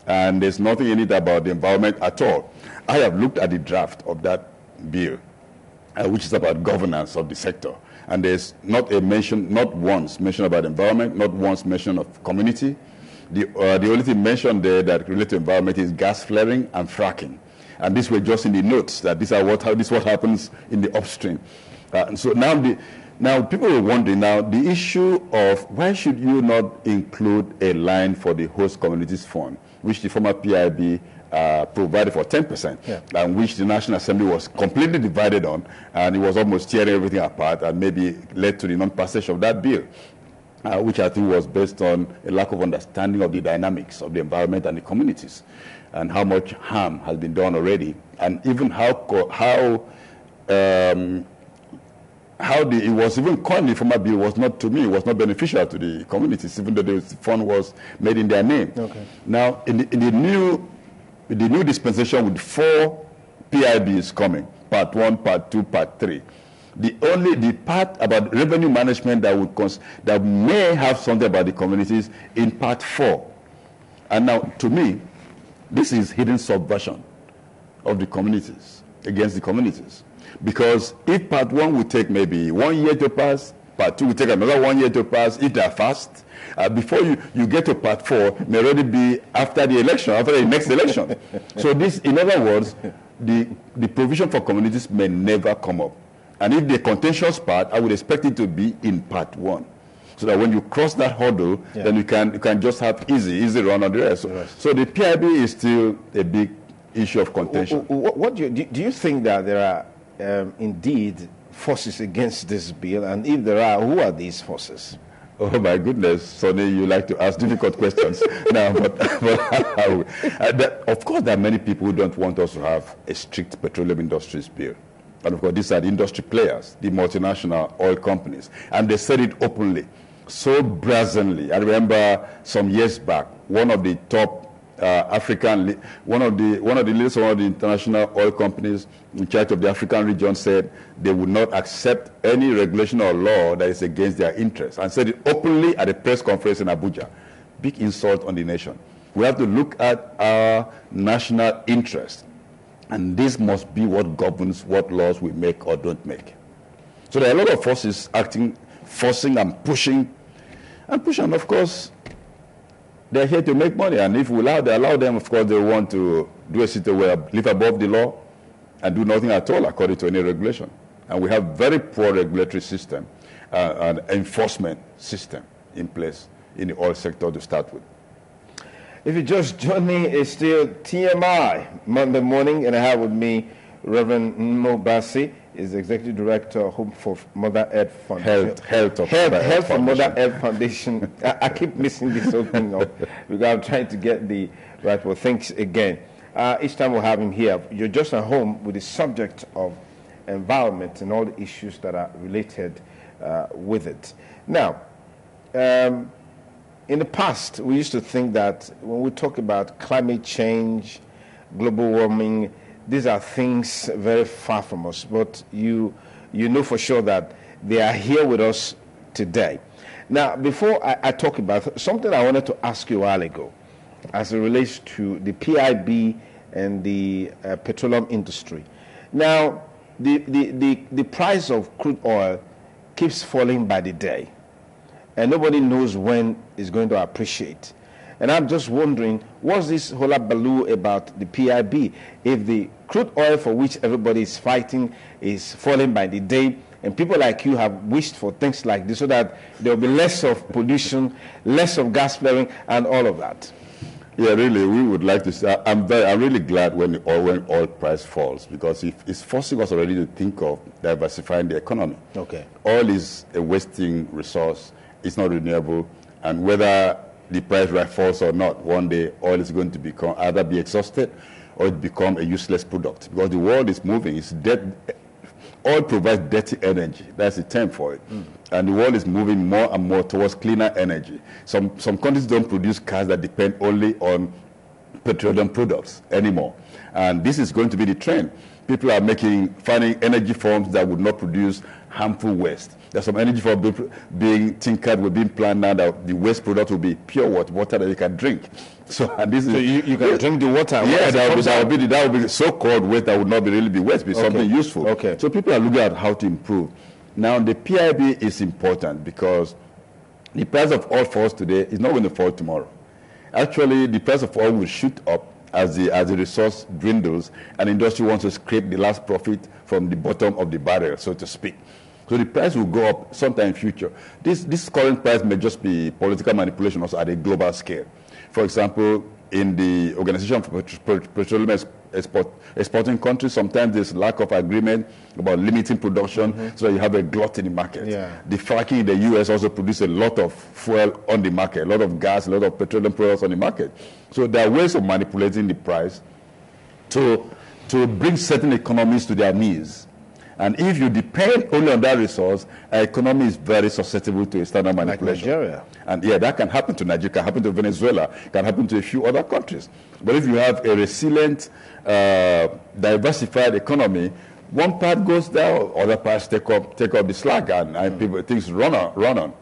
And there's nothing in it about the environment at all. I have looked at the draft of that bill, which is about governance of the sector. And there's not once mention about environment, not once mention of community. The only thing mentioned there that relates to environment is gas flaring and fracking. And these were just in the notes that this is what happens in the upstream. And so now people are wondering the issue of why should you not include a line for the host communities fund, which the former PIB provided for 10%, and which the National Assembly was completely divided on, and it was almost tearing everything apart and maybe led to the non-passage of that bill, which I think was based on a lack of understanding of the dynamics of the environment and the communities, and how much harm has been done already, and even it was even coined, the former bill was not, to me, was not beneficial to the communities, even though the fund was made in their name. Okay. Now, in the new dispensation with 4 PIBs coming, part 1, part 2, part 3, the part about revenue management that may have something about the communities in part 4. And now, to me, this is hidden subversion of the communities, against the communities. Because if part 1 will take maybe 1 year to pass, part 2 will take another 1 year to pass, if they are fast, before you get to part 4, may already be after the election, after the next election. So this, in other words, the provision for communities may never come up. And if the contentious part, I would expect it to be in part 1. So that when you cross that hurdle, then you can just have easy run on the rest. So the PIB is still a big issue of contention. What do you think that there are indeed forces against this bill, and if there are, who are these forces? Oh my goodness, Sonny, you like to ask difficult questions. Now, but of course, there are many people who don't want us to have a strict petroleum industries bill. And of course, these are the industry players, the multinational oil companies, and they said it openly, so brazenly. I remember some years back, one of the top one of the leaders of one of the international oil companies in charge of the African region said they would not accept any regulation or law that is against their interests, and said it openly at a press conference in Abuja. Big insult on the nation. We have to look at our national interest, and this must be what governs what laws we make or don't make. So there are a lot of forces acting, forcing and pushing, and of course, they're here to make money, and if we allow them, of course, they want to do a situation where live above the law and do nothing at all according to any regulation. And we have very poor regulatory system and enforcement system in place in the oil sector to start with. If you just join me, it's still TMI Monday morning, and I have with me Reverend Mbasi, is the Executive Director of Hope for Mother Earth Foundation. Health for Mother Earth Foundation. I keep missing this opening up because I'm trying to get the right word. Thanks again. Each time we'll have him here, you're just at home with the subject of environment and all the issues that are related with it. Now, in the past, we used to think that when we talk about climate change, global warming, these are things very far from us. But you know for sure that they are here with us today. Now, before I talk about something I wanted to ask you a while ago, as it relates to the PIB and the petroleum industry. Now, the price of crude oil keeps falling by the day, and nobody knows when it's going to appreciate. And I'm just wondering, what's this hullabaloo about the PIB? If the crude oil for which everybody is fighting is falling by the day, and people like you have wished for things like this so that there will be less of pollution, less of gas flaring, and all of that. Yeah, really, we would like to say, I'm really glad when oil price falls, because it's forcing us already to think of diversifying the economy. Okay. Oil is a wasting resource. It's not renewable. And whether the price falls or not, one day oil is going to either be exhausted or it become a useless product, because the world is moving. It's dead. Oil provides dirty energy. That's the term for it. And the world is moving more and more towards cleaner energy. Some countries don't produce cars that depend only on petroleum products anymore. And this is going to be the trend. People are finding energy forms that would not produce harmful waste. There's some energy forms being tinkered with, being planned now that the waste product will be pure water that you can drink. So you can drink the water. Yes, that would be so-called waste that would not really be waste, but something useful. Okay. So people are looking at how to improve. Now the PIB is important because the price of oil falls today is not going to fall tomorrow. Actually, the price of oil will shoot up as the resource dwindles, and industry wants to scrape the last profit from the bottom of the barrel, so to speak. So the price will go up sometime in future. This current price may just be political manipulation also at a global scale. For example, in the Organization for Petroleum Exporting Countries, sometimes there's lack of agreement about limiting production, so you have a glut in the market. Yeah. The fracking in the U.S. also produces a lot of fuel on the market, a lot of gas, a lot of petroleum products on the market. So there are ways of manipulating the price to bring certain economies to their knees. And if you depend only on that resource, our economy is very susceptible to external manipulation. Like Nigeria. And yeah, that can happen to Nigeria, can happen to Venezuela, can happen to a few other countries. But if you have a resilient, diversified economy, one part goes down, other parts take up the slack, and things run on.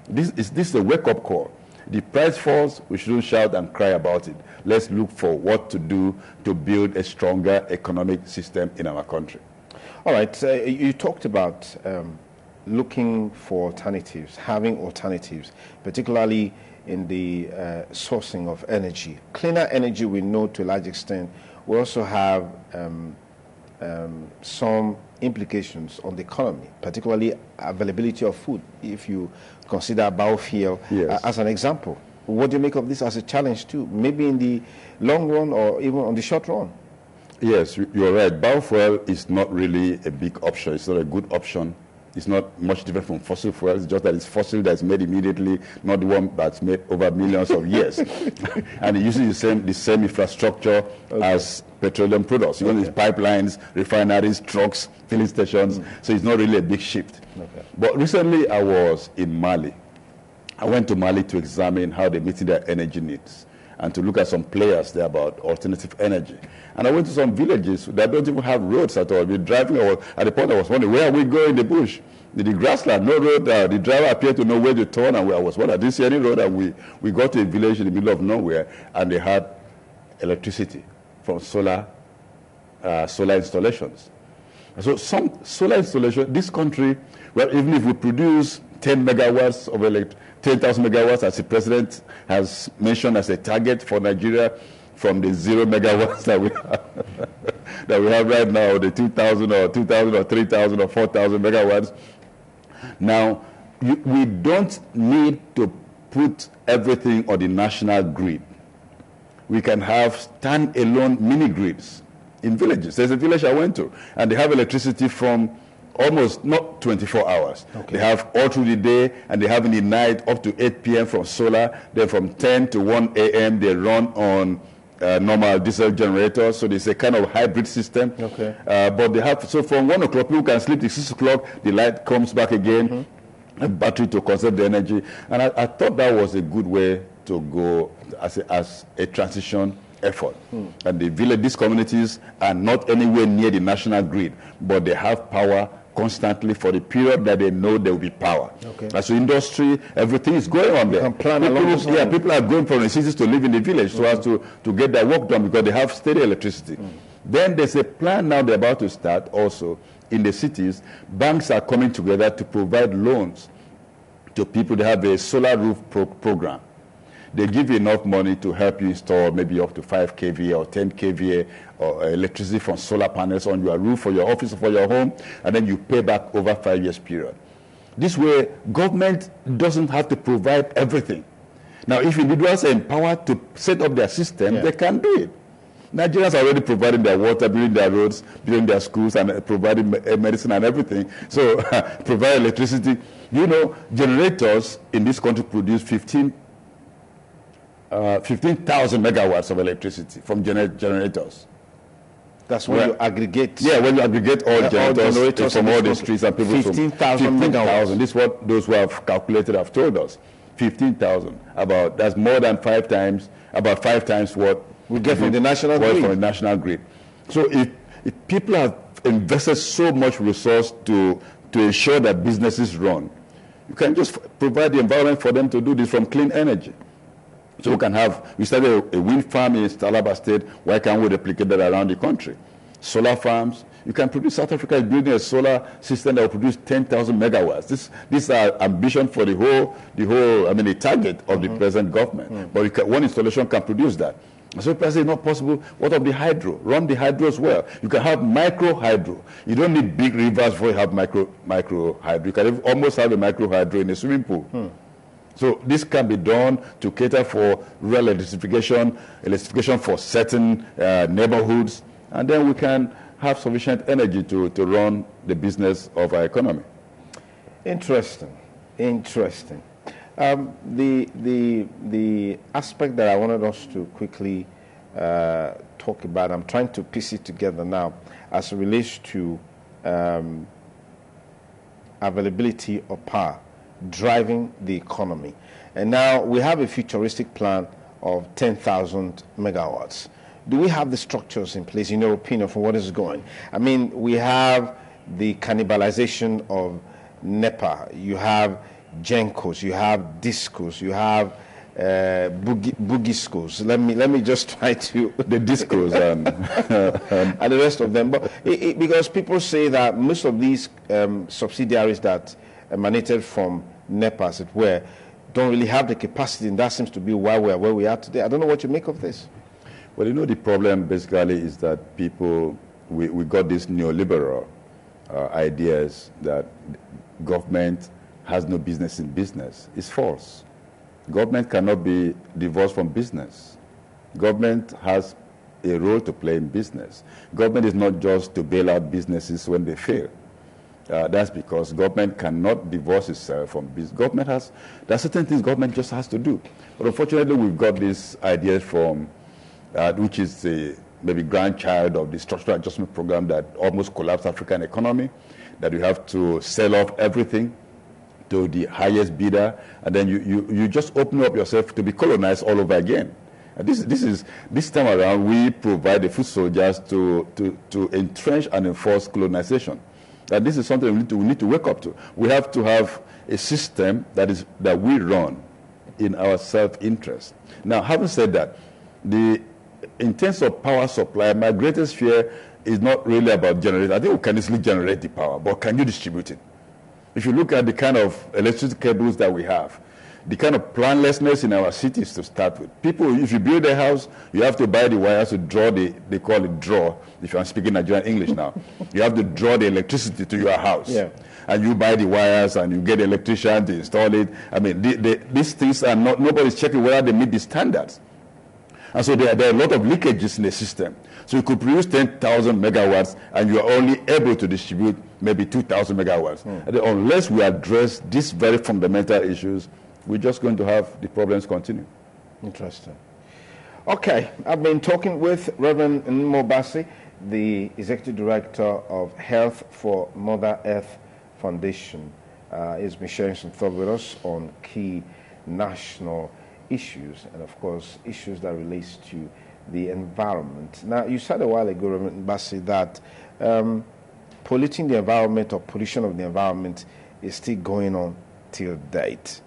This is a wake-up call. The price falls, we shouldn't shout and cry about it. Let's look for what to do to build a stronger economic system in our country. All right, you talked about looking for alternatives, having alternatives, particularly in the sourcing of energy. Cleaner energy, we know to a large extent, we also have some implications on the economy, particularly availability of food, if you consider biofuel as an example. What do you make of this as a challenge too, maybe in the long run or even on the short run? Yes, you're right. Biofuel is not really a big option. It's not a good option. It's not much different from fossil fuels, just that it's fossil that's made immediately, not the one that's made over millions of years. And it uses the same infrastructure as petroleum products. You know, these pipelines, refineries, trucks, filling stations. So it's not really a big shift. But recently I was in Mali. I went to Mali to examine how they're meeting their energy needs and to look at some players there about alternative energy. And I went to some villages that don't even have roads at all. We're driving, at the point I was wondering, where are we going in the bush? In the grassland, no road. The driver appeared to know where to turn, and I was wondering, I didn't see any road, and we got to a village in the middle of nowhere, and they had electricity from solar installations. And so some solar installation, this country, well, even if we produce 10 megawatts of 10,000 megawatts, as the president has mentioned as a target for Nigeria, from the 0 megawatts that we have right now, the 2,000 or 3,000 or 4,000 megawatts. Now, we don't need to put everything on the national grid. We can have stand-alone mini grids in villages. There's a village I went to, and they have electricity from almost not 24 hours. They have all through the day, and they have in the night up to 8 p.m. from solar. Then from 10 to 1 a.m. they run on normal diesel generators. So there's a kind of hybrid system. But they have, so from 1 o'clock people can sleep till 6 o'clock. The light comes back again. a battery to conserve the energy. And I thought that was a good way to go as a transition effort. And these communities are not anywhere near the national grid, but they have power constantly for the period that they know there will be power. As an industry, everything is going on there. People are going from the cities to live in the village so as to get their work done because they have steady electricity. Then there's a plan now they're about to start also in the cities. Banks are coming together to provide loans to people that have a solar roof program. They give you enough money to help you install maybe up to 5 kVA or 10 kVA or electricity from solar panels on your roof for your office or for your home, and then you pay back over 5 years period. This way, government doesn't have to provide everything. Now, if individuals are empowered to set up their system, they can do it. Nigerians are already providing their water, building their roads, building their schools, and providing medicine and everything. So, provide electricity. You know, generators in this country produce 15,000 megawatts of electricity from generators. That's when you aggregate. Yeah, when you aggregate all generators from all the streets and people. 15,000 megawatts. This is what those who have calculated have told us. 15,000. That's more than 5 times. About 5 times what we get from the national grid. From the national grid. So if people have invested so much resource to ensure that businesses run, you can just provide the environment for them to do this from clean energy. So we started a wind farm in Talaba State. Why can't we replicate that around the country? Solar farms. You can produce. South Africa is building a solar system that will produce 10,000 megawatts. This is our ambition for the target of the present government. But one installation can produce that. So people say, not possible. What of the hydro? Run the hydro as well. You can have micro hydro. You don't need big rivers before you have micro hydro. You can almost have a micro hydro in a swimming pool. So this can be done to cater for rural electrification for certain neighborhoods, and then we can have sufficient energy to run the business of our economy. Interesting. The aspect that I wanted us to quickly talk about, I'm trying to piece it together now as it relates to availability of power driving the economy. And now we have a futuristic plan of 10,000 megawatts. Do we have the structures in place, in your opinion, for what is going? I mean, we have the cannibalization of NEPA, you have GENCOs, you have DISCOs, you have boogie schools. Let me just try to the discos and the rest of them. But because people say that most of these subsidiaries that emanated from NEPA, as it were, don't really have the capacity, and that seems to be why we're where we are today. I don't know what you make of this. Well, you know, the problem basically is that we got these neoliberal ideas that government has no business in business. It's false. Government cannot be divorced from business. Government has a role to play in business. Government is not just to bail out businesses when they fail. That's because government cannot divorce itself from business. There are certain things government just has to do. But unfortunately, we've got this idea from, which is the maybe grandchild of the structural adjustment program that almost collapsed African economy, that you have to sell off everything to the highest bidder, and then you just open up yourself to be colonized all over again. And this time around, we provide the foot soldiers to entrench and enforce colonization. And this is something we need to wake up to. We have to have a system that we run in our self-interest. Now, having said that, in terms of power supply, my greatest fear is not really about generating. I think we can easily generate the power, but can you distribute it? If you look at the kind of electricity cables that we have, the kind of planlessness in our cities to start with. People, if you build a house, you have to buy the wires to draw they call it draw, if I'm speaking Nigerian English now. You have to draw the electricity to your house. Yeah. And you buy the wires and you get the electrician to install it. I mean, these things are not, nobody's checking whether they meet the standards. And so there are a lot of leakages in the system. So you could produce 10,000 megawatts and you are only able to distribute maybe 2,000 megawatts. And unless we address these very fundamental issues, we're just going to have the problems continue. Interesting. Okay, I've been talking with Reverend Nmo Bassi, the Executive Director of Health for Mother Earth Foundation. He's been sharing some thought with us on key national issues and, of course, issues that relates to the environment. Now, you said a while ago, Reverend Bassi, that polluting the environment or pollution of the environment is still going on till date.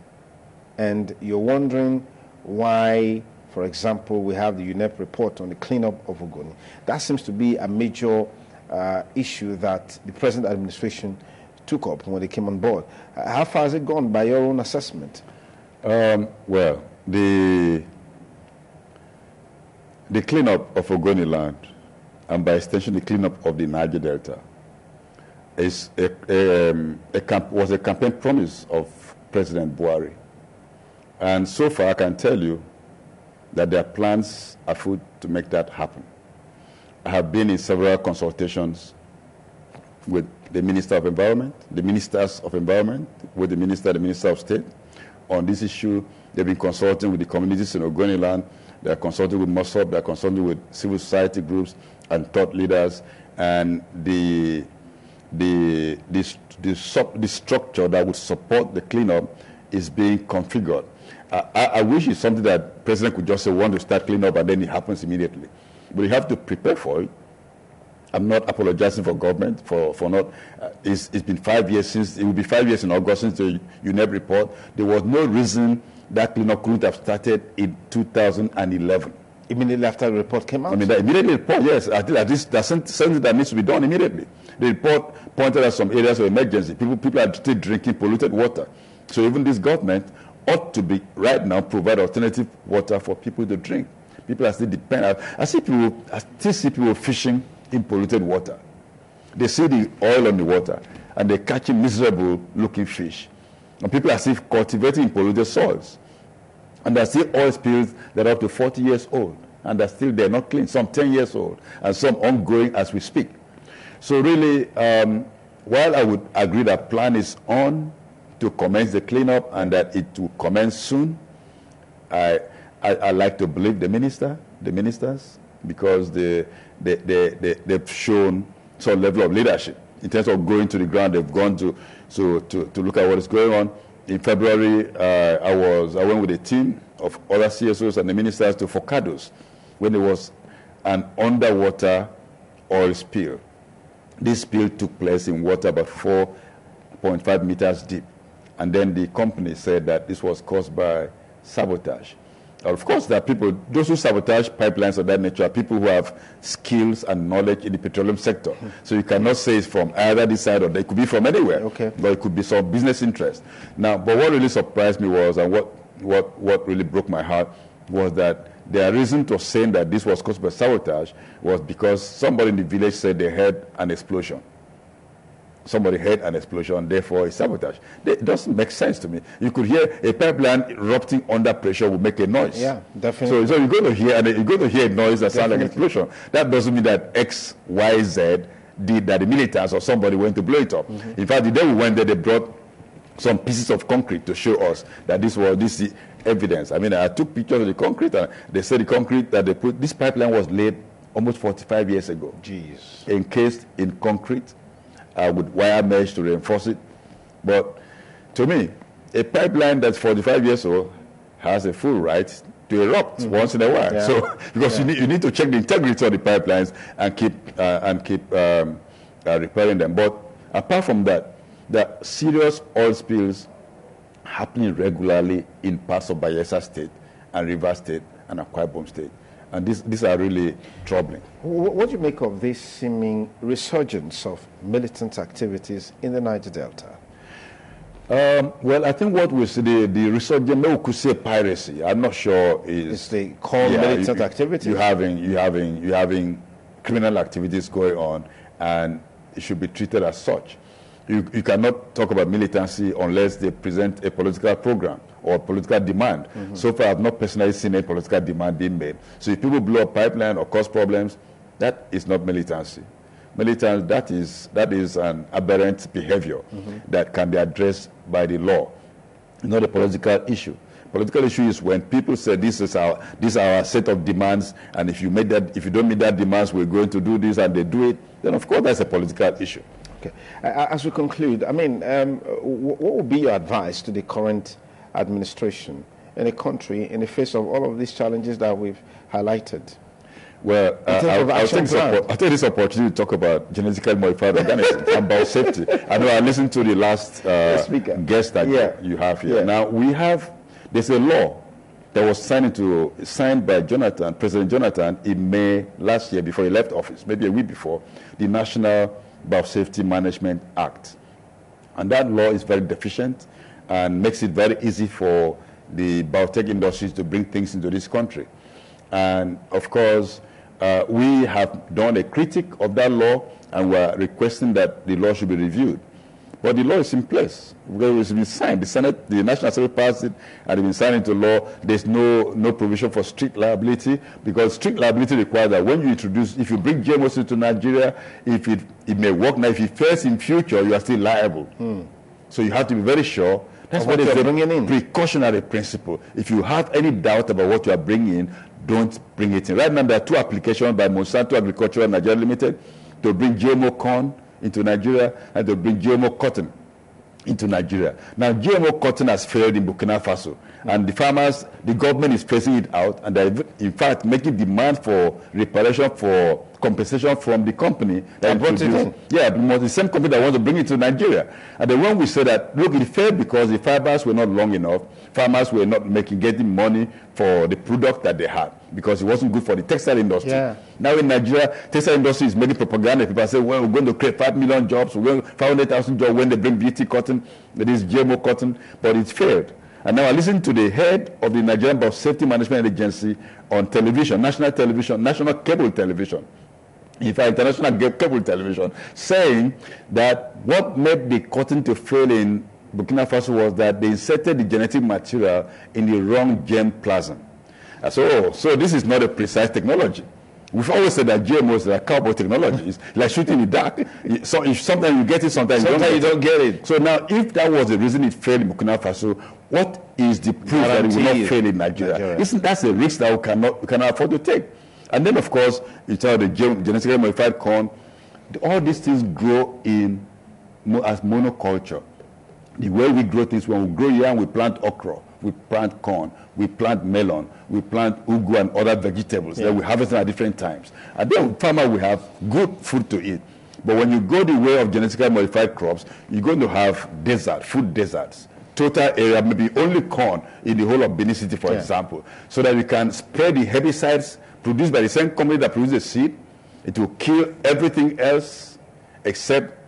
And you're wondering why, for example, we have the UNEP report on the cleanup of Ogoni. That seems to be a major issue that the present administration took up when they came on board. How far has it gone by your own assessment? Well, the cleanup of Ogoni land, and by extension the cleanup of the Niger Delta, was a campaign promise of President Buhari. And so far I can tell you that their plans are afoot to make that happen. I have been in several consultations with the Minister of Environment, the Ministers of Environment, with the Minister of State on this issue. They've been consulting with the communities in Ogoni land. They're consulting with MOSOP, they're consulting with civil society groups and thought leaders, and the structure that would support the cleanup is being configured. I wish it's something that the President could just say, want to start cleanup, and then it happens immediately. But you have to prepare for it. I'm not apologizing for government for not. It's been 5 years since, it will be 5 years in August since the UNEP report. There was no reason that cleanup couldn't have started in 2011. Immediately after the report came out? I mean, the immediately report, yes. At least there's something that needs to be done immediately. The report pointed out some areas of emergency. People are still drinking polluted water. So even this government ought to be, right now, provide alternative water for people to drink. People are still dependent. I still see people fishing in polluted water. They see the oil on the water, and they're catching miserable-looking fish. And people are still cultivating in polluted soils. And there are still oil spills that are up to 40 years old, and they're not clean, some 10 years old, and some ongoing as we speak. So really, while I would agree that plan is on to commence the cleanup and that it will commence soon, I like to believe the ministers, because they've shown some level of leadership in terms of going to the ground. They've gone to look at what is going on. In February, I went with a team of other CSOs and the ministers to Forcados when there was an underwater oil spill. This spill took place in water about 4.5 meters deep. And then the company said that this was caused by sabotage. Of course, there are people, those who sabotage pipelines of that nature are people who have skills and knowledge in the petroleum sector. So you cannot say it's from either this side or they could be from anywhere. Okay. But it could be some business interest. Now, but what really surprised me was, and what really broke my heart, was that their reason for saying that this was caused by sabotage was because somebody in the village said they heard an explosion. Somebody heard an explosion, therefore it's sabotage. It doesn't make sense to me. You could hear a pipeline erupting under pressure would make a noise. Yeah, definitely. So you're going to hear a noise that sounds like an explosion. That doesn't mean that X, Y, Z did that. The militants or somebody went to blow it up. In fact, the day we went there, they brought some pieces of concrete to show us that this is evidence. I mean, I took pictures of the concrete, and they said the concrete that they put, this pipeline was laid almost 45 years ago. Jeez. Encased in concrete. With wire mesh to reinforce it. But to me, a pipeline that's 45 years old has a full right to erupt once in a while. Yeah. So because you need to check the integrity of the pipelines and keep repairing them. But apart from that, there are serious oil spills happening regularly in parts of Bayelsa State and Rivers State and Akwa Ibom State. And these are really troubling. What do you make of this seeming resurgence of militant activities in the Niger Delta? Well, I think what we see, the resurgence, maybe we could say piracy. I'm not sure it's the called militant activities. You're having criminal activities going on, and it should be treated as such. You cannot talk about militancy unless they present a political program or political demand. So far, I've not personally seen a political demand being made. So if people blow up pipeline or cause problems, that is not militancy. Militants, that is an aberrant behavior that can be addressed by the law, not a political issue. Political issue is when people say this is our set of demands, and if you don't meet that demands, we're going to do this, and they do it. Then of course that's a political issue. Okay. As we conclude, I mean, what would be your advice to the current administration in the country in the face of all of these challenges that we've highlighted? Well, I'll take this opportunity to talk about genetically modified organisms and biosafety. I know I listened to the last guest that you have here. Now, there's a law that was signed by President Jonathan in May last year before he left office, maybe a week before, the National Biosafety Management Act. And that law is very deficient and makes it very easy for the biotech industries to bring things into this country. And of course, we have done a critique of that law, and we're requesting that the law should be reviewed. But the law is in place. It's been signed. The National Assembly passed it, and it's been signed into law. There's no provision for strict liability, because strict liability requires that when you if you bring GMOs into Nigeria, if it may work now, if it fails in future, you are still liable. So you have to be very sure. That's what they're bringing in. Precautionary principle. If you have any doubt about what you are bringing in, don't bring it in. Right now, there are 2 applications by Monsanto Agricultural Nigeria Limited to bring GMO corn into Nigeria and to bring GMO cotton into Nigeria. Now, GMO cotton has failed in Burkina Faso, and the farmers, the government is phasing it out, and they're in fact making demand for reparation, for compensation from the company that brought it in. Yeah, the same company that wants to bring it to Nigeria. And then when we say that, look, it failed because the fibers were not long enough, farmers were not getting money for the product that they had, because it wasn't good for the textile industry. Now in Nigeria, textile industry is making propaganda. People say, well, we're going to create 5 million jobs, we're going to 500,000 jobs when they bring BT cotton, that is GMO cotton, but it failed. And now I listened to the head of the Nigerian Biosafety Management Agency on television, national cable television, in fact, international cable television, saying that what made the cotton to fail in Burkina Faso was that they inserted the genetic material in the wrong germplasm. So this is not a precise technology. We've always said that GMOs are cowboy technologies, like shooting in the dark. So if sometimes you get it, sometimes you don't get it. So now, if that was the reason it failed in Burkina Faso, what is the proof that it will not fail in Nigeria? Isn't that a risk that we cannot afford to take? And then, of course, you tell the genetically modified corn, all these things grow as monoculture. The way we grow things, when we grow yam, we plant okra, we plant corn, we plant melon, we plant ugu and other vegetables that we harvest at different times. And then farmer will have good food to eat. But when you go the way of genetically modified crops, you're going to have food deserts. Total area, maybe only corn in the whole of Benin City, for example, so that we can spread the herbicides produced by the same company that produces the seed. It will kill everything else except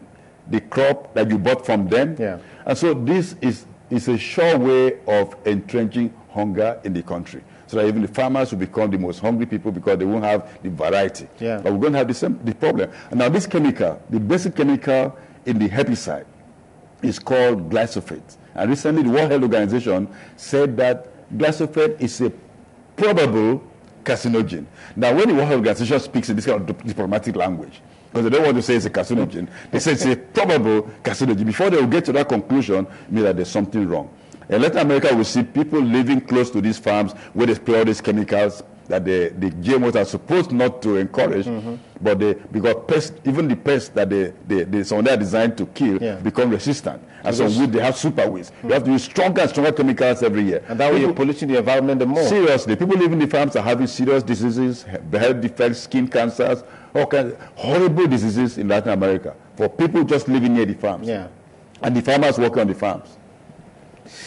the crop that you bought from them. And so this is a sure way of entrenching hunger in the country, so that even the farmers will become the most hungry people because they won't have the variety. But we're going to have the problem. And now this chemical, the basic chemical in the herbicide, is called glyphosate. And recently the World Health Organization said that glyphosate is a probable carcinogen. Now when the World Health Organization speaks in this kind of diplomatic language, because they don't want to say it's a carcinogen, they say it's a probable carcinogen. Before they will get to that conclusion, it means that there's something wrong. In Latin America, we see people living close to these farms where they spray all these chemicals that the GMOs are supposed not to encourage, but because pests, even the pests that some of them are designed to kill, become resistant. And so they have super weeds. You have to use stronger and stronger chemicals every year. And that way you're polluting the environment the more. Seriously, people living in the farms are having serious diseases, health defects, skin cancers, all kinds of horrible diseases in Latin America for people just living near the farms. And the farmers working on the farms.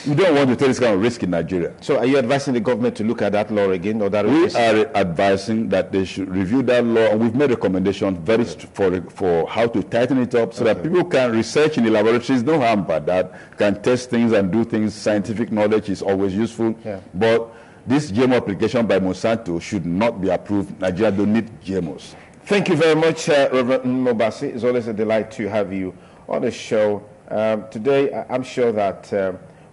You don't want to take this kind of risk in Nigeria. So are you advising the government to look at that law again? Or that we are advising that they should review that law, and we've made recommendations for how to tighten it up so that people can research in the laboratories, no harm by that, can test things and do things. Scientific knowledge is always useful. But this GMO application by Monsanto should not be approved. Nigeria don't need GMOs. Thank you very much, Reverend Mobasi. It's always a delight to have you on the show. Today, I'm sure that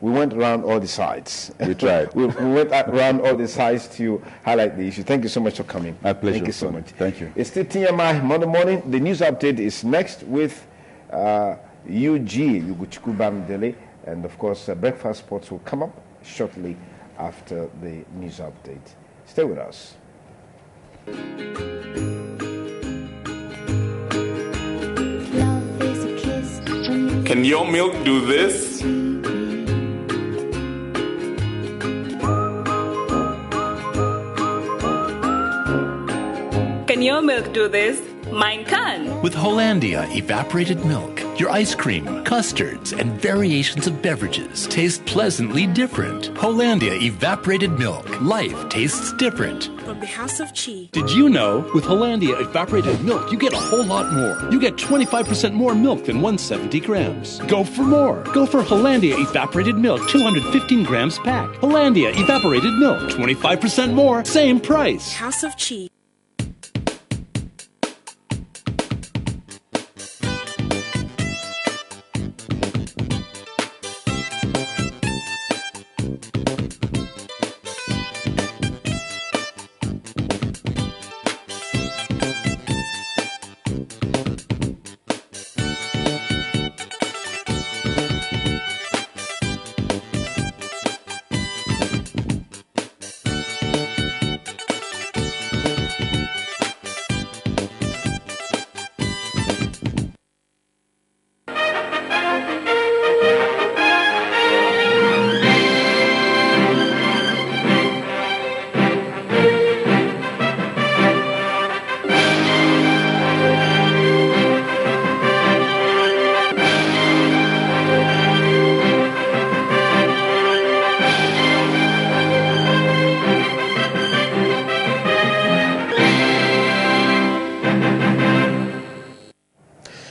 we went around all the sides. We tried. we went around all the sides to highlight the issue. Thank you so much for coming. My pleasure. Thank you so much. Thank you. It's still TMI Monday morning. The news update is next with Yuguchiku Bamidele. And of course, Breakfast Sports will come up shortly after the news update. Stay with us. Love is a Can your milk do this? Can your milk do this? Mine can. With Hollandia evaporated milk, your ice cream, custards, and variations of beverages taste pleasantly different. Hollandia evaporated milk. Life tastes different. From the House of Chi. Did you know with Hollandia evaporated milk, you get a whole lot more? You get 25% more milk than 170 grams. Go for more. Go for Hollandia evaporated milk, 215 grams pack. Hollandia evaporated milk, 25% more, same price. House of Chi.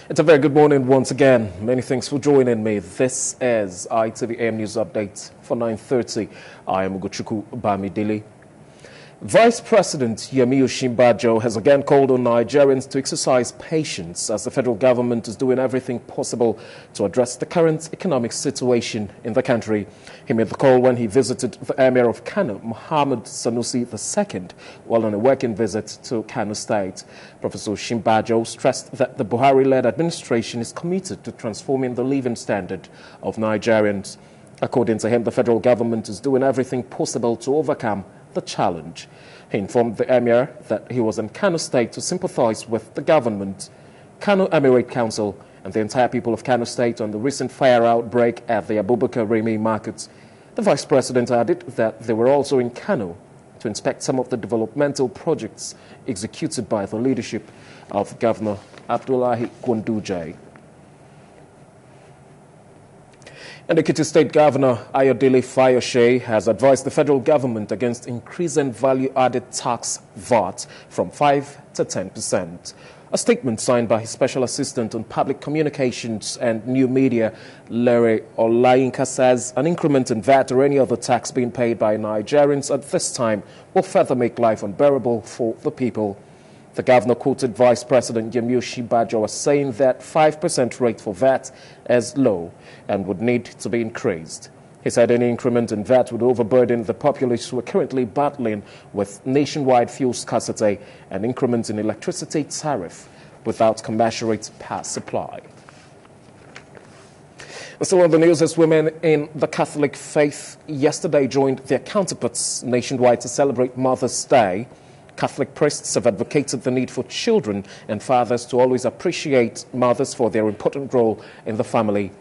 It's a very good morning once again. Many thanks for joining me. This is ITV News Update for 9:30. I am Ugochukwu Bamidele. Vice President Yemi Osinbajo has again called on Nigerians to exercise patience as the federal government is doing everything possible to address the current economic situation in the country. He made the call when he visited the Emir of Kano, Muhammad Sanusi II, while on a working visit to Kano State. Professor Osinbajo stressed that the Buhari-led administration is committed to transforming the living standard of Nigerians. According to him, the federal government is doing everything possible to overcome the challenge. He informed the Emir that he was in Kano State to sympathize with the government, Kano Emirate Council, and the entire people of Kano State on the recent fire outbreak at the Abubakar Rimi market. The Vice President added that they were also in Kano to inspect some of the developmental projects executed by the leadership of Governor Abdullahi Gwanduje. And Ekiti State Governor Ayodele Fayose has advised the federal government against increasing value-added tax VAT from 5 to 10%. A statement signed by his Special Assistant on Public Communications and New Media, Lere Olayinka, says an increment in VAT or any other tax being paid by Nigerians at this time will further make life unbearable for the people. The governor quoted Vice President Yemi Osinbajo as saying that 5% rate for VAT is low and would need to be increased. He said any increment in VAT would overburden the populace who are currently battling with nationwide fuel scarcity and increments in electricity tariff without commensurate power supply. Still on the news, as women in the Catholic faith yesterday joined their counterparts nationwide to celebrate Mother's Day. Catholic priests have advocated the need for children and fathers to always appreciate mothers for their important role in the family.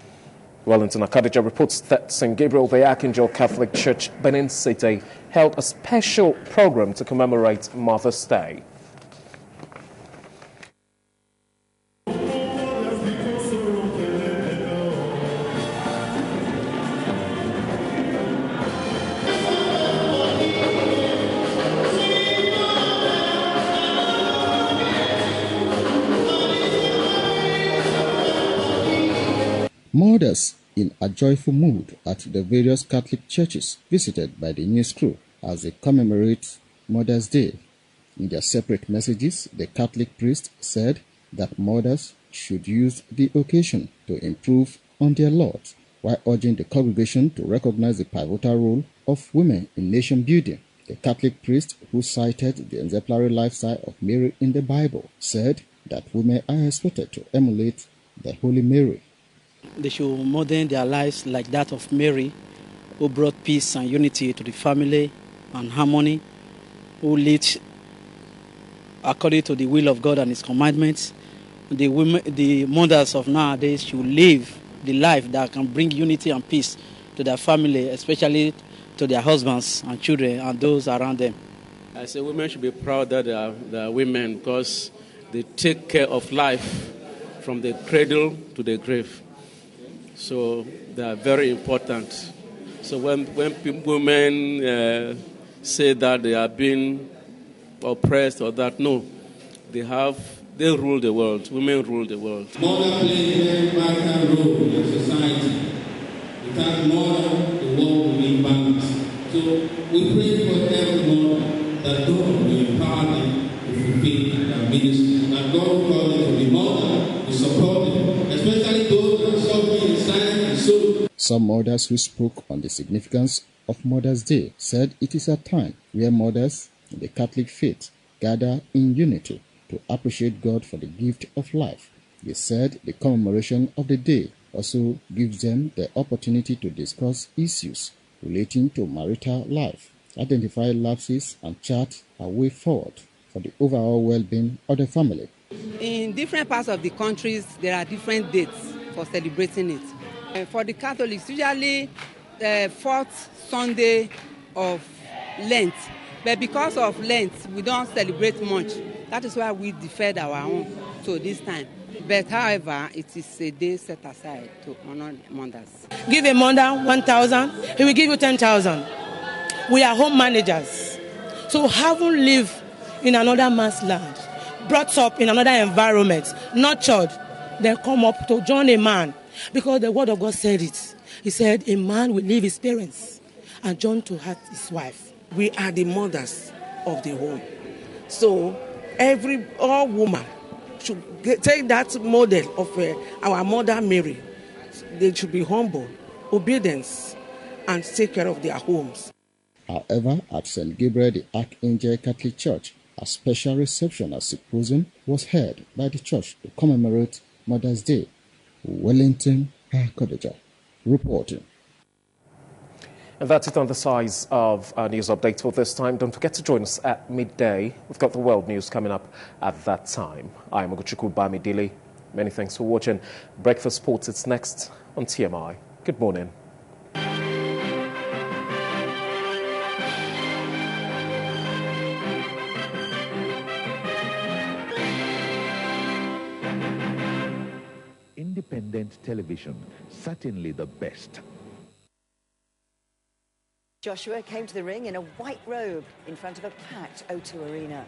Wellington Akadija reports that St. Gabriel the Archangel Catholic Church, Benin City, held a special program to commemorate Mother's Day. Mothers in a joyful mood at the various Catholic churches visited by the news crew as they commemorate Mother's Day. In their separate messages, the Catholic priest said that mothers should use the occasion to improve on their lot, while urging the congregation to recognize the pivotal role of women in nation building. The Catholic priest, who cited the exemplary lifestyle of Mary in the Bible, said that women are expected to emulate the Holy Mary. They should model their lives like that of Mary, who brought peace and unity to the family and harmony, who lived according to the will of God and His commandments. The mothers of nowadays should live the life that can bring unity and peace to their family, especially to their husbands and children and those around them. I say women should be proud that they are women because they take care of life from the cradle to the grave. So they are very important. So when women say that they are being oppressed or that, no, they rule the world. Women rule the world. Mother plays a very vital role in society. Without mother, the world will be balanced. So we pray for everyone that God will empower them to fulfill their ministry. That God will call them to be mother, to support them, especially those that are suffering in silence and soul. Some mothers who spoke on the significance of Mother's Day said it is a time where mothers in the Catholic faith gather in unity to appreciate God for the gift of life. They said the commemoration of the day also gives them the opportunity to discuss issues relating to marital life, identify lapses, and chart a way forward for the overall well-being of the family. In different parts of the countries, there are different dates for celebrating it. For the Catholics, usually the fourth Sunday of Lent. But because of Lent, we don't celebrate much. That is why we deferred our own to this time. But however, it is a day set aside to honor mothers. Give a mother 1,000, he will give you 10,000. We are home managers. So haven't lived in another man's land, brought up in another environment, nurtured, then come up to join a man. Because the word of God said it. He said, a man will leave his parents and join to his wife. We are the mothers of the home. So all woman should take that model of our mother Mary. They should be humble, obedience, and take care of their homes. However, at St. Gabriel the Archangel Catholic Church, a special reception at symposium was held by the church to commemorate Mother's Day. Wellington Kodeja reporting. And that's it on the size of our news update for this time. Don't forget to join us at midday. We've got the world news coming up at that time. I'm Oguchukwu Bamidele. Many thanks for watching. Breakfast Sports, it's next on TMI. Good morning. Independent television, certainly the best. Joshua came to the ring in a white robe in front of a packed O2 Arena.